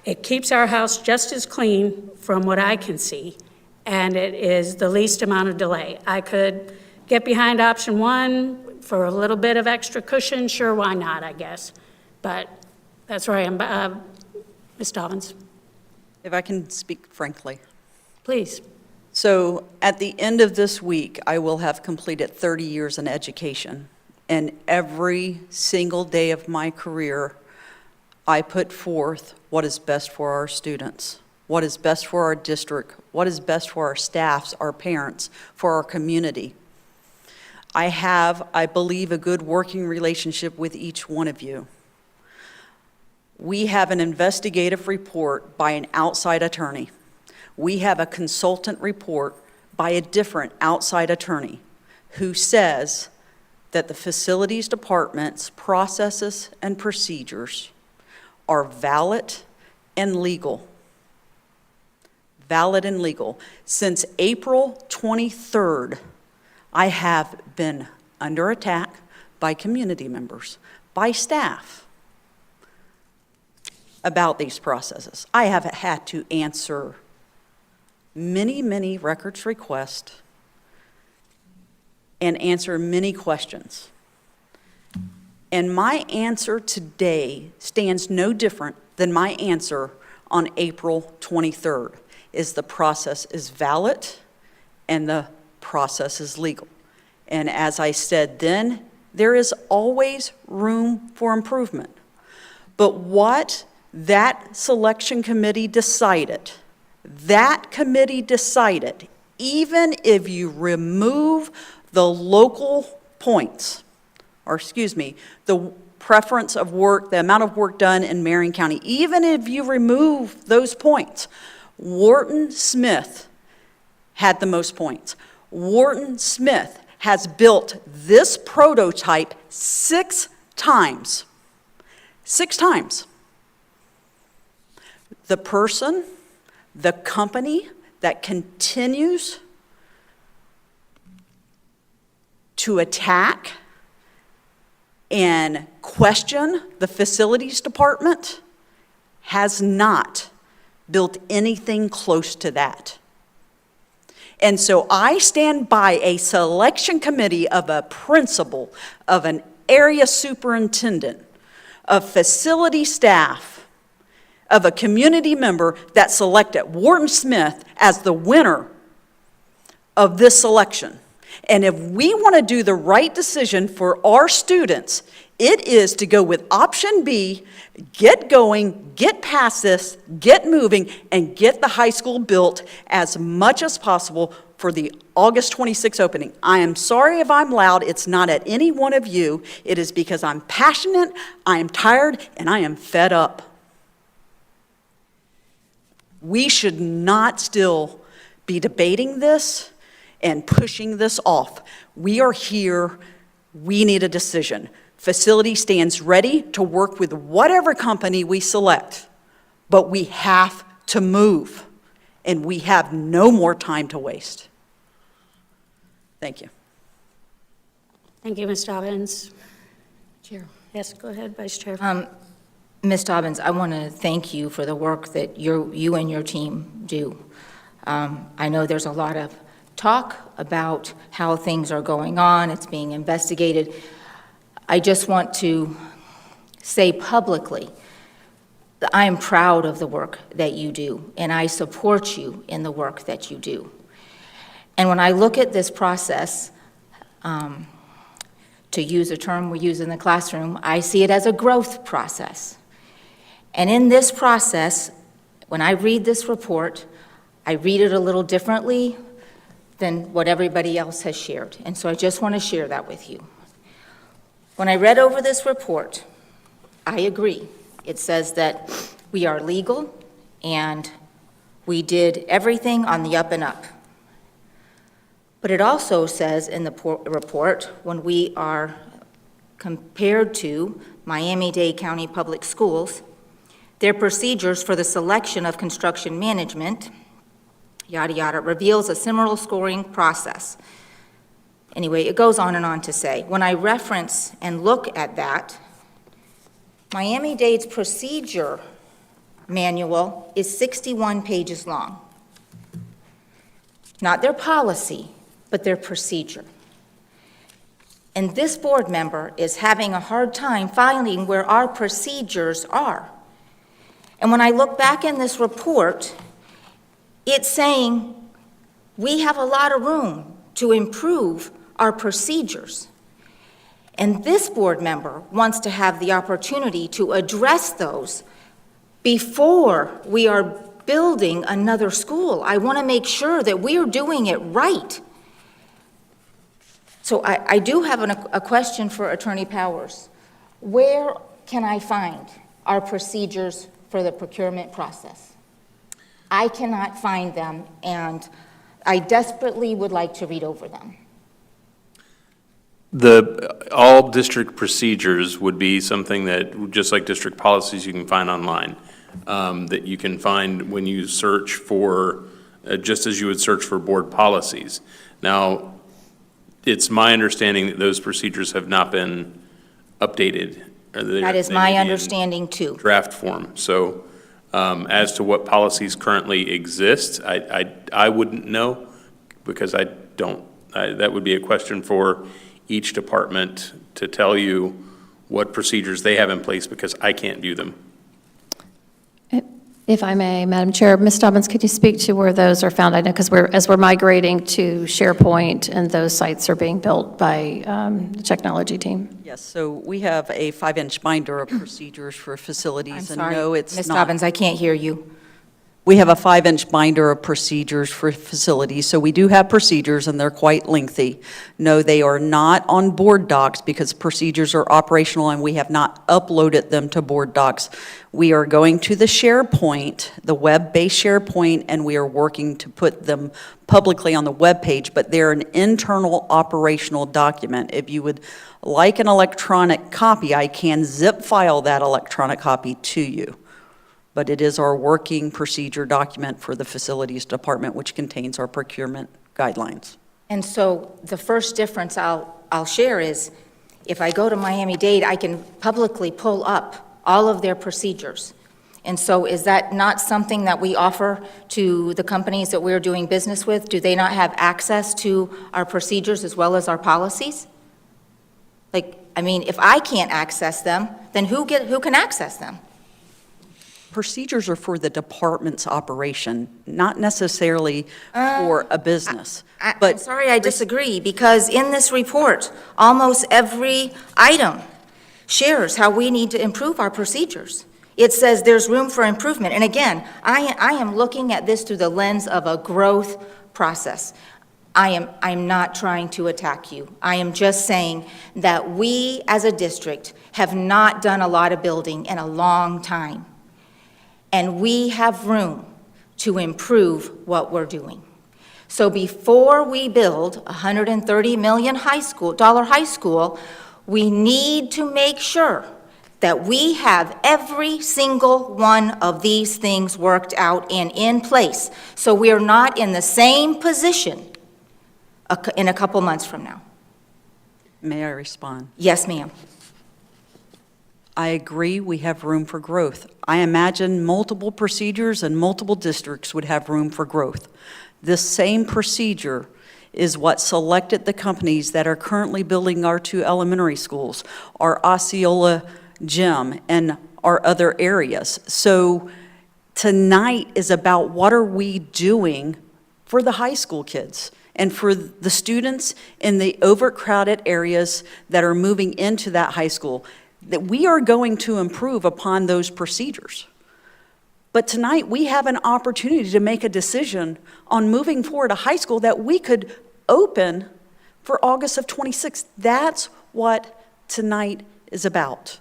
It keeps our house just as clean from what I can see, and it is the least amount of delay. I could get behind option 1 for a little bit of extra cushion. Sure, why not, I guess. But that's where I am. Ms. Dobbins. If I can speak frankly. Please. So at the end of this week, I will have completed 30 years in education. And every single day of my career, I put forth what is best for our students, what is best for our district, what is best for our staffs, our parents, for our community. I have, I believe, a good working relationship with each one of you. We have an investigative report by an outside attorney. We have a consultant report by a different outside attorney who says that the facilities department's processes and procedures are valid and legal. Valid and legal. Since April 23rd, I have been under attack by community members, by staff, about these processes. I have had to answer many, many records requests and answer many questions. And my answer today stands no different than my answer on April 23rd, is the process is valid and the process is legal. And as I said then, there is always room for improvement. But what that selection committee decided, even if you remove the local points, the preference of work, the amount of work done in Marion County, even if you remove those points, Wharton Smith had the most points. Wharton Smith has built this prototype 6 times. 6 times. The person, the company that continues to attack and question the facilities department has not built anything close to that. And so I stand by a selection committee of a principal, of an area superintendent, of facility staff, of a community member that selected Wharton Smith as the winner of this selection. And if we want to do the right decision for our students, it is to go with option B, get going, get past this, get moving, and get the high school built as much as possible for the August 26th opening. I am sorry if I'm loud. It's not at any one of you. It is because I'm passionate, I am tired, and I am fed up. We should not still be debating this and pushing this off. We are here, we need a decision. Facility stands ready to work with whatever company we select, but we have to move, and we have no more time to waste. Thank you. Thank you, Ms. Dobbins. Chair. Yes, go ahead, Vice Chair. Ms. Dobbins, I want to thank you for the work that you and your team do. I know there's a lot of talk about how things are going on, it's being investigated. I just want to say publicly that I am proud of the work that you do, and I support you in the work that you do. And when I look at this process, to use a term we use in the classroom, I see it as a growth process. And in this process, when I read this report, I read it a little differently than what everybody else has shared. And so I just want to share that with you. When I read over this report, I agree. It says that we are legal and we did everything on the up and up. But it also says in the report, when we are compared to Miami-Dade County Public Schools, their procedures for the selection of construction management, yada, yada, reveals a similar scoring process. Anyway, it goes on and on to say, when I reference and look at that, Miami-Dade's procedure manual is 61 pages long. Not their policy, but their procedure. And this board member is having a hard time finding where our procedures are. And when I look back in this report, it's saying we have a lot of room to improve our procedures. And this board member wants to have the opportunity to address those before we are building another school. I want to make sure that we are doing it right. So I do have a question for Attorney Powers. Where can I find our procedures for the procurement process? I cannot find them, and I desperately would like to read over them. All district procedures would be something that, just like district policies, you can find online, that you can find when you search for, just as you would search for board policies. Now, it's my understanding that those procedures have not been updated. That is my understanding too. Draft form. So as to what policies currently exist, I wouldn't know because I don't. That would be a question for each department to tell you what procedures they have in place because I can't view them. If I may, Madam Chair, Ms. Dobbins, could you speak to where those are found? I know because as we're migrating to SharePoint and those sites are being built by the technology team. Yes, so we have a 5-inch binder of procedures for facilities. I'm sorry, and no, it's Ms. not. Dobbins, I can't hear you. We have a 5-inch binder of procedures for facilities, so we do have procedures, and they're quite lengthy. No, they are not on board docs because procedures are operational, and we have not uploaded them to board docs. We are going to the SharePoint, the web-based SharePoint, and we are working to put them publicly on the web page, but they're an internal operational document. If you would like an electronic copy, I can zip file that electronic copy to you. But it is our working procedure document for the facilities department, which contains our procurement guidelines. And so the first difference I'll share is if I go to Miami-Dade, I can publicly pull up all of their procedures. And so is that not something that we offer to the companies that we're doing business with? Do they not have access to our procedures as well as our policies? I mean, if I can't access them, then who can access them? Procedures are for the department's operation, not necessarily for a business. I'm sorry, I disagree, because in this report, almost every item shares how we need to improve our procedures. It says there's room for improvement. And again, I am looking at this through the lens of a growth process. I'm not trying to attack you. I am just saying that we as a district have not done a lot of building in a long time. And we have room to improve what we're doing. So before we build $130 million high school, we need to make sure that we have every single one of these things worked out and in place, so we are not in the same position in a couple months from now. May I respond? Yes, ma'am. I agree we have room for growth. I imagine multiple procedures and multiple districts would have room for growth. This same procedure is what selected the companies that are currently building our 2 elementary schools, our Osceola gym, and our other areas. So tonight is about what are we doing for the high school kids and for the students in the overcrowded areas that are moving into that high school, that we are going to improve upon those procedures. But tonight, we have an opportunity to make a decision on moving forward a high school that we could open for August of 26. That's what tonight is about.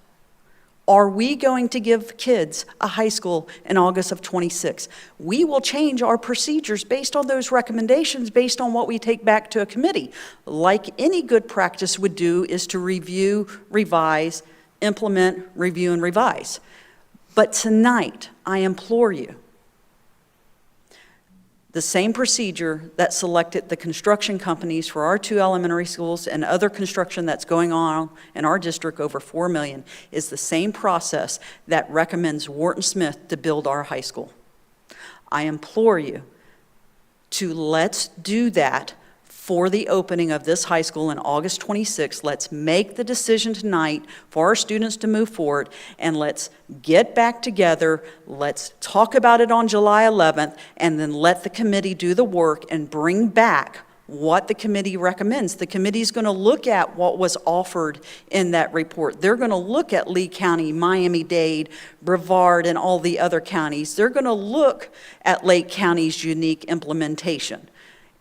Are we going to give kids a high school in August of 26? We will change our procedures based on those recommendations, based on what we take back to a committee. Like any good practice would do is to review, revise, implement, review, and revise. But tonight, I implore you, the same procedure that selected the construction companies for our 2 elementary schools and other construction that's going on in our district over $4 million is the same process that recommends Wharton Smith to build our high school. I implore you to let's do that for the opening of this high school on August 26th. Let's make the decision tonight for our students to move forward, and let's get back together. Let's talk about it on July 11th, and then let the committee do the work and bring back what the committee recommends. The committee is going to look at what was offered in that report. They're going to look at Lee County, Miami-Dade, Brevard, and all the other counties. They're going to look at Lake County's unique implementation.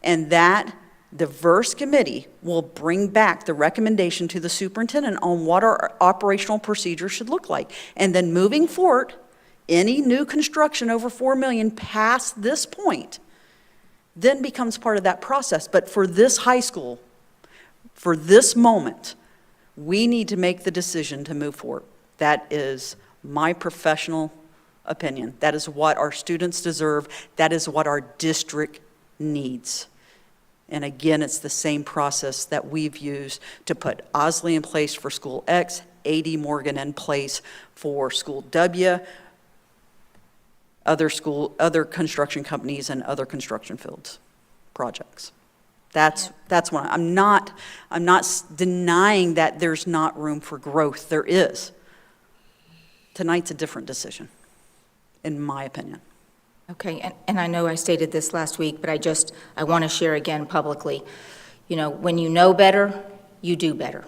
And that diverse committee will bring back the recommendation to the superintendent on what our operational procedure should look like. And then moving forward, any new construction over $4 million past this point then becomes part of that process. But for this high school, for this moment, we need to make the decision to move forward. That is my professional opinion. That is what our students deserve. That is what our district needs. And again, it's the same process that we've used to put Osley in place for School X, A.D. Morgan in place for School W, other construction companies and other construction fields projects. That's what I'm not denying that there's not room for growth. There is. Tonight's a different decision, in my opinion. Okay, and I know I stated this last week, but I want to share again publicly. You know, when you know better, you do better.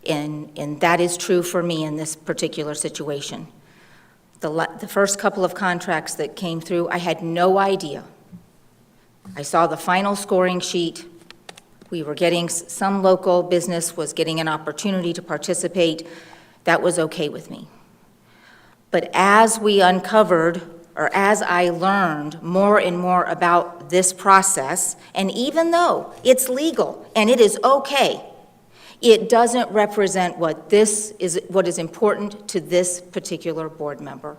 And that is true for me in this particular situation. The first couple of contracts that came through, I had no idea. I saw the final scoring sheet. We were getting, some local business was getting an opportunity to participate. That was okay with me. But as we uncovered, or as I learned more and more about this process, and even though it's legal and it is okay, it doesn't represent what is important to this particular board member.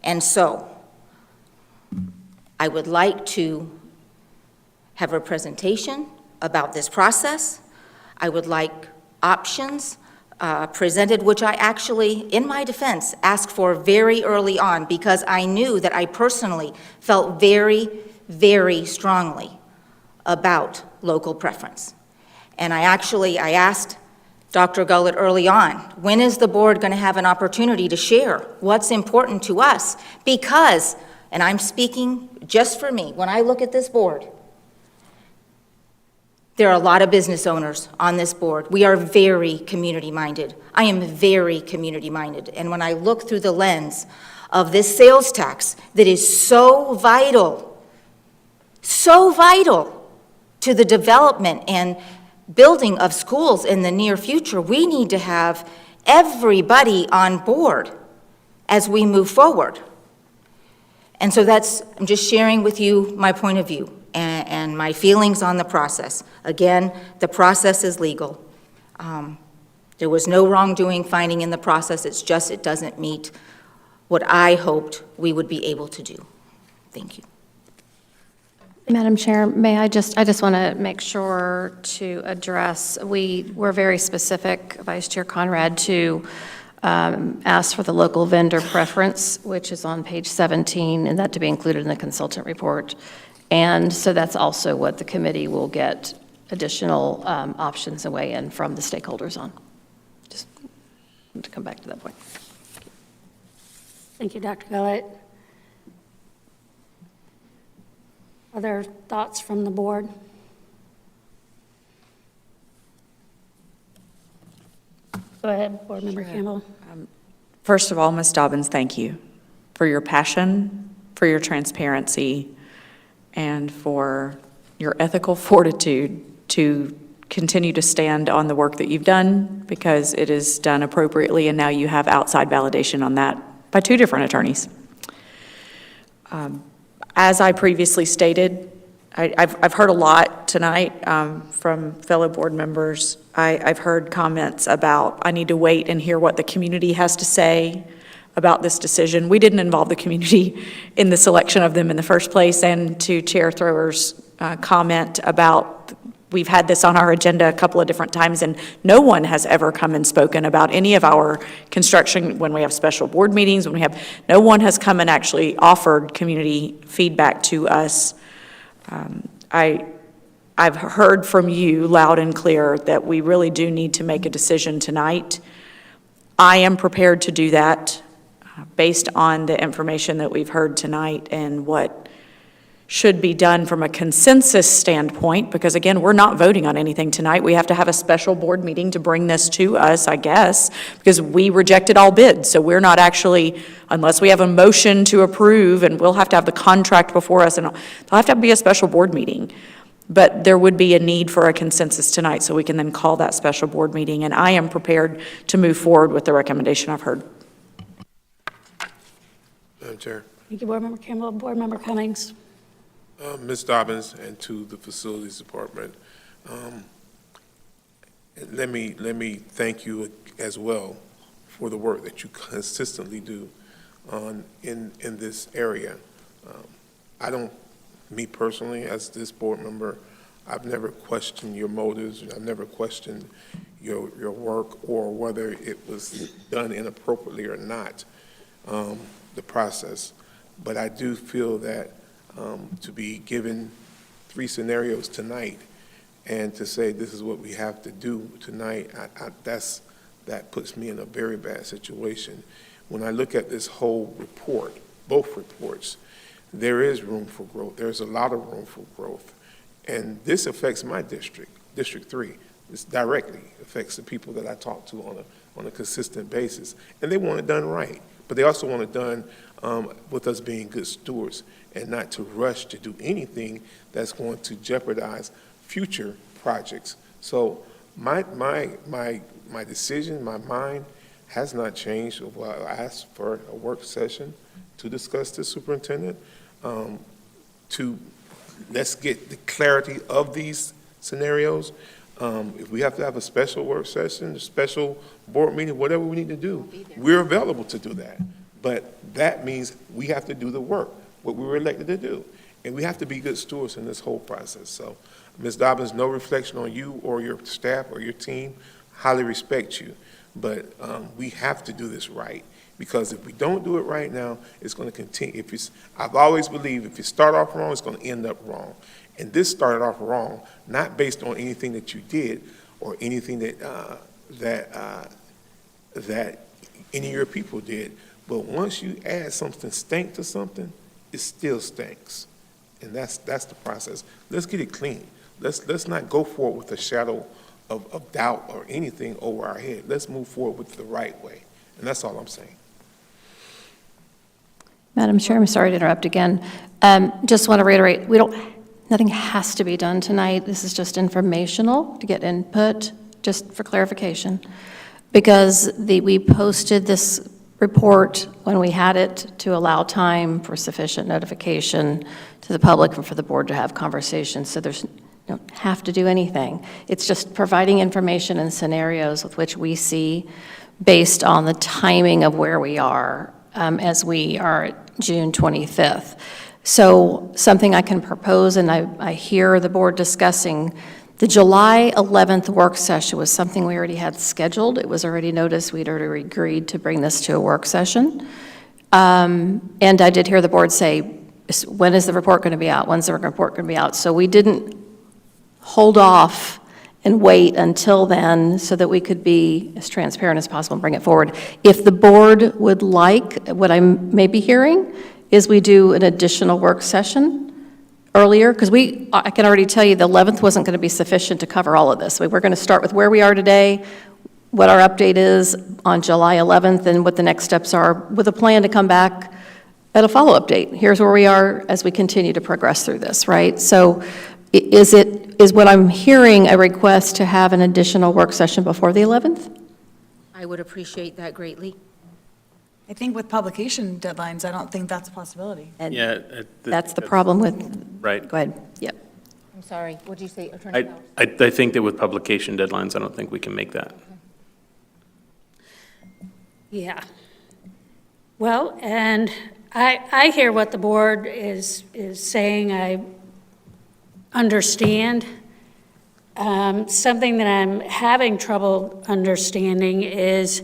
And so I would like to have a presentation about this process. I would like options presented, which I actually, in my defense, asked for very early on because I knew that I personally felt very, very strongly about local preference. And I asked Dr. Gullett early on, when is the board going to have an opportunity to share what's important to us? Because, and I'm speaking just for me, when I look at this board, there are a lot of business owners on this board. We are very community-minded. I am very community-minded. And when I look through the lens of this sales tax that is so vital to the development and building of schools in the near future, we need to have everybody on board as we move forward. And so I'm just sharing with you my point of view. and my feelings on the process. Again, the process is legal. There was no wrongdoing finding in the process, it's just it doesn't meet what I hoped we would be able to do. Thank you. Madam Chair, I just want to make sure to address, we're very specific, Vice Chair Conrad, to ask for the local vendor preference, which is on page 17, and that to be included in the consultant report. And so that's also what the committee will get additional options and weigh in from the stakeholders on. Just to come back to that point. Thank you, Dr. Gullett. Other thoughts from the board? Go ahead, Board Member Campbell. First of all, Ms. Dobbins, thank you for your passion, for your transparency, and for your ethical fortitude to continue to stand on the work that you've done, because it is done appropriately, and now you have outside validation on that by 2 different attorneys. As I previously stated, I've heard a lot tonight from fellow board members. I've heard comments about, I need to wait and hear what the community has to say about this decision. We didn't involve the community in the selection of them in the first place, and to Chair Thrower's comment about, we've had this on our agenda a couple of different times, and no one has ever come and spoken about any of our construction when we have special board meetings, no one has come and actually offered community feedback to us. I've heard from you loud and clear that we really do need to make a decision tonight. I am prepared to do that based on the information that we've heard tonight and what should be done from a consensus standpoint, because again, we're not voting on anything tonight. We have to have a special board meeting to bring this to us, I guess, because we rejected all bids. So we're not actually, unless we have a motion to approve, and we'll have to have the contract before us, and there'll have to be a special board meeting. But there would be a need for a consensus tonight, so we can then call that special board meeting, and I am prepared to move forward with the recommendation I've heard. Madam Chair. Thank you, Board Member Campbell. Board Member Cummings. Ms. Dobbins, and to the Facilities Department, let me thank you as well for the work that you consistently do in this area. Me personally, as this board member, I've never questioned your motives. I've never questioned your work or whether it was done inappropriately or not, the process. But I do feel that to be given 3 scenarios tonight and to say this is what we have to do tonight, that puts me in a very bad situation. When I look at this whole report, both reports, there is room for growth. There's a lot of room for growth. And this affects my district, District 3. This directly affects the people that I talk to on a consistent basis. And they want it done right. But they also want it done with us being good stewards and not to rush to do anything that's going to jeopardize future projects. So my decision, my mind has not changed. I asked for a work session to discuss the superintendent, let's get the clarity of these scenarios. If we have to have a special work session, a special board meeting, whatever we need to do, we're available to do that. But that means we have to do the work, what we were elected to do. And we have to be good stewards in this whole process. So, Ms. Dobbins, no reflection on you or your staff or your team. Highly respect you. But we have to do this right. Because if we don't do it right now, it's going to continue. I've always believed if you start off wrong, it's going to end up wrong. And this started off wrong, not based on anything that you did or anything that any of your people did. But once you add something stank to something, it still stinks. And that's the process. Let's get it clean. Let's not go forward with a shadow of doubt or anything over our head. Let's move forward with the right way. And that's all I'm saying. Madam Chair, I'm sorry to interrupt again. Just want to reiterate, nothing has to be done tonight. This is just informational to get input, just for clarification. Because we posted this report when we had it to allow time for sufficient notification to the public and for the board to have conversations, so you don't have to do anything. It's just providing information and scenarios with which we see based on the timing of where we are as we are at June 25th. So something I can propose, and I hear the board discussing, the July 11th work session was something we already had scheduled. It was already noticed. We'd already agreed to bring this to a work session. And I did hear the board say, when is the report going to be out? When's the report going to be out? So we didn't hold off and wait until then so that we could be as transparent as possible and bring it forward. If the board would like, what I may be hearing is we do an additional work session earlier, because I can already tell you the 11th wasn't going to be sufficient to cover all of this. We're going to start with where we are today, what our update is on July 11th, and what the next steps are, with a plan to come back at a follow-up date. Here's where we are as we continue to progress through this, right? So is what I'm hearing a request to have an additional work session before the 11th? I would appreciate that greatly. I think with publication deadlines, I don't think that's a possibility. And Yeah. that's the problem with, Right. go ahead, yep. I'm sorry, what did you say, Attorney Powers? I think that with publication deadlines, I don't think we can make that. Yeah. Well, and I hear what the board is saying. I understand. Something that I'm having trouble understanding is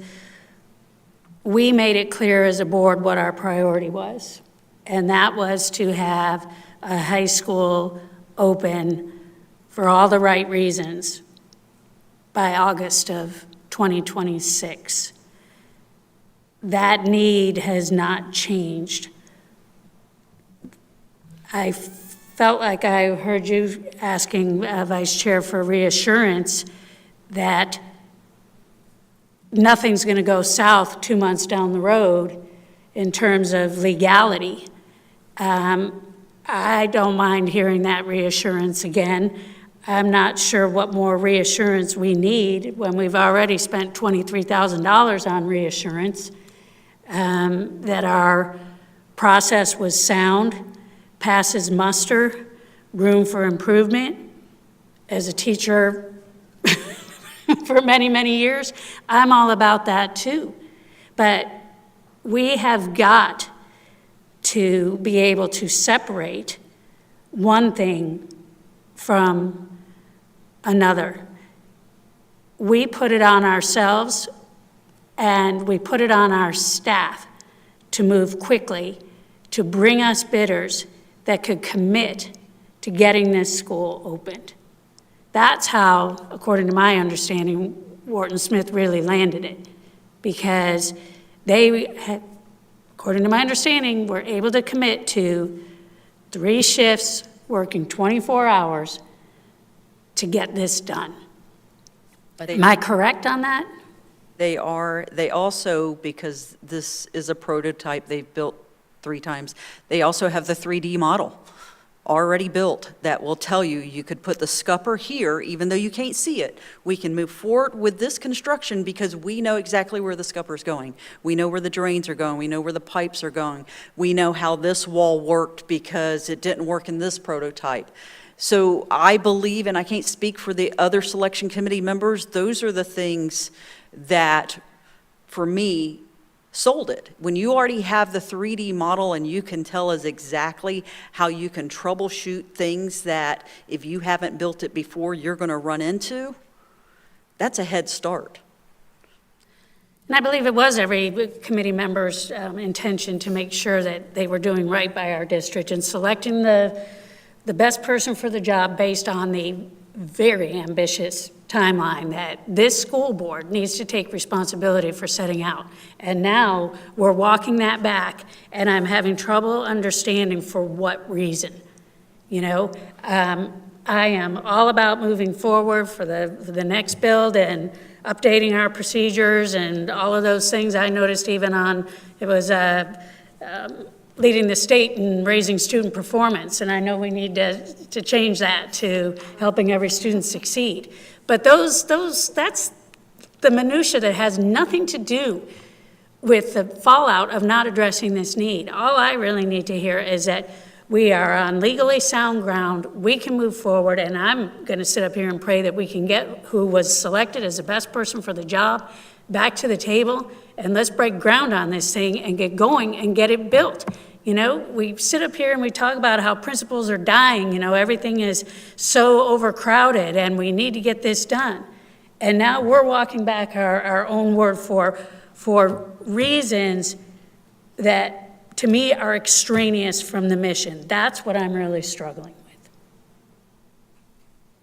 we made it clear as a board what our priority was, and that was to have a high school open for all the right reasons by August of 2026. That need has not changed. I felt like I heard you asking Vice Chair for reassurance that nothing's going to go south 2 months down the road in terms of legality. I don't mind hearing that reassurance again. I'm not sure what more reassurance we need when we've already spent $23,000 on reassurance, that our process was sound, passes muster, room for improvement. As a teacher for many, many years, I'm all about that too. But we have got to be able to separate one thing from another. We put it on ourselves and we put it on our staff to move quickly, to bring us bidders that could commit to getting this school opened. That's how, according to my understanding, Wharton Smith really landed it, because they had, according to my understanding, were able to commit to 3 shifts, working 24 hours to get this done. Am I correct on that? They are. They also, because this is a prototype they've built 3 times, they also have the 3D model already built that will tell you, you could put the scupper here, even though you can't see it. We can move forward with this construction because we know exactly where the scupper is going. We know where the drains are going. We know where the pipes are going. We know how this wall worked because it didn't work in this prototype. So I believe, and I can't speak for the other selection committee members, those are the things that, for me, sold it. When you already have the 3D model and you can tell us exactly how you can troubleshoot things that if you haven't built it before, you're going to run into, that's a head start. And I believe it was every committee member's intention to make sure that they were doing right by our district and selecting the best person for the job based on the very ambitious timeline that this school board needs to take responsibility for setting out. And now we're walking that back, and I'm having trouble understanding for what reason. You know, I am all about moving forward for the next build and updating our procedures and all of those things. I noticed even on, it was leading the state in raising student performance, and I know we need to change that to helping every student succeed. But that's the minutia that has nothing to do with the fallout of not addressing this need. All I really need to hear is that We are on legally sound ground. We can move forward, and I'm going to sit up here and pray that we can get who was selected as the best person for the job back to the table, and let's break ground on this thing and get going and get it built. You know, we sit up here and we talk about how principals are dying, you know, everything is so overcrowded, and we need to get this done. And now we're walking back our own word for reasons that, to me, are extraneous from the mission. That's what I'm really struggling with.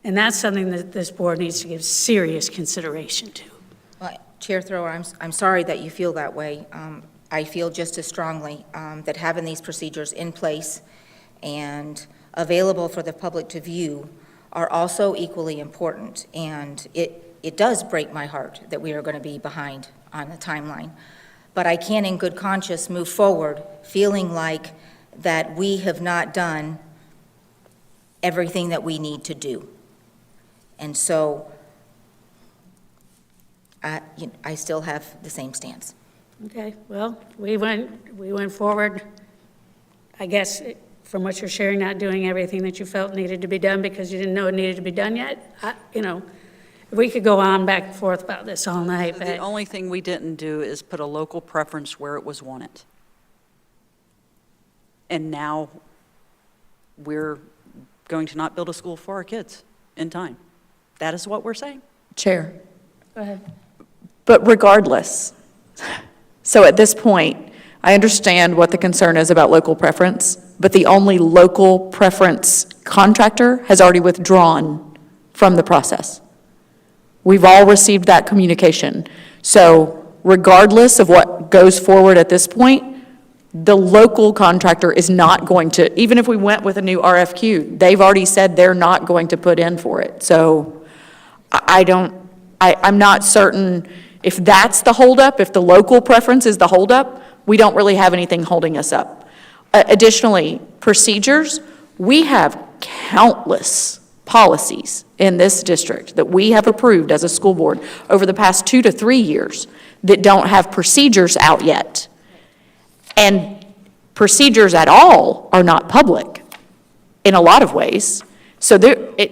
And that's something that this board needs to give serious consideration to. Well, Chair Thrower, I'm sorry that you feel that way. I feel just as strongly that having these procedures in place and available for the public to view are also equally important. And it does break my heart that we are going to be behind on the timeline. But I can, in good conscience, move forward feeling like that we have not done everything that we need to do. And so I still have the same stance. Okay, well, we went forward, I guess, from what you're sharing, not doing everything that you felt needed to be done because you didn't know it needed to be done yet. You know, we could go on back and forth about this all night. So but the only thing we didn't do is put a local preference where it was wanted. And now we're going to not build a school for our kids in time. That is what we're saying. Chair. Go ahead. But regardless, so at this point, I understand what the concern is about local preference, but the only local preference contractor has already withdrawn from the process. We've all received that communication. So regardless of what goes forward at this point, the local contractor is not going to, even if we went with a new RFQ, they've already said they're not going to put in for it. So I'm not certain if that's the holdup, if the local preference is the holdup, we don't really have anything holding us up. Additionally, procedures, we have countless policies in this district that we have approved as a school board over the past 2 to 3 years that don't have procedures out yet. And procedures at all are not public in a lot of ways. So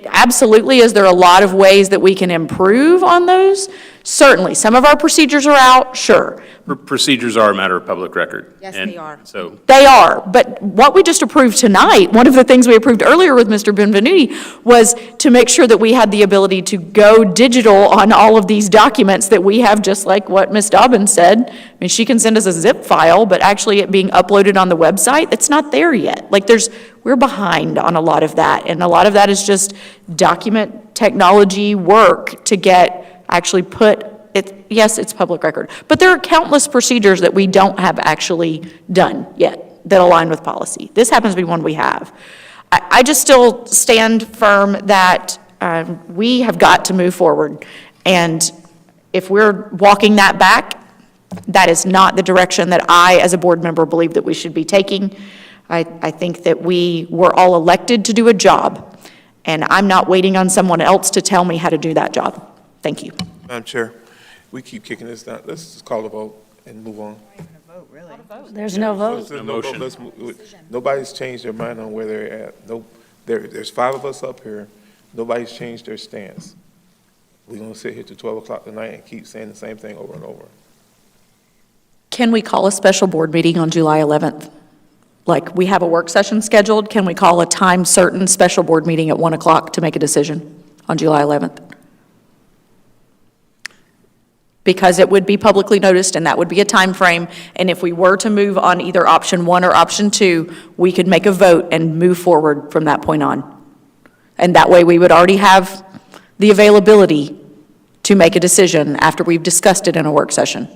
absolutely, is there a lot of ways that we can improve on those? Certainly. Some of our procedures are out, sure. Procedures are a matter of public record. Yes, and they are. So They are, but what we just approved tonight, one of the things we approved earlier with Mr. Benvenuti was to make sure that we had the ability to go digital on all of these documents that we have, just like what Ms. Dobbins said. I mean, she can send us a zip file, but actually it being uploaded on the website, it's not there yet. Like we're behind on a lot of that, and a lot of that is just document technology work to get actually put it. Yes, it's public record, but there are countless procedures that we don't have actually done yet that align with policy. This happens to be one we have. I just still stand firm that we have got to move forward, and if we're walking that back, that is not the direction that I, as a board member, believe that we should be taking. I think that we were all elected to do a job, and I'm not waiting on someone else to tell me how to do that job. Thank you. Madam Chair, we keep kicking this down. Let's just call the vote and move on. There's no vote. There's no vote. Let's move. Nobody's changed their mind on where they're at. No, there's 5 of us up here. Nobody's changed their stance. We're gonna sit here till 12 o'clock tonight and keep saying the same thing over and over. Can we call a special board meeting on July 11th? Like, we have a work session scheduled, can we call a time certain special board meeting at 1 o'clock to make a decision on July 11th? Because it would be publicly noticed, and that would be a time frame. And if we were to move on either option 1 or option 2, we could make a vote and move forward from that point on. And that way, we would already have the availability to make a decision after we've discussed it in a work session.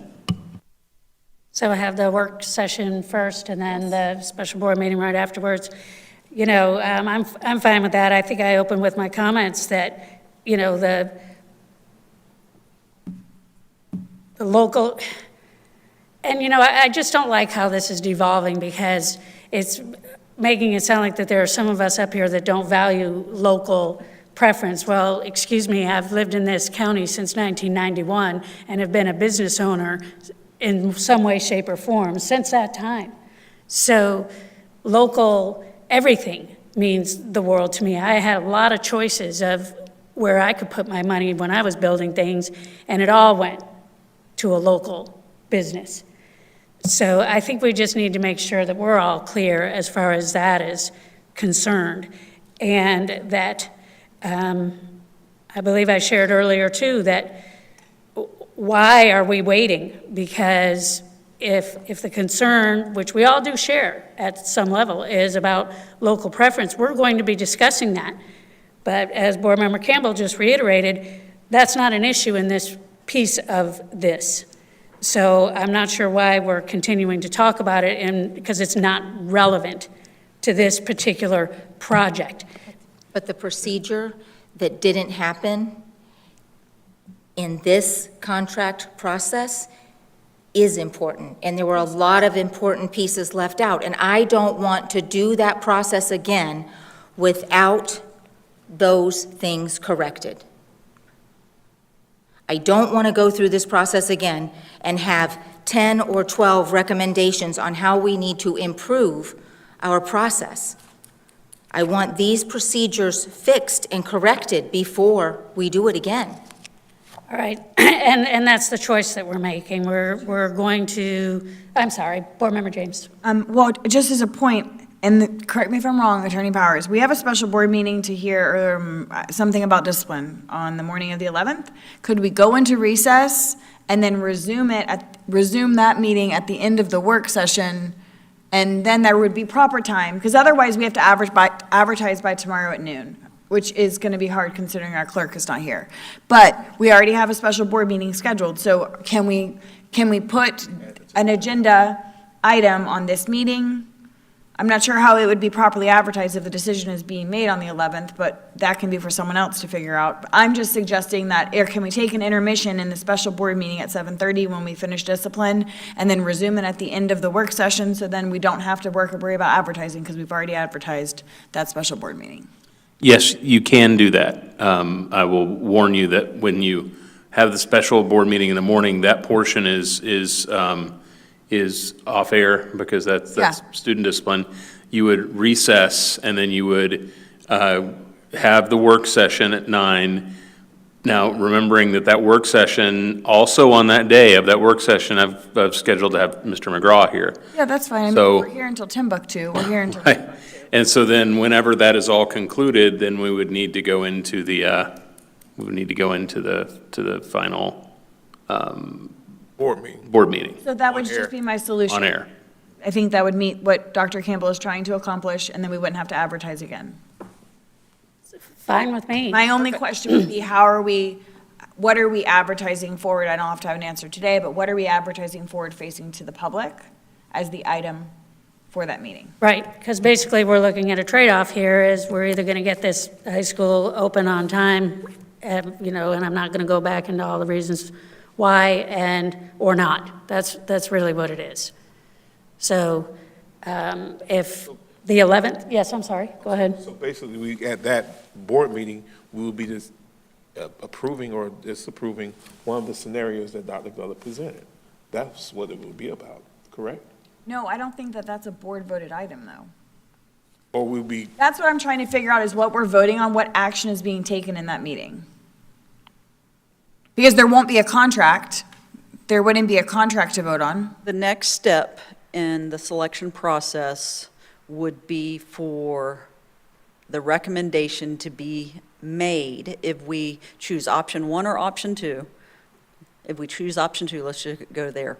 So I have the work session first and then the special board meeting right afterwards. You know, I'm fine with that. I think I opened with my comments that, you know, the local, and you know, I just don't like how this is devolving because it's making it sound like that there are some of us up here that don't value local preference. Well, excuse me, I've lived in this county since 1991 and have been a business owner in some way, shape, or form since that time. So local everything means the world to me. I had a lot of choices of where I could put my money when I was building things, and it all went to a local business. So I think we just need to make sure that we're all clear as far as that is concerned, and that I believe I shared earlier too that why are we waiting? Because if the concern, which we all do share at some level, is about local preference, we're going to be discussing that. But as Board Member Campbell just reiterated, that's not an issue in this piece of this. So I'm not sure why we're continuing to talk about it, and because it's not relevant to this particular project. But the procedure that didn't happen in this contract process is important, and there were a lot of important pieces left out, and I don't want to do that process again without those things corrected. I don't want to go through this process again and have 10 or 12 recommendations on how we need to improve our process. I want these procedures fixed and corrected before we do it again. All right, and that's the choice that we're making. We're going to, I'm sorry, Board Member James. Well, just as a point, and correct me if I'm wrong, Attorney Powers, we have a special board meeting to hear something about discipline on the morning of the 11th. Could we go into recess and then resume that meeting at the end of the work session, and then there would be proper time? Because otherwise, we have to advertise by tomorrow at noon, which is going to be hard considering our clerk is not here. But we already have a special board meeting scheduled, so can we put an agenda item on this meeting? I'm not sure how it would be properly advertised if the decision is being made on the 11th, but that can be for someone else to figure out. I'm just suggesting that, can we take an intermission in the special board meeting at 7:30 when we finish discipline, and then resume it at the end of the work session, so then we don't have to worry about advertising, because we've already advertised that special board meeting. Yes, you can do that. I will warn you that when you have the special board meeting in the morning, that portion is off air, because that's student discipline. You would recess, and then you would have the work session at 9. Now, remembering that work session, also on that day of that work session, I've scheduled to have Mr. McGraw here. Yeah, that's fine. I mean, So- we're here until Timbuktu. We're here until Right. Timbuktu. And so then, whenever that is all concluded, then we would need to go into the final board meeting. So that would just be my solution. On air. I think that would meet what Dr. Campbell is trying to accomplish, and then we wouldn't have to advertise again. Fine with me. My only question would be, what are we advertising forward? I don't have to have an answer today, but what are we advertising forward facing to the public as the item for that meeting? Right, because basically we're looking at a trade-off here, is we're either going to get this high school open on time, and I'm not going to go back into all the reasons why, or not. That's really what it is. So if the 11th, yes, I'm sorry, go ahead. So basically, at that board meeting, we will be just approving or disapproving one of the scenarios that Dr. Gullett presented. That's what it will be about, correct? No, I don't think that that's a board-voted item, though. Or we'll be, That's what I'm trying to figure out, is what we're voting on, what action is being taken in that meeting. Because there won't be a contract. There wouldn't be a contract to vote on. The next step in the selection process would be for the recommendation to be made if we choose option 1 or option 2. If we choose option 2, let's just go there.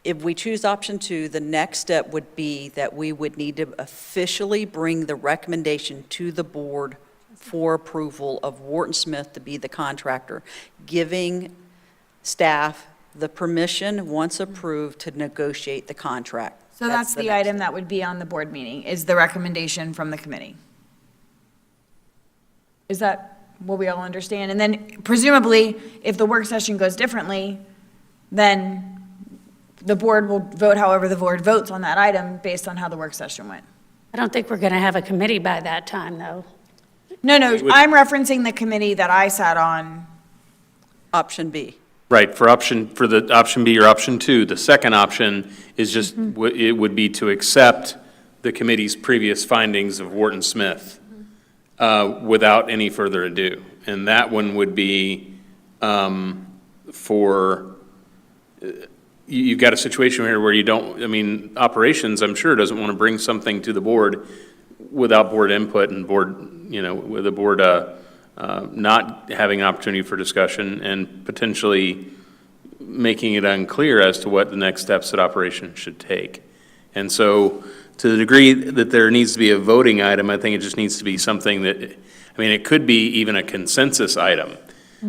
If we choose option 2, the next step would be that we would need to officially bring the recommendation to the board for approval of Wharton Smith to be the contractor, giving staff the permission, once approved, to negotiate the contract. So that's the item that would be on the board meeting, is the recommendation from the committee. Is that what we all understand? And then presumably, if the work session goes differently, then the board will vote however the board votes on that item based on how the work session went. I don't think we're going to have a committee by that time, though. No, I'm referencing the committee that I sat on. Option B. Right, for the option B or option 2, the second option is just, it would be to accept the committee's previous findings of Wharton Smith without any further ado. And that one would be you've got a situation here where you don't, I mean, operations, I'm sure, doesn't want to bring something to the board without board input and board, with the board not having an opportunity for discussion and potentially making it unclear as to what the next steps that operations should take. And so to the degree that there needs to be a voting item, I think it just needs to be something that, I mean, it could be even a consensus item.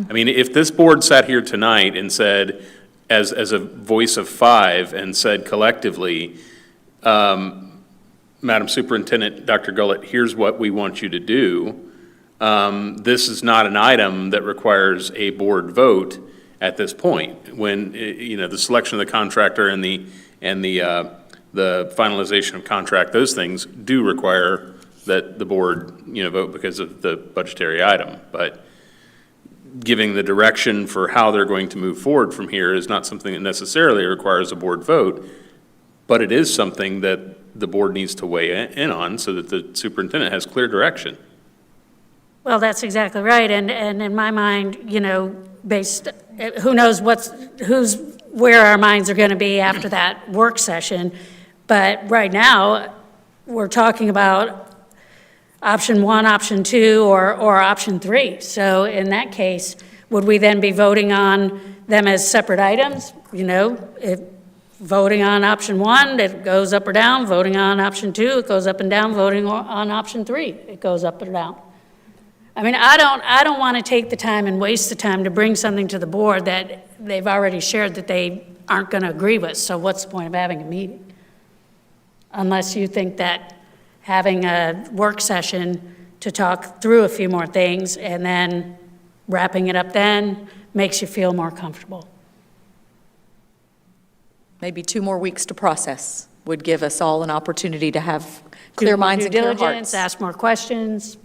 I mean, if this board sat here tonight and said, as a voice of 5, and said collectively, Madam Superintendent, Dr. Gullett, here's what we want you to do. This is not an item that requires a board vote at this point. When, the selection of the contractor and the finalization of contract, those things do require that the board, vote because of the budgetary item. But giving the direction for how they're going to move forward from here is not something that necessarily requires a board vote, but it is something that the board needs to weigh in on so that the superintendent has clear direction. Well, that's exactly right, and in my mind, based, who knows where our minds are going to be after that work session, but right now, we're talking about option 1, option 2, or option 3. So in that case, would we then be voting on them as separate items? If voting on option 1, it goes up or down. Voting on option 2, it goes up and down. Voting on option 3, it goes up or down. I mean, I don't want to take the time and waste the time to bring something to the board that they've already shared that they aren't going to agree with. So what's the point of having a meeting? Unless you think that having a work session to talk through a few more things and then wrapping it up then makes you feel more comfortable. Maybe 2 more weeks to process would give us all an opportunity to have clear minds and clear hearts. Ask more questions.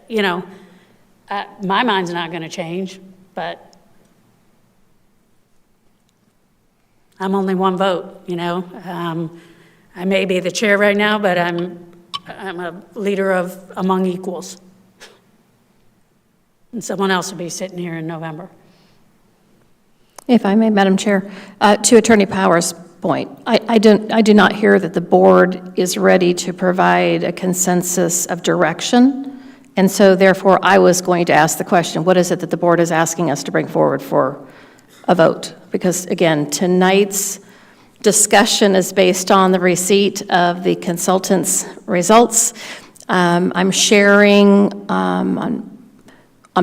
My mind's not going to change, but I'm only one vote, I may be the chair right now, but I'm a leader among equals. And someone else will be sitting here in November. If I may, Madam Chair, to Attorney Powers' point, I do not hear that the board is ready to provide a consensus of direction, and so therefore I was going to ask the question, what is it that the board is asking us to bring forward for a vote? Because again, tonight's discussion is based on the receipt of the consultant's results. I'm sharing on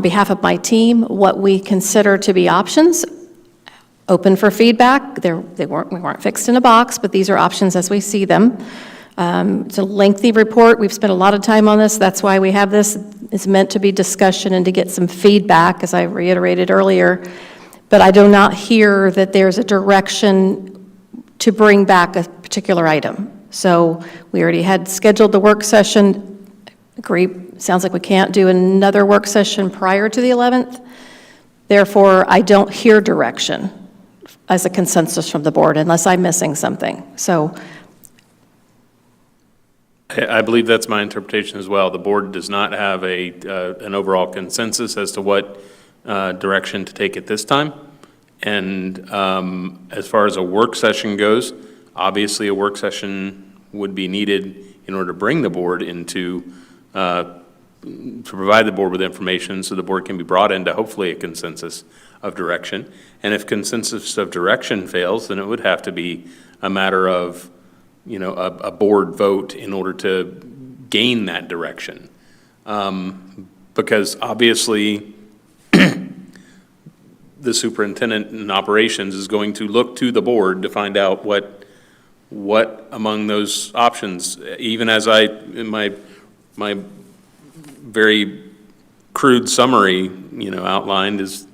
behalf of my team what we consider to be options, open for feedback. We weren't fixed in a box, but these are options as we see them. It's a lengthy report. We've spent a lot of time on this. That's why we have this. It's meant to be discussion and to get some feedback, as I reiterated earlier. But I do not hear that there's a direction to bring back a particular item. So we already had scheduled the work session. Agree, sounds like we can't do another work session prior to the 11th. Therefore, I don't hear direction as a consensus from the board unless I'm missing something. So I believe that's my interpretation as well. The board does not have an overall consensus as to what direction to take at this time. And as far as a work session goes, obviously a work session would be needed in order to bring the board into, to provide the board with information so the board can be brought into hopefully a consensus of direction. And if consensus of direction fails, then it would have to be a matter of, a board vote in order to gain that direction. Because obviously, the superintendent in operations is going to look to the board to find out what among those options, even as in my very crude summary, outlined, is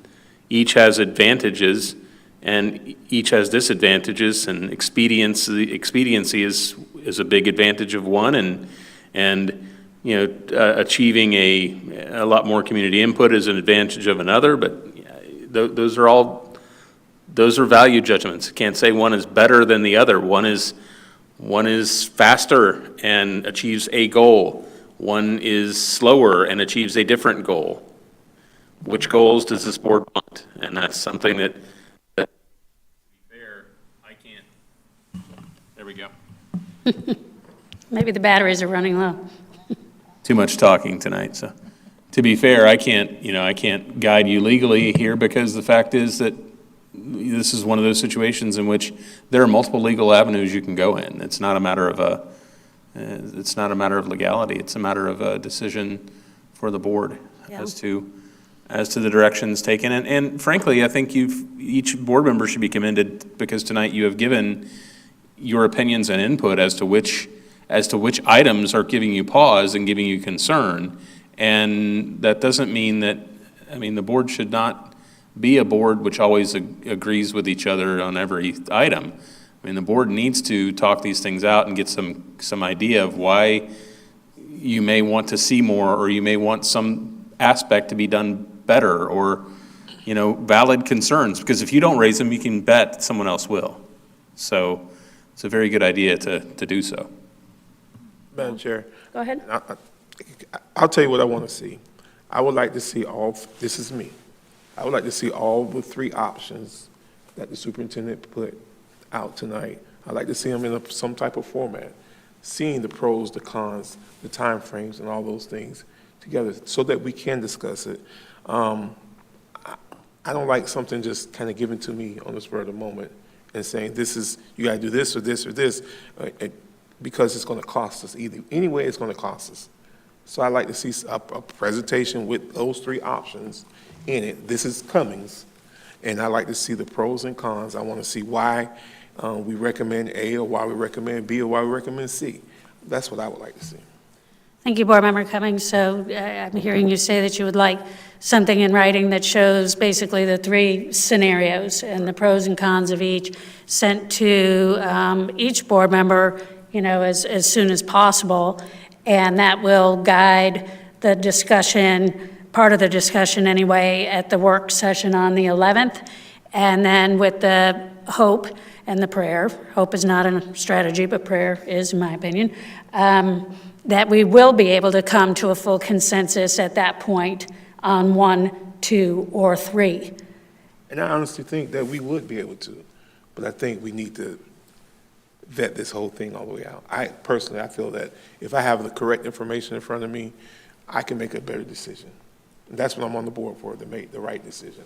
each has advantages and each has disadvantages, and expediency is a big advantage of one, and achieving a lot more community input is an advantage of another, but those are value judgments. Can't say one is better than the other. One is One is faster and achieves a goal. One is slower and achieves a different goal. Which goals does this board want? And that's something that to be fair, I can't. There we go. Maybe the batteries are running low. Too much talking tonight, so. To be fair, I can't guide you legally here, because the fact is that this is one of those situations in which there are multiple legal avenues you can go in. It's not a matter of legality. It's a matter of a decision for the board as to the directions taken. And frankly, I think each board member should be commended, because tonight you have given your opinions and input as to which items are giving you pause and giving you concern. And that doesn't mean that, the board should not be a board which always agrees with each other on every item. The board needs to talk these things out and get some idea of why you may want to see more, or you may want some aspect to be done better, or, valid concerns. Because if you don't raise them, you can bet someone else will. So it's a very good idea to do so. Madam Chair. Go ahead. I'll tell you what I want to see. I would like to see this is me. I would like to see all the 3 options that the superintendent put out tonight. I'd like to see them in some type of format, seeing the pros, the cons, the timeframes, and all those things together so that we can discuss it. I don't like something just kind of given to me on the spur of the moment and saying, you got to do this or this or this, because it's going to cost us either. Anyway, it's going to cost us. So I'd like to see a presentation with those 3 options in it. This is Cummings, and I'd like to see the pros and cons. I want to see why we recommend A, or why we recommend B, or why we recommend C. That's what I would like to see. Thank you, Board Member Cummings. So I'm hearing you say that you would like something in writing that shows basically the 3 scenarios and the pros and cons of each, sent to each board member, as soon as possible. And that will guide the discussion, part of the discussion anyway, at the work session on the 11th. And then with the hope and the prayer, hope is not a strategy, but prayer is, in my opinion, that we will be able to come to a full consensus at that point on 1, 2, or 3. And I honestly think that we would be able to, but I think we need to vet this whole thing all the way out. I feel that if I have the correct information in front of me, I can make a better decision. And that's what I'm on the board for, to make the right decision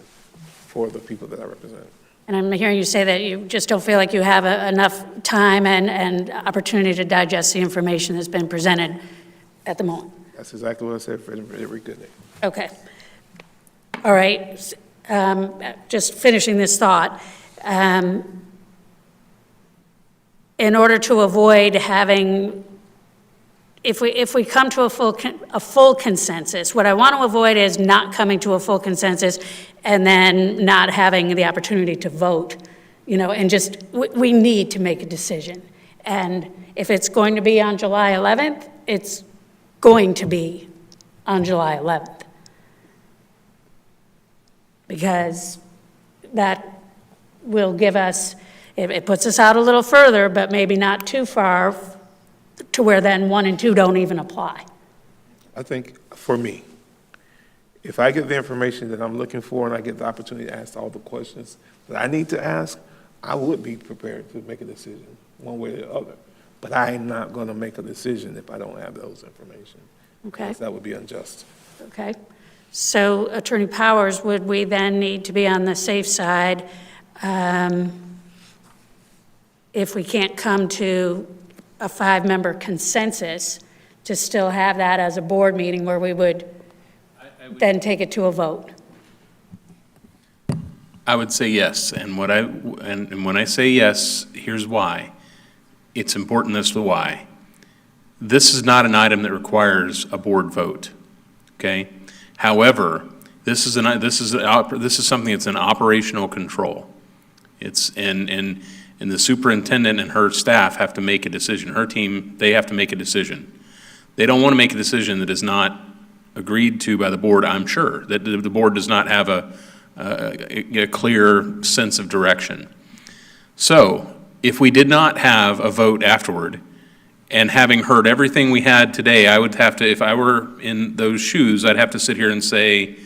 for the people that I represent. And I'm hearing you say that you just don't feel like you have enough time and opportunity to digest the information that's been presented at the moment. That's exactly what I said for every good day. Okay. All right. Just finishing this thought. In order to avoid having, if we come to a full consensus, what I want to avoid is not coming to a full consensus and then not having the opportunity to vote, and we need to make a decision. And if it's going to be on July 11th, it's going to be on July 11th. Because that will give us, it puts us out a little further, but maybe not too far to where then 1 and 2 don't even apply. I think for me, if I get the information that I'm looking for and I get the opportunity to ask all the questions that I need to ask, I would be prepared to make a decision one way or the other. But I am not going to make a decision if I don't have those information. Okay. Because that would be unjust. Okay. So Attorney Powers, would we then need to be on the safe side if we can't come to a 5-member consensus to still have that as a board meeting where we would then take it to a vote? I would say yes, and when I say yes, here's why. It's important as to why. This is not an item that requires a board vote, okay? However, this is something that's an operational control. It's and the superintendent and her staff have to make a decision. Her team, they have to make a decision. They don't want to make a decision that is not agreed to by the board, I'm sure, that the board does not have a clear sense of direction. So if we did not have a vote afterward, and having heard everything we had today, I would have to, if I were in those shoes, I'd have to sit here and say,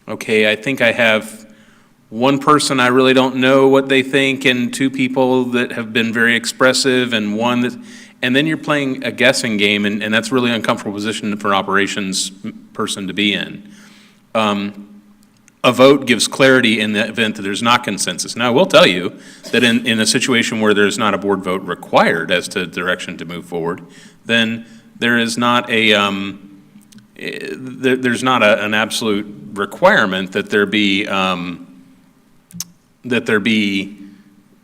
okay, I think I have one person I really don't know what they think, and two people that have been very expressive, and one that, and then you're playing a guessing game, and that's really an uncomfortable position for an operations person to be in. A vote gives clarity in the event that there's not consensus. Now, I will tell you that in a situation where there's not a board vote required as to direction to move forward, then there is not a there's not an absolute requirement that there be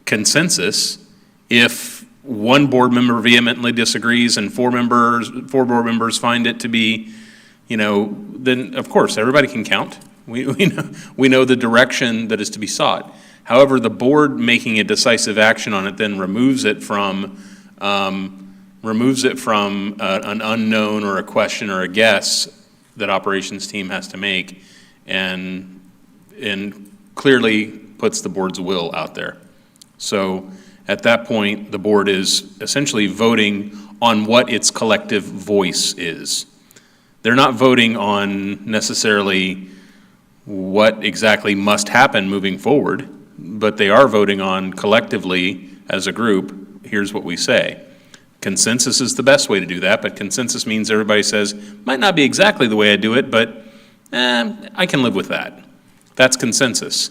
consensus. If one board member vehemently disagrees and four board members find it to be, then of course everybody can count. We know the direction that is to be sought. However, the board making a decisive action on it then removes it from an unknown or a question or a guess that operations team has to make, and clearly puts the board's will out there. So at that point, the board is essentially voting on what its collective voice is. They're not voting on necessarily what exactly must happen moving forward, but they are voting on collectively as a group, here's what we say. Consensus is the best way to do that, but consensus means everybody says, might not be exactly the way I do it, but I can live with that. That's consensus.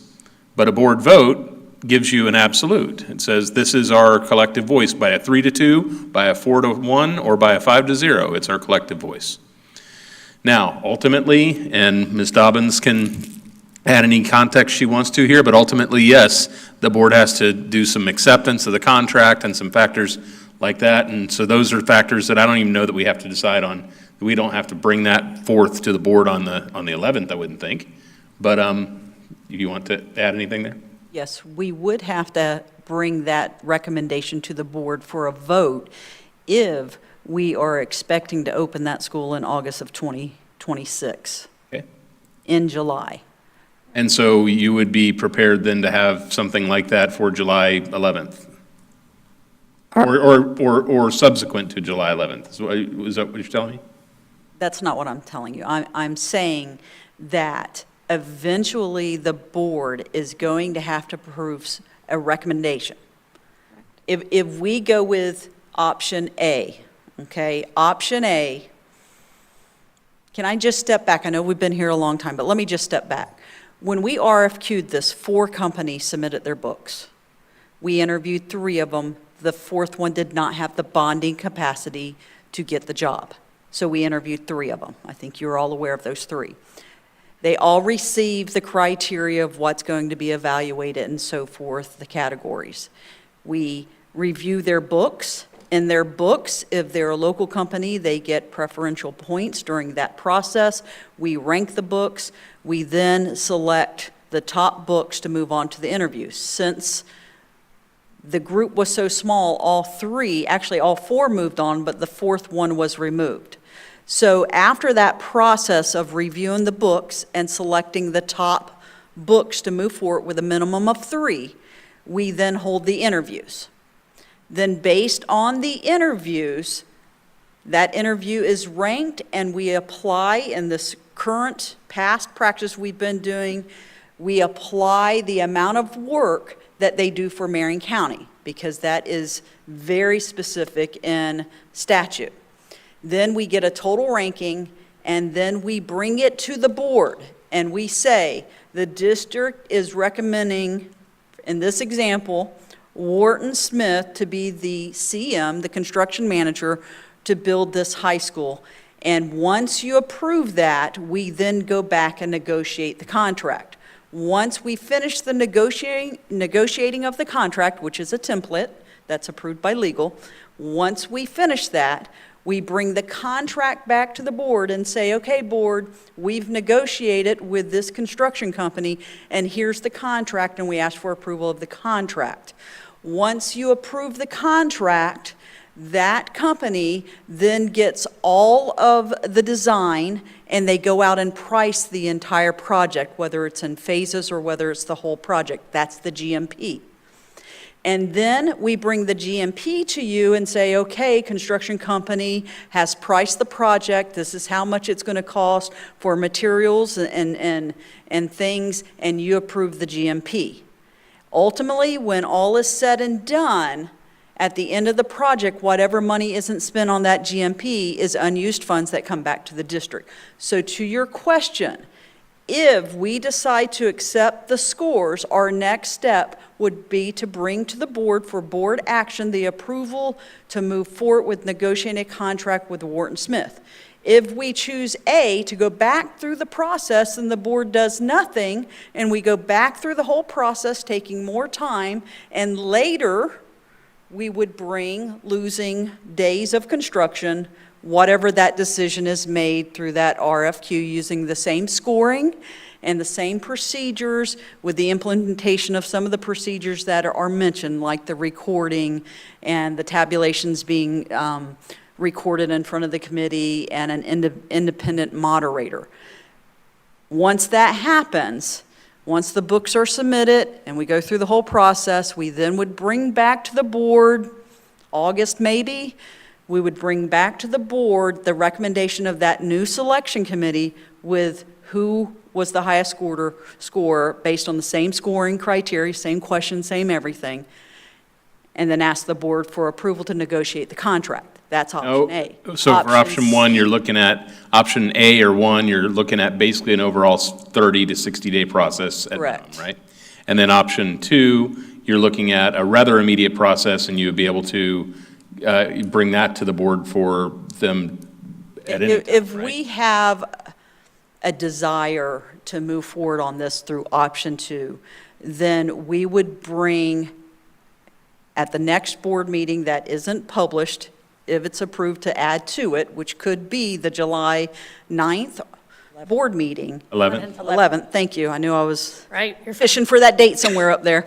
But a board vote gives you an absolute. It says this is our collective voice by a 3-2, by a 4-1, or by a 5-0. It's our collective voice. Now, ultimately, and Ms. Dobbins can add any context she wants to here, but ultimately, yes, the board has to do some acceptance of the contract and some factors like that. And so those are factors that I don't even know that we have to decide on. We don't have to bring that forth to the board on the 11th, I wouldn't think. But you want to add anything there? Yes, we would have to bring that recommendation to the board for a vote if we are expecting to open that school in August of 2026. Okay. In July. And so you would be prepared then to have something like that for July 11th? Or subsequent to July 11th? Is that what you're telling me? That's not what I'm telling you. I'm saying that eventually the board is going to have to approve a recommendation. If we go with option A, okay, option A, can I just step back? I know we've been here a long time, but let me just step back. When we RFQ'd this, 4 companies submitted their books. We interviewed 3 of them. The 4th one did not have the bonding capacity to get the job. So we interviewed 3 of them. I think you're all aware of those 3. They all received the criteria of what's going to be evaluated and so forth, the categories. We review their books. In their books, if they're a local company, they get preferential points during that process. We rank the books. We then select the top books to move on to the interview. Since the group was so small, all 4 moved on, but the 4th one was removed. So after that process of reviewing the books and selecting the top books to move forward with a minimum of 3, we then hold the interviews. Then based on the interviews, that interview is ranked, and we apply in this current past practice we've been doing, we apply the amount of work that they do for Marion County, because that is very specific in statute. Then we get a total ranking, and then we bring it to the board, and we say, the district is recommending, in this example, Wharton Smith to be the CM, the construction manager, to build this high school. And once you approve that, we then go back and negotiate the contract. Once we finish the negotiating of the contract, which is a template that's approved by legal, once we finish that, we bring the contract back to the board and say, okay, board, we've negotiated with this construction company, and here's the contract, and we ask for approval of the contract. Once you approve the contract, that company then gets all of the design, and they go out and price the entire project, whether it's in phases or whether it's the whole project. That's the GMP. And then we bring the GMP to you and say, okay, construction company has priced the project, this is how much it's going to cost for materials and things, and you approve the GMP. Ultimately, when all is said and done, at the end of the project, whatever money isn't spent on that GMP is unused funds that come back to the district. So to your question, if we decide to accept the scores, our next step would be to bring to the board for board action the approval to move forward with negotiating a contract with Wharton Smith. If we choose A, to go back through the process and the board does nothing, and we go back through the whole process, taking more time, and later we would bring losing days of construction, whatever that decision is made through that RFQ, using the same scoring and the same procedures with the implementation of some of the procedures that are mentioned, like the recording and the tabulations being recorded in front of the committee and an independent moderator. Once that happens, once the books are submitted and we go through the whole process, we then would bring back to the board, August maybe, we would bring back to the board the recommendation of that new selection committee with who was the highest scorer based on the same scoring criteria, same question, same everything, and then ask the board for approval to negotiate the contract. That's option A. So for option one, you're looking at, option A or one, you're looking at basically an overall 30 to 60-day process at minimum, right? And then option two, you're looking at a rather immediate process, and you would be able to bring that to the board for them at any time, If right? we have a desire to move forward on this through option two, then we would bring at the next board meeting that isn't published, if it's approved to add to it, which could be the July 9th board meeting. 11th, thank you. I knew I was Right. fishing for that date somewhere up there.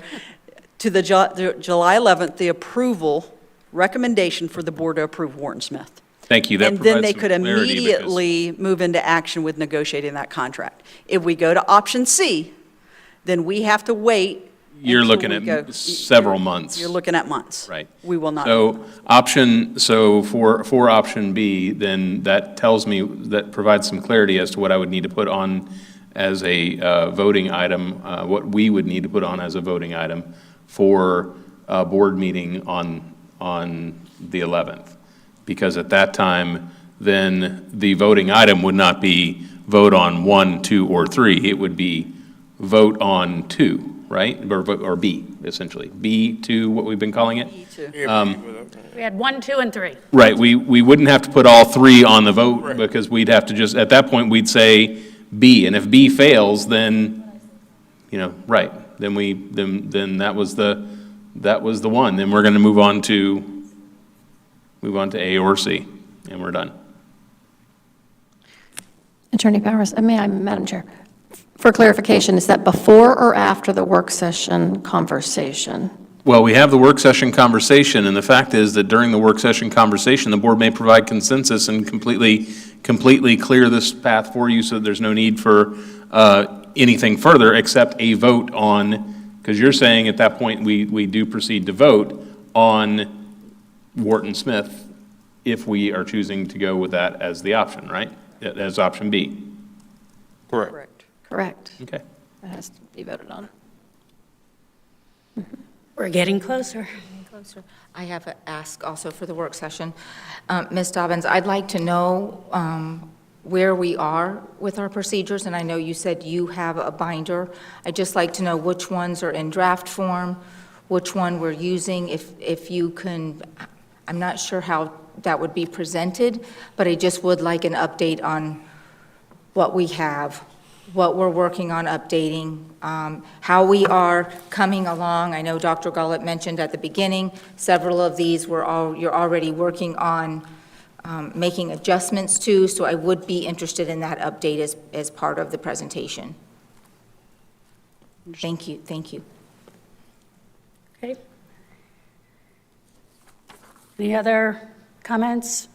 To the July 11th, the approval, recommendation for the board to approve Wharton Smith. Thank you, that And then provides they some could clarity because- immediately move into action with negotiating that contract. If we go to option C, then we have to wait. You're until looking we at go- several months. You're looking at months. Right. We will not. So for option B, then that tells me, that provides some clarity as to what I would need to put on as a voting item, what we would need to put on as a voting item for a board meeting on the 11th. Because at that time, then the voting item would not be vote on 1, 2, or 3. It would be vote on 2. Right, or B, essentially. B2, what we've been calling it? We had 1, 2, and 3. Right, we wouldn't have to put all 3 on the vote, because we'd have to just, at that point, we'd say B, and if B fails, then, right, then that was the one. Then we're gonna move on to A or C, and we're done. Attorney Powers, Madam Chair. For clarification, is that before or after the work session conversation? Well, we have the work session conversation, and the fact is that during the work session conversation, the board may provide consensus and completely clear this path for you, so that there's no need for anything further except a vote on, because you're saying at that point we do proceed to vote on Wharton Smith if we are choosing to go with that as the option, right? As option B. Correct. Correct. Okay. That has to be voted on. We're getting closer. I have an ask also for the work session. Ms. Dobbins, I'd like to know where we are with our procedures, and I know you said you have a binder. I'd just like to know which ones are in draft form, which one we're using, if you can. I'm not sure how that would be presented, but I just would like an update on what we have, what we're working on updating, how we are coming along. I know Dr. Gullett mentioned at the beginning, several of these you're already working on making adjustments to, so I would be interested in that update as part of the presentation. Thank you. Okay. Any other comments?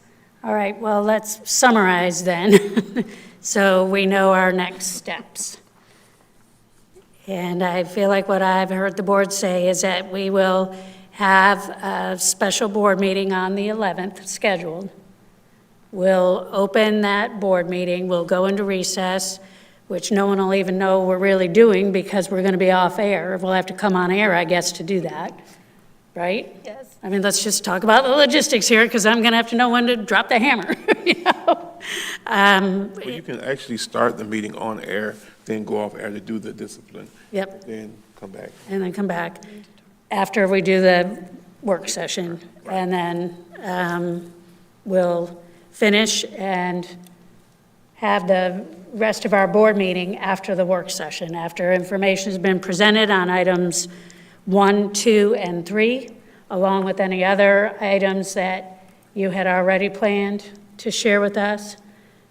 All right, well, let's summarize then. So we know our next steps. And I feel like what I've heard the board say is that we will have a special board meeting on the 11th scheduled. We'll open that board meeting, we'll go into recess, which no one will even know we're really doing because we're going to be off air. We'll have to come on air, I guess, to do that, right? Yes. I mean, let's just talk about the logistics here because I'm going to have to know when to drop the hammer, you know? Well, you can actually start the meeting on air, then go off air to do the discipline. Yep. Then come back. And then come back after we do the work session. And then we'll finish and have the rest of our board meeting after the work session, after information has been presented on items 1, 2, and 3, along with any other items that you had already planned to share with us,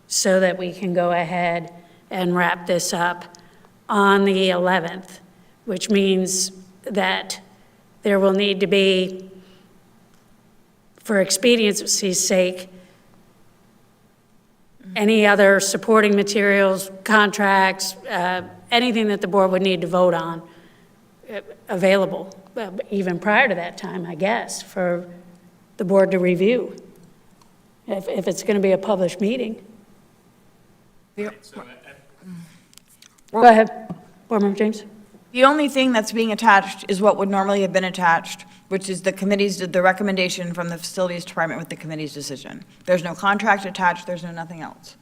so that we can go ahead and wrap this up on the 11th, which means that there will need to be, for expediency's sake, any other supporting materials, contracts, anything that the board would need to vote on available, even prior to that time, I guess, for the board to review, if it's going to be a published meeting. Go ahead, Board Member James. The only thing that's being attached is what would normally have been attached, which is the recommendation from the Facilities Department with the committee's decision. There's no contract attached, there's no nothing else.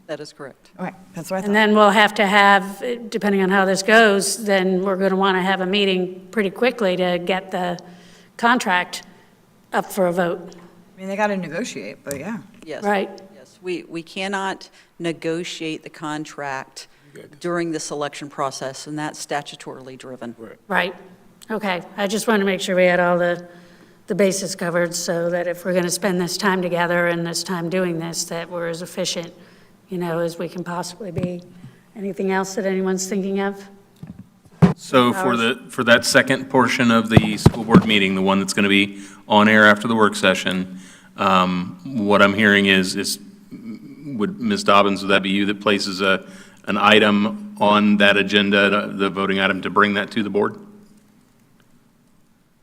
That is correct. Okay, that's what I thought. And then we'll have to have, depending on how this goes, then we're going to want to have a meeting pretty quickly to get the contract up for a vote. I mean, they got to negotiate, but yeah. Yes. Right. Yes, we cannot negotiate the contract during the selection process, and that's statutorily driven. Right. Okay. I just wanted to make sure we had all the bases covered so that if we're going to spend this time together and this time doing this, that we're as efficient, you know, as we can possibly be. Anything else that anyone's thinking of? So for that second portion of the school board meeting, the one that's going to be on air after the work session, what I'm hearing is would Ms. Dobbins, would that be you that places an item on that agenda, the voting item, to bring that to the board?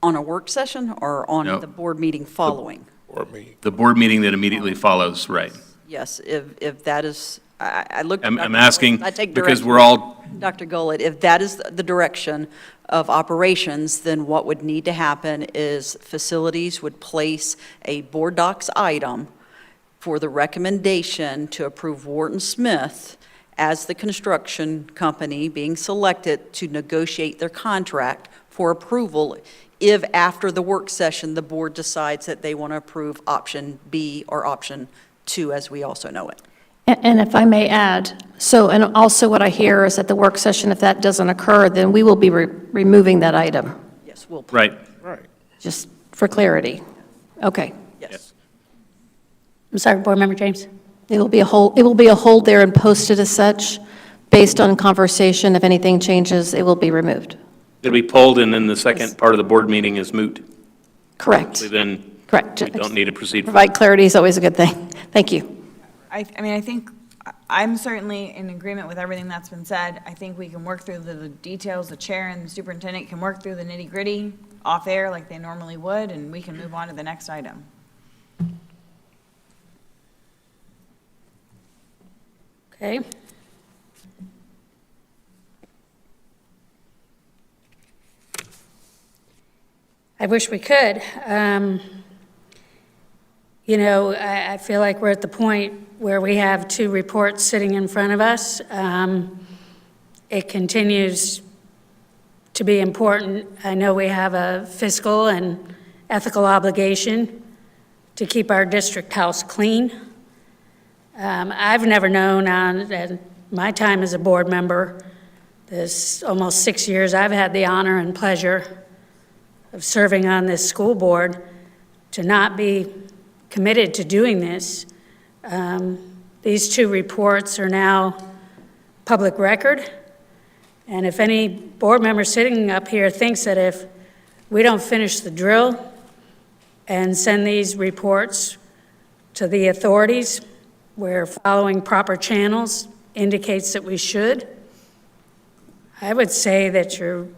On a work session or on No. the board meeting following? The board meeting that immediately follows, right? Yes, if that is, I looked. at I'm Dr. asking Gullett. I take because direction. we're all, Dr. Gullett, if that is the direction of operations, then what would need to happen is facilities would place a board docs item for the recommendation to approve Wharton Smith as the construction company being selected to negotiate their contract for approval if after the work session, the board decides that they want to approve option B or option 2, as we also know it. And if I may add, and also what I hear is at the work session, if that doesn't occur, then we will be removing that item, Yes, we'll. right. Right. just for clarity. Okay. Yes. I'm sorry, Board Member James? It will be a hold there and posted as such. Based on conversation, if anything changes, it will be removed. It'll be pulled, and then the second part of the board meeting is moot. Correct. Then Correct. we don't need to proceed. Provide clarity is always a good thing. Thank you. I mean, I think, I'm certainly in agreement with everything that's been said. I think we can work through the details, the chair and the superintendent can work through the nitty-gritty off air like they normally would, and we can move on to the next item. Okay. I wish we could. You know, I feel like we're at the point where we have 2 reports sitting in front of us. It continues to be important. I know we have a fiscal and ethical obligation to keep our district house clean. I've never known in my time as a board member, this almost 6 years, I've had the honor and pleasure of serving on this school board, to not be committed to doing this. These 2 reports are now public record, and if any board member sitting up here thinks that if we don't finish the drill and send these reports to the authorities, where following proper channels indicates that we should, I would say that you're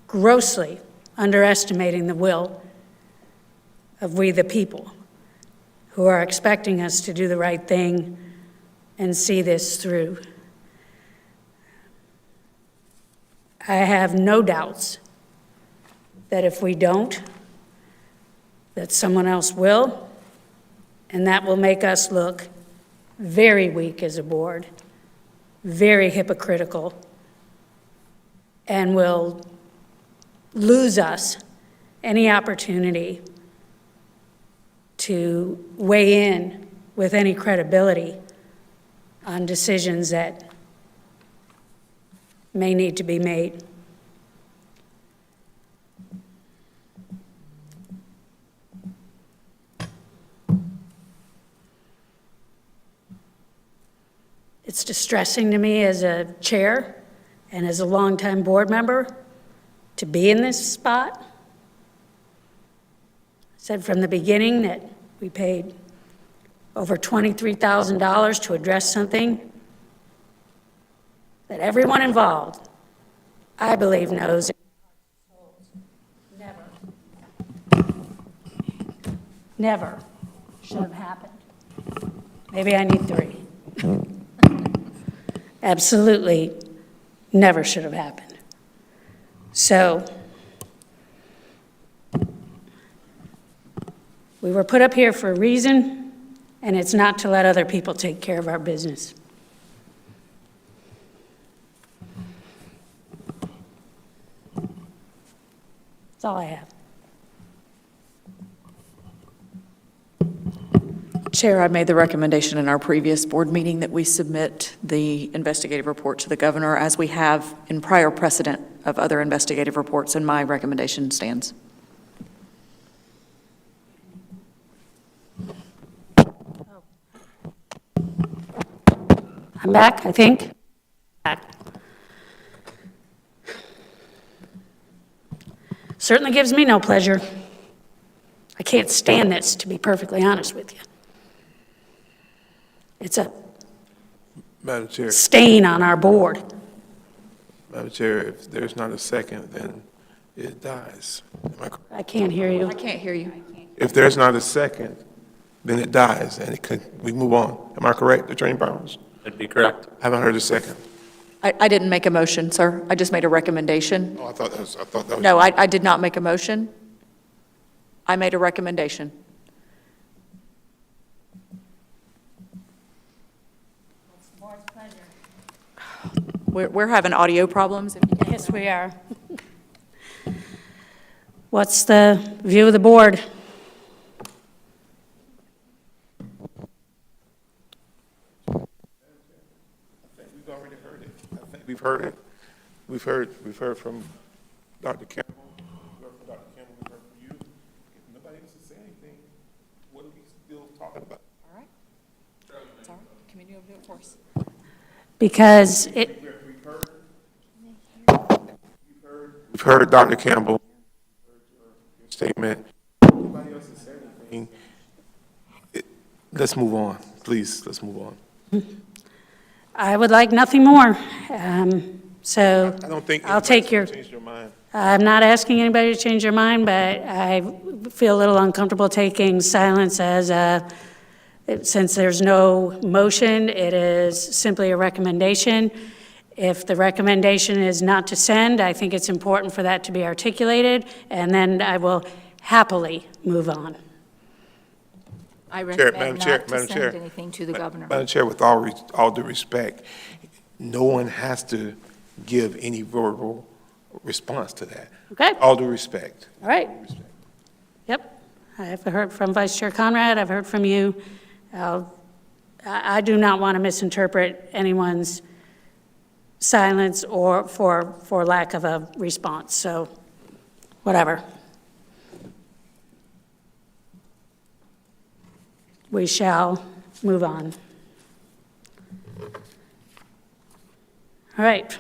grossly underestimating the will of we the people who are expecting us to do the right thing and see this through. I have no doubts that if we don't, that someone else will, and that will make us look very weak as a board, very hypocritical, and will lose us any opportunity to weigh in with any credibility on decisions that may need to be made. It's distressing to me as a chair and as a longtime board member to be in this spot. I said from the beginning that we paid over $23,000 to address something that everyone involved, I believe, knows never should have happened. Maybe I need 3. Absolutely never should have happened. So we were put up here for a reason, and it's not to let other people take care of our business. That's all I have. Chair, I made the recommendation in our previous board meeting that we submit the investigative report to the governor, as we have in prior precedent of other investigative reports, and my recommendation stands. I'm back, I think. Back. Certainly gives me no pleasure. I can't stand this, to be perfectly honest with you. It's a Madam Chair, stain on our board. Madam Chair, if there's not a second, then it dies. Am I correct? I can't hear you. I can't hear you. If there's not a second, then it dies, and we move on. Am I correct, Attorney Barnes? That'd be correct. Haven't heard a second. I didn't make a motion, sir. I just made a recommendation. Oh, I thought that was. No, I did not make a motion. I made a recommendation. We're having audio problems. Yes, we are. What's the view of the board? We've already heard it. I think we've heard it. We've heard from Dr. Campbell. We've heard from Dr. Campbell. We've heard from you. If nobody else has said anything, what are we still talking about? All right. It's all right. Committee will do it for us. Because it, We've heard Dr. Campbell, your statement. If nobody else has said anything, let's move on, please, let's move on. I would like nothing more. So I don't think I'll take your, changed your mind. I'm not asking anybody to change their mind, but I feel a little uncomfortable taking silence as since there's no motion, it is simply a recommendation. If the recommendation is not to send, I think it's important for that to be articulated, and then I will happily move on. I Madam recommend Chair, not to Madam Chair. send anything to the governor. Madam Chair, with all due respect, no one has to give any verbal response to that. Okay. All due respect. All right. Yep. I've heard from Vice Chair Conrad. I've heard from you. I do not want to misinterpret anyone's silence or for lack of a response. So, whatever. We shall move on. All right.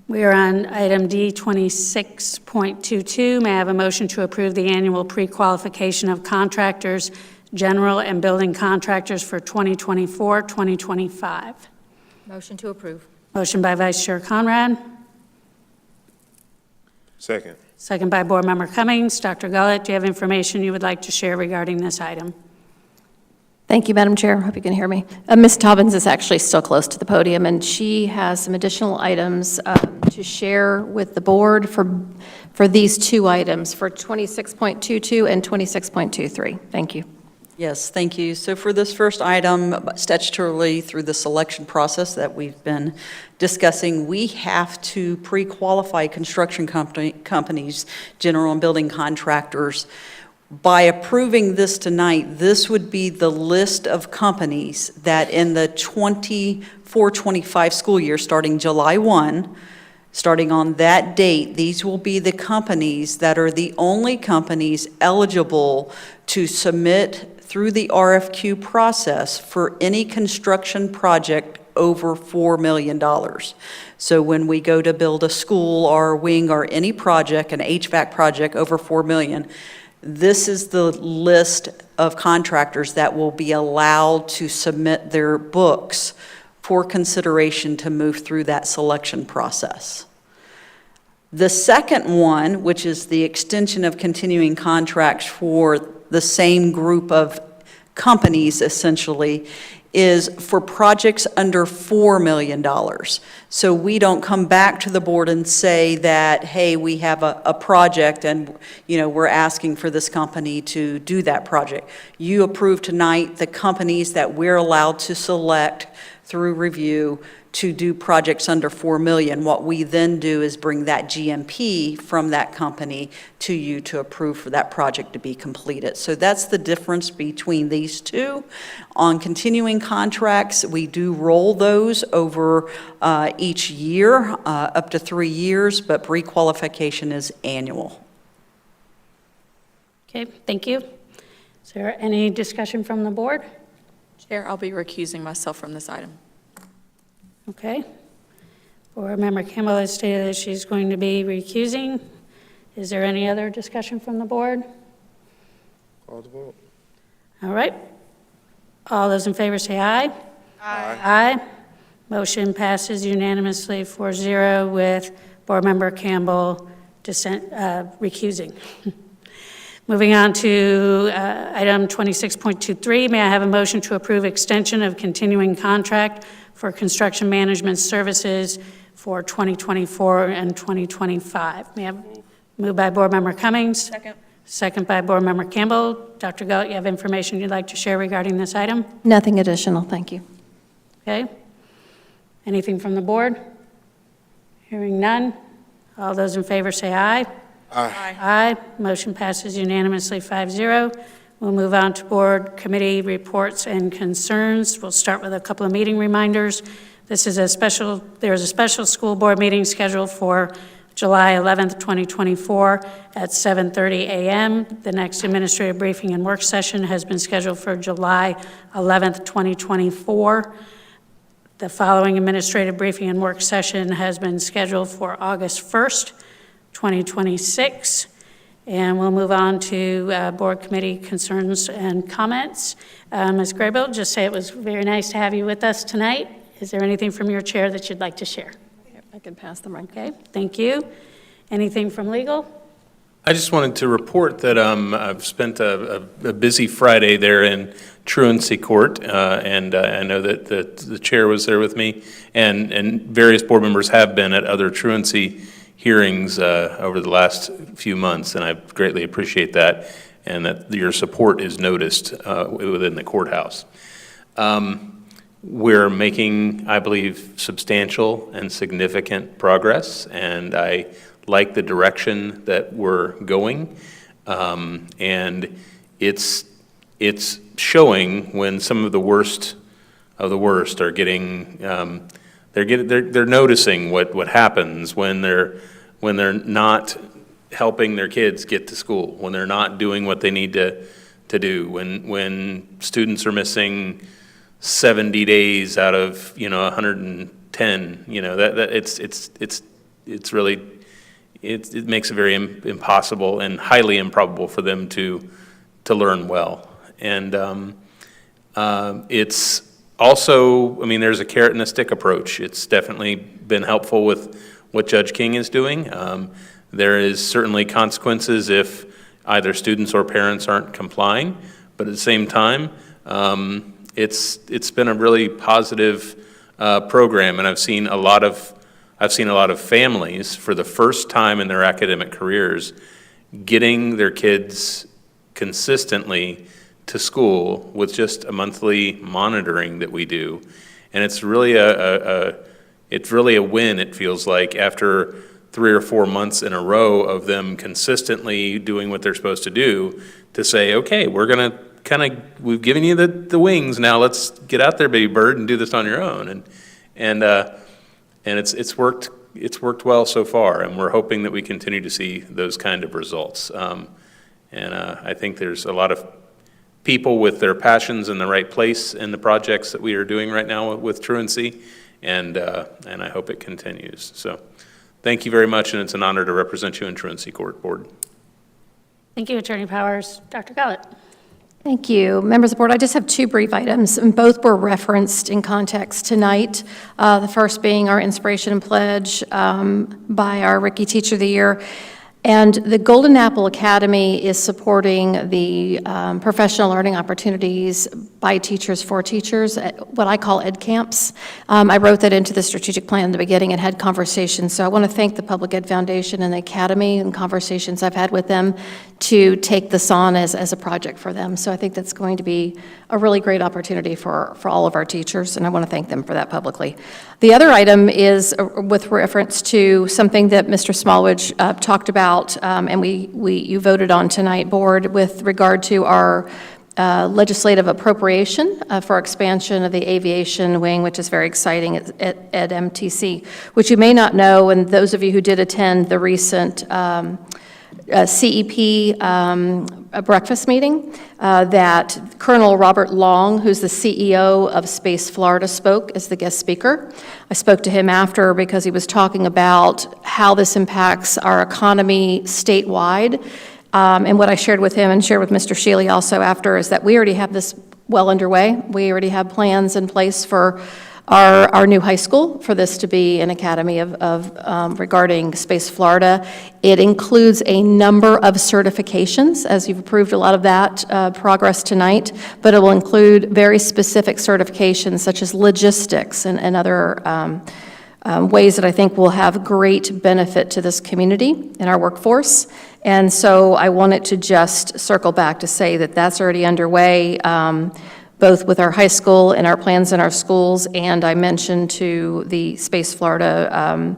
We are on item D 26.22. May I have a motion to approve the annual pre-qualification of contractors general and building contractors for 2024-2025. Motion to approve. Motion by Vice Chair Conrad, Second. second by Board Member Cummings. Dr. Gullett, do you have information you would like to share regarding this item? Thank you, Madam Chair. Hope you can hear me. Ms. Tobbins is actually still close to the podium, and she has some additional items to share with the board for these two items, for 26.22 and 26.23. Thank you. Yes, thank you. So for this first item, statutorily through the selection process that we've been discussing, we have to pre-qualify construction companies, general and building contractors. By approving this tonight, this would be the list of companies that in the 24-25 school year, starting July 1, starting on that date, these will be the companies that are the only companies eligible to submit through the RFQ process for any construction project over $4 million. So when we go to build a school or a wing or any project, an HVAC project over $4 million, this is the list of contractors that will be allowed to submit their books for consideration to move through that selection process. The second one, which is the extension of continuing contracts for the same group of companies essentially, is for projects under $4 million. So we don't come back to the board and say that, hey, we have a project and, we're asking for this company to do that project. You approve tonight the companies that we're allowed to select through review to do projects under $4 million. What we then do is bring that GMP from that company to you to approve for that project to be completed. So that's the difference between these two. On continuing contracts, we do roll those over each year, up to 3 years, but pre-qualification is annual. Okay, thank you. Is there any discussion from the board? Chair, I'll be recusing myself from this item. Okay. Board Member Campbell has stated that she's going to be recusing. Is there any other discussion from the board? Call the vote. All right. All those in favor say aye. Aye. Aye. Motion passes unanimously 4-0 with Board Member Campbell recusing. Moving on to item 26.23, may I have a motion to approve extension of continuing contract for construction management services for 2024 and 2025? May I move by Board Member Cummings? Second. Second by Board Member Campbell. Dr. Gullett, you have information you'd like to share regarding this item? Nothing additional, thank you. Okay. Anything from the board? Hearing none. All those in favor say aye. Aye. Aye. Motion passes unanimously 5-0. We'll move on to board committee reports and concerns. We'll start with a couple of meeting reminders. There's a special school board meeting scheduled for July 11th, 2024 at 7:30 a.m. The next administrative briefing and work session has been scheduled for July 11th, 2024. The following administrative briefing and work session has been scheduled for August 1st, 2026. And we'll move on to board committee concerns and comments. Ms. Graybill, just say it was very nice to have you with us tonight. Is there anything from your chair that you'd like to share? I can pass them right. Okay, thank you. Anything from legal? I just wanted to report that I've spent a busy Friday there in Truancy Court, and I know that the chair was there with me, and various board members have been at other truancy hearings over the last few months, and I greatly appreciate that, and that your support is noticed within the courthouse. We're making, I believe, substantial and significant progress, and I like the direction that we're going, and it's showing when some of the worst are getting they're noticing what happens when they're not helping their kids get to school, when they're not doing what they need to do, when students are missing 70 days out of 110, that it's really it makes it very impossible and highly improbable for them to learn well. And it's also, I mean, there's a carrot and a stick approach. It's definitely been helpful with what Judge King is doing. There is certainly consequences if either students or parents aren't complying, but at the same time, it's been a really positive program, and I've seen a lot of families for the first time in their academic careers getting their kids consistently to school with just a monthly monitoring that we do, and it's really a win. It feels like after 3 or 4 months in a row of them consistently doing what they're supposed to do, to say, okay, we're gonna we've given you the wings, now let's get out there, baby bird, and do this on your own, and it's worked well so far, and we're hoping that we continue to see those kind of results. I think there's a lot of people with their passions in the right place in the projects that we are doing right now with Truancy, and I hope it continues. So thank you very much, and it's an honor to represent you in Truancy Court Board. Thank you, Attorney Powers. Dr. Gullett. Thank you. Members of the board, I just have 2 brief items, and both were referenced in context tonight. The first being our inspiration and pledge by our Ricky Teacher of the Year. And the Golden Apple Academy is supporting the professional learning opportunities by teachers for teachers, what I call ed camps. I wrote that into the strategic plan in the beginning and had conversations. So I want to thank the Public Ed Foundation and the Academy and conversations I've had with them to take this on as a project for them. So I think that's going to be a really great opportunity for all of our teachers, and I want to thank them for that publicly. The other item is with reference to something that Mr. Smallwood talked about, and you voted on tonight, Board, with regard to our legislative appropriation for expansion of the aviation wing, which is very exciting at MTC, which you may not know, and those of you who did attend the recent CEP breakfast meeting, that Colonel Robert Long, who's the CEO of Space Florida, spoke as the guest speaker. I spoke to him after because he was talking about how this impacts our economy statewide. And what I shared with him and shared with Mr. Shealy also after is that we already have this well underway. We already have plans in place for our new high school for this to be an academy of regarding Space Florida. It includes a number of certifications, as you've approved a lot of that progress tonight, but it will include very specific certifications such as logistics and other ways that I think will have great benefit to this community and our workforce. And so I wanted to just circle back to say that that's already underway, both with our high school and our plans in our schools. And I mentioned to the Space Florida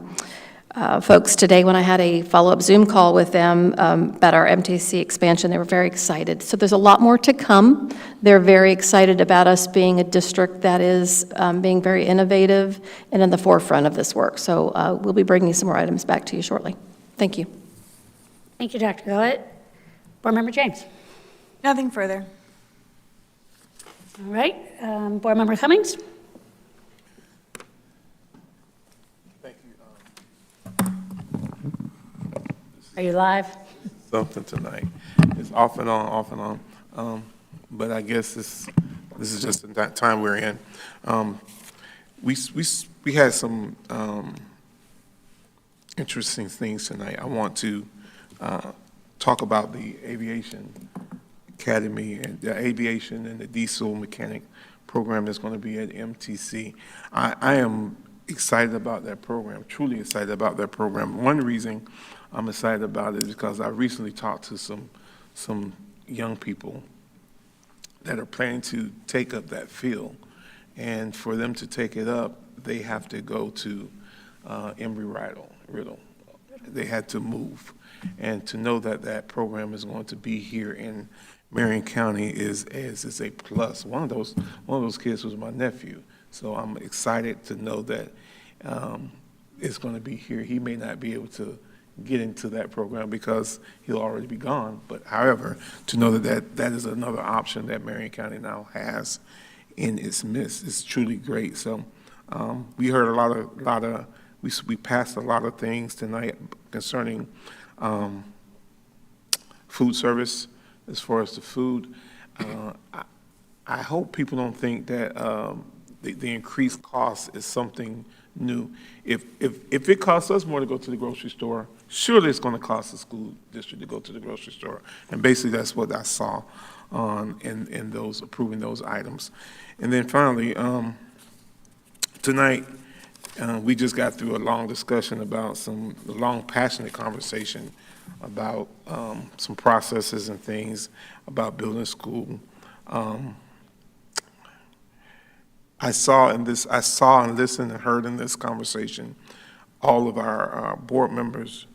folks today when I had a follow-up Zoom call with them about our MTC expansion. They were very excited. So there's a lot more to come. They're very excited about us being a district that is being very innovative and in the forefront of this work. So we'll be bringing some more items back to you shortly. Thank you. Thank you, Dr. Gullett. Board Member James. Nothing further. All right. Board Member Cummings. Thank you. Are you live? Something tonight. It's off and on. But I guess this is just that time we're in. We had some interesting things tonight. I want to talk about the aviation academy and the aviation and the diesel mechanic program that's going to be at MTC. I am excited about that program, truly excited about that program. One reason I'm excited about it is because I recently talked to some young people that are planning to take up that field. And for them to take it up, they have to go to Embry-Riddle. They had to move. And to know that that program is going to be here in Marion County is a plus. One of those kids was my nephew. So I'm excited to know that it's going to be here. He may not be able to get into that program because he'll already be gone. But however, to know that is another option that Marion County now has in its midst is truly great. So we heard we passed a lot of things tonight concerning food service. As far as the food, I hope people don't think that the increased cost is something new. If it costs us more to go to the grocery store, surely it's going to cost the school district to go to the grocery store. And basically, that's what I saw in those approving those items. And then finally, tonight, we just got through a long discussion about a long, passionate conversation about some processes and things about building a school. I saw and listened and heard in this conversation all of our board members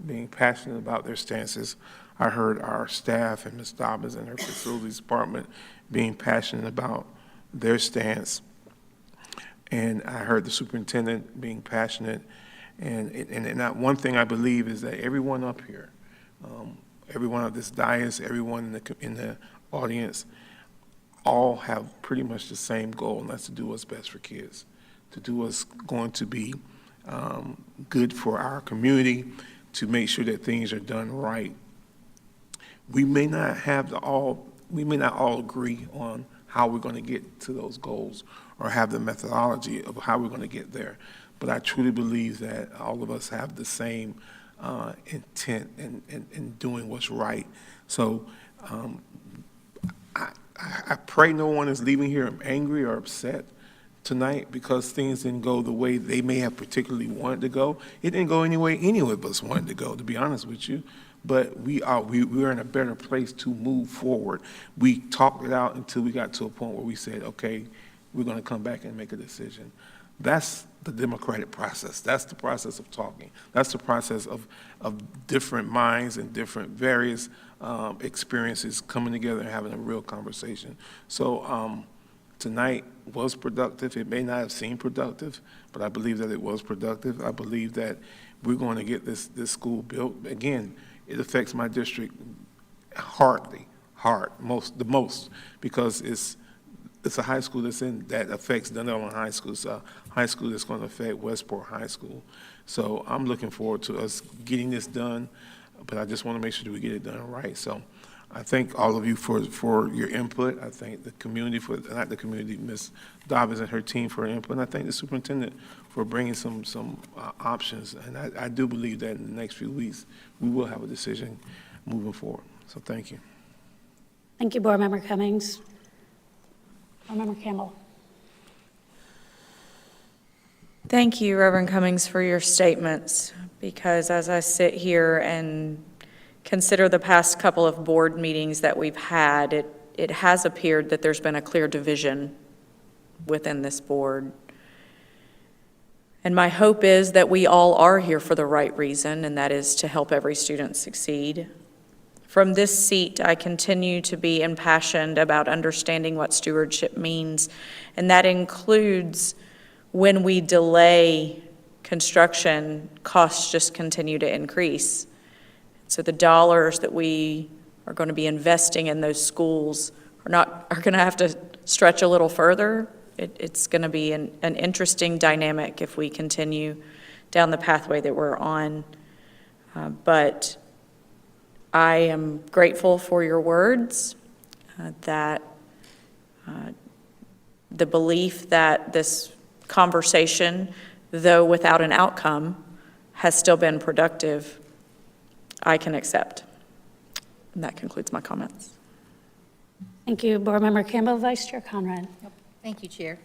being passionate about their stances. I heard our staff and Ms. Dobbins and her facilities department being passionate about their stance. And I heard the superintendent being passionate. And one thing I believe is that everyone up here, everyone at this dais, everyone in the audience, all have pretty much the same goal, and that's to do what's best for kids, to do what's going to be good for our community, to make sure that things are done right. We may not all agree on how we're going to get to those goals or have the methodology of how we're going to get there, but I truly believe that all of us have the same intent in doing what's right. So I pray no one is leaving here angry or upset tonight because things didn't go the way they may have particularly wanted to go. It didn't go any way any of us wanted to go, to be honest with you. But we're in a better place to move forward. We talked it out until we got to a point where we said, okay, we're going to come back and make a decision. That's the democratic process. That's the process of talking. That's the process of different minds and different various experiences coming together and having a real conversation. So tonight was productive. It may not have seemed productive, but I believe that it was productive. I believe that we're going to get this school built. Again, it affects my district the most, because it's a high school that affects Dunedin High School. It's a high school that's going to affect Westport High School. So I'm looking forward to us getting this done, but I just want to make sure that we get it done right. So I thank all of you for your input. I thank the community Ms. Dobbins and her team for her input. And I thank the superintendent for bringing some options. And I do believe that in the next few weeks, we will have a decision moving forward. So thank you. Thank you, Board Member Cummings. Board Member Campbell. Thank you, Reverend Cummings, for your statements, because as I sit here and consider the past couple of board meetings that we've had, it has appeared that there's been a clear division within this board. And my hope is that we all are here for the right reason, and that is to help every student succeed. From this seat, I continue to be impassioned about understanding what stewardship means, and that includes when we delay construction, costs just continue to increase. So the dollars that we are going to be investing in those schools are going to have to stretch a little further. It's going to be an interesting dynamic if we continue down the pathway that we're on. But I am grateful for your words, that the belief that this conversation, though without an outcome, has still been productive, I can accept. And that concludes my comments. Thank you, Board Member Campbell. Vice Chair Conrad. Thank you, Chair.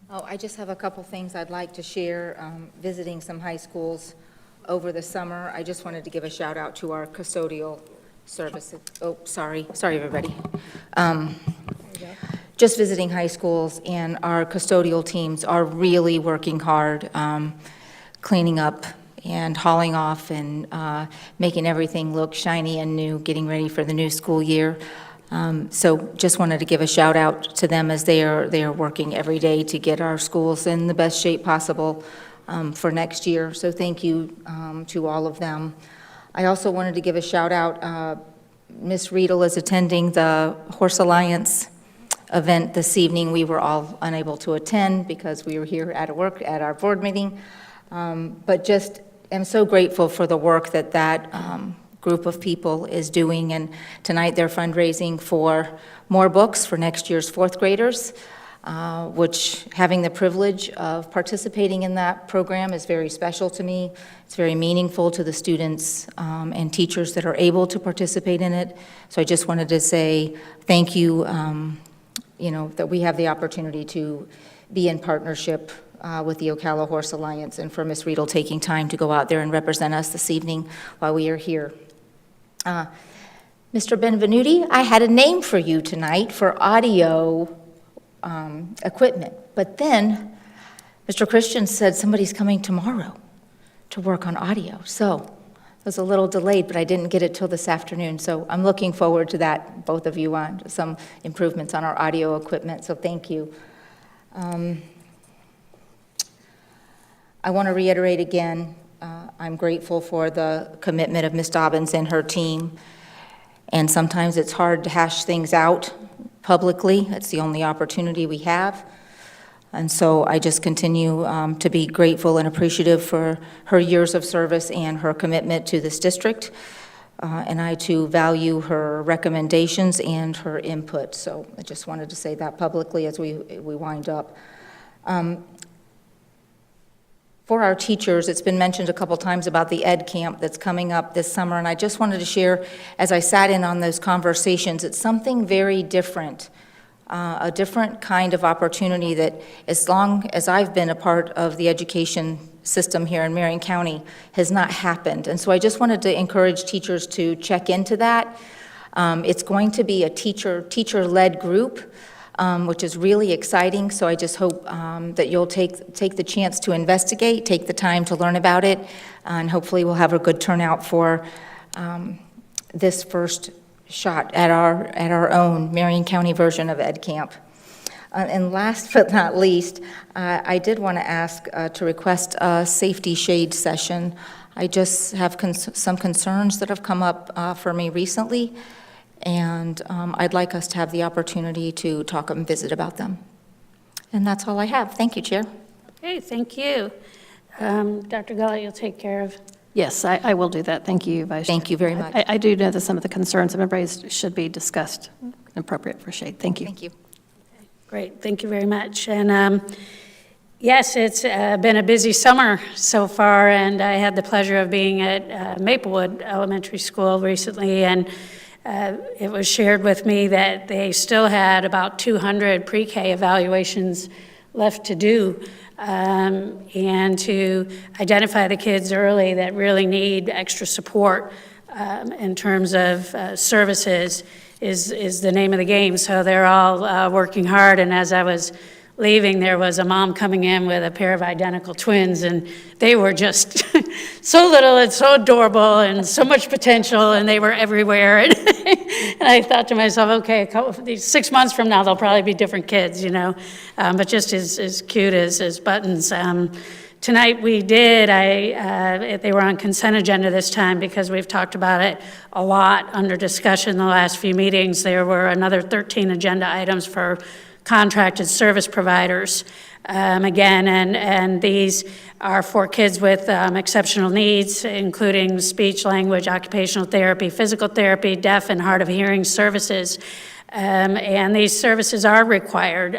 I just have a couple things I'd like to share. Visiting some high schools over the summer, I just wanted to give a shout out to our custodial services. Oh, sorry, everybody. Just visiting high schools, and our custodial teams are really working hard, cleaning up and hauling off and making everything look shiny and new, getting ready for the new school year. So just wanted to give a shout out to them as they are working every day to get our schools in the best shape possible for next year. So thank you to all of them. I also wanted to give a shout out. Ms. Riedel is attending the Horse Alliance event this evening. We were all unable to attend because we were here at our board meeting. But just am so grateful for the work that group of people is doing, and tonight they're fundraising for more books for next year's fourth graders, which having the privilege of participating in that program is very special to me. It's very meaningful to the students and teachers that are able to participate in it. So I just wanted to say thank you, that we have the opportunity to be in partnership with the Ocala Horse Alliance, and for Ms. Riedel taking time to go out there and represent us this evening while we are here. Mr. Benvenuti, I had a name for you tonight for audio equipment, but then Mr. Christian said somebody's coming tomorrow to work on audio, so it was a little delayed, but I didn't get it till this afternoon, so I'm looking forward to that, both of you, on some improvements on our audio equipment, so thank you. I want to reiterate again, I'm grateful for the commitment of Ms. Dobbins and her team, and sometimes it's hard to hash things out publicly. It's the only opportunity we have. And so I just continue to be grateful and appreciative for her years of service and her commitment to this district. And I too value her recommendations and her input. So I just wanted to say that publicly as we wind up. For our teachers, it's been mentioned a couple times about the Ed Camp that's coming up this summer, and I just wanted to share, as I sat in on those conversations, it's something very different, a different kind of opportunity that, as long as I've been a part of the education system here in Marion County, has not happened. And so I just wanted to encourage teachers to check into that. It's going to be a teacher-led group, which is really exciting. So I just hope that you'll take the chance to investigate, take the time to learn about it, and hopefully we'll have a good turnout for this first shot at our own Marion County version of Ed Camp. And last but not least, I did want to ask to request a safety shade session. I just have some concerns that have come up for me recently, and I'd like us to have the opportunity to talk and visit about them. And that's all I have. Thank you, Chair. Okay, thank you. Dr. Gullett, you'll take care of. Yes, I will do that. Thank you, Vice Chair. Thank you very much. I do know that some of the concerns that have been raised should be discussed and appropriate for shade. Thank you. Thank you. Great, thank you very much. And yes, it's been a busy summer so far, and I had the pleasure of being at Maplewood Elementary School recently, and it was shared with me that they still had about 200 pre-K evaluations left to do, and to identify the kids early that really need extra support in terms of services is the name of the game. So they're all working hard, and as I was leaving, there was a mom coming in with a pair of identical twins, and they were just so little and so adorable and so much potential, and they were everywhere. And, and I thought to myself, okay, 6 months from now, they'll probably be different kids, but just as cute as buttons. Tonight we did, they were on consent agenda this time because we've talked about it a lot under discussion the last few meetings. There were another 13 agenda items for contracted service providers, again, and these are for kids with exceptional needs, including speech, language, occupational therapy, physical therapy, deaf and hard of hearing services. And these services are required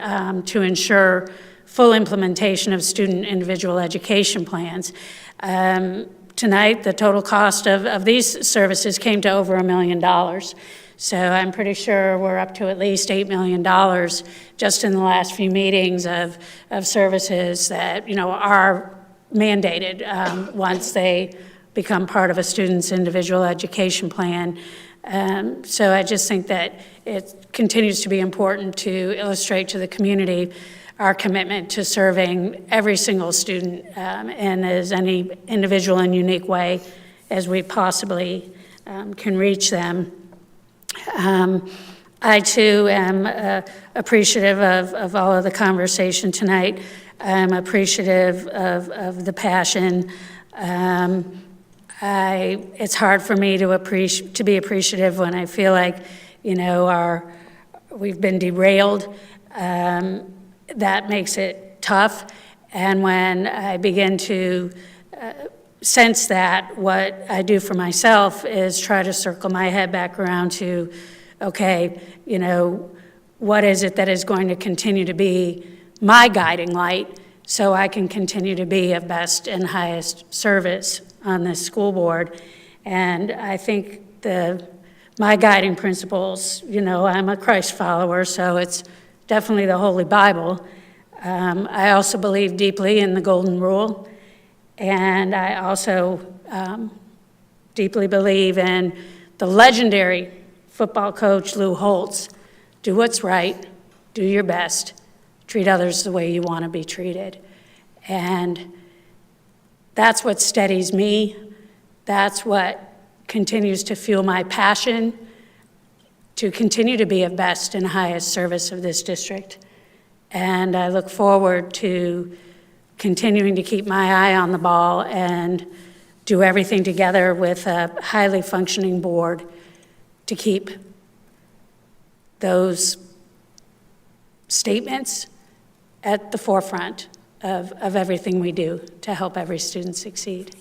to ensure full implementation of student individual education plans. Tonight, the total cost of these services came to over $1 million. So I'm pretty sure we're up to at least $8 million just in the last few meetings of services that, are mandated once they become part of a student's individual education plan. So I just think that it continues to be important to illustrate to the community our commitment to serving every single student in as any individual and unique way as we possibly can reach them. I too am appreciative of all of the conversation tonight. I'm appreciative of the passion. It's hard for me to be appreciative when I feel like, we've been derailed. That makes it tough. And when I begin to since that, what I do for myself is try to circle my head back around to, okay, you know, what is it that is going to continue to be my guiding light so I can continue to be of best and highest service on this school board? And I think my guiding principles, you know, I'm a Christ follower, so it's definitely the Holy Bible. I also believe deeply in the Golden Rule, and I also deeply believe in the legendary football coach Lou Holtz. Do what's right, do your best, treat others the way you want to be treated. And that's what steadies me. That's what continues to fuel my passion to continue to be of best and highest service of this district. And I look forward to continuing to keep my eye on the ball and do everything together with a highly functioning board to keep those statements at the forefront of everything we do to help every student succeed.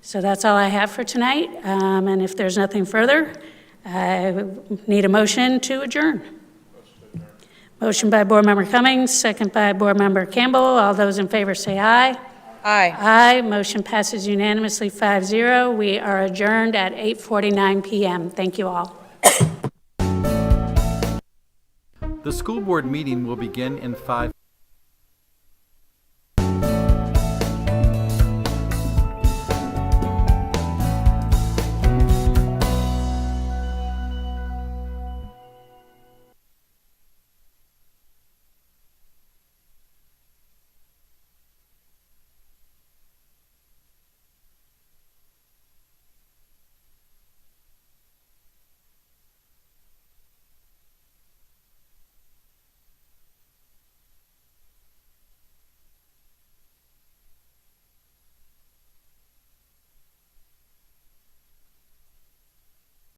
So that's all I have for tonight, and if there's nothing further, I need a motion to adjourn. Motion by Board Member Cummings, second by Board Member Campbell. All those in favor say aye. Aye. Aye. Motion passes unanimously 5-0. We are adjourned at 8:49 p.m. Thank you all. The school board meeting will begin in 5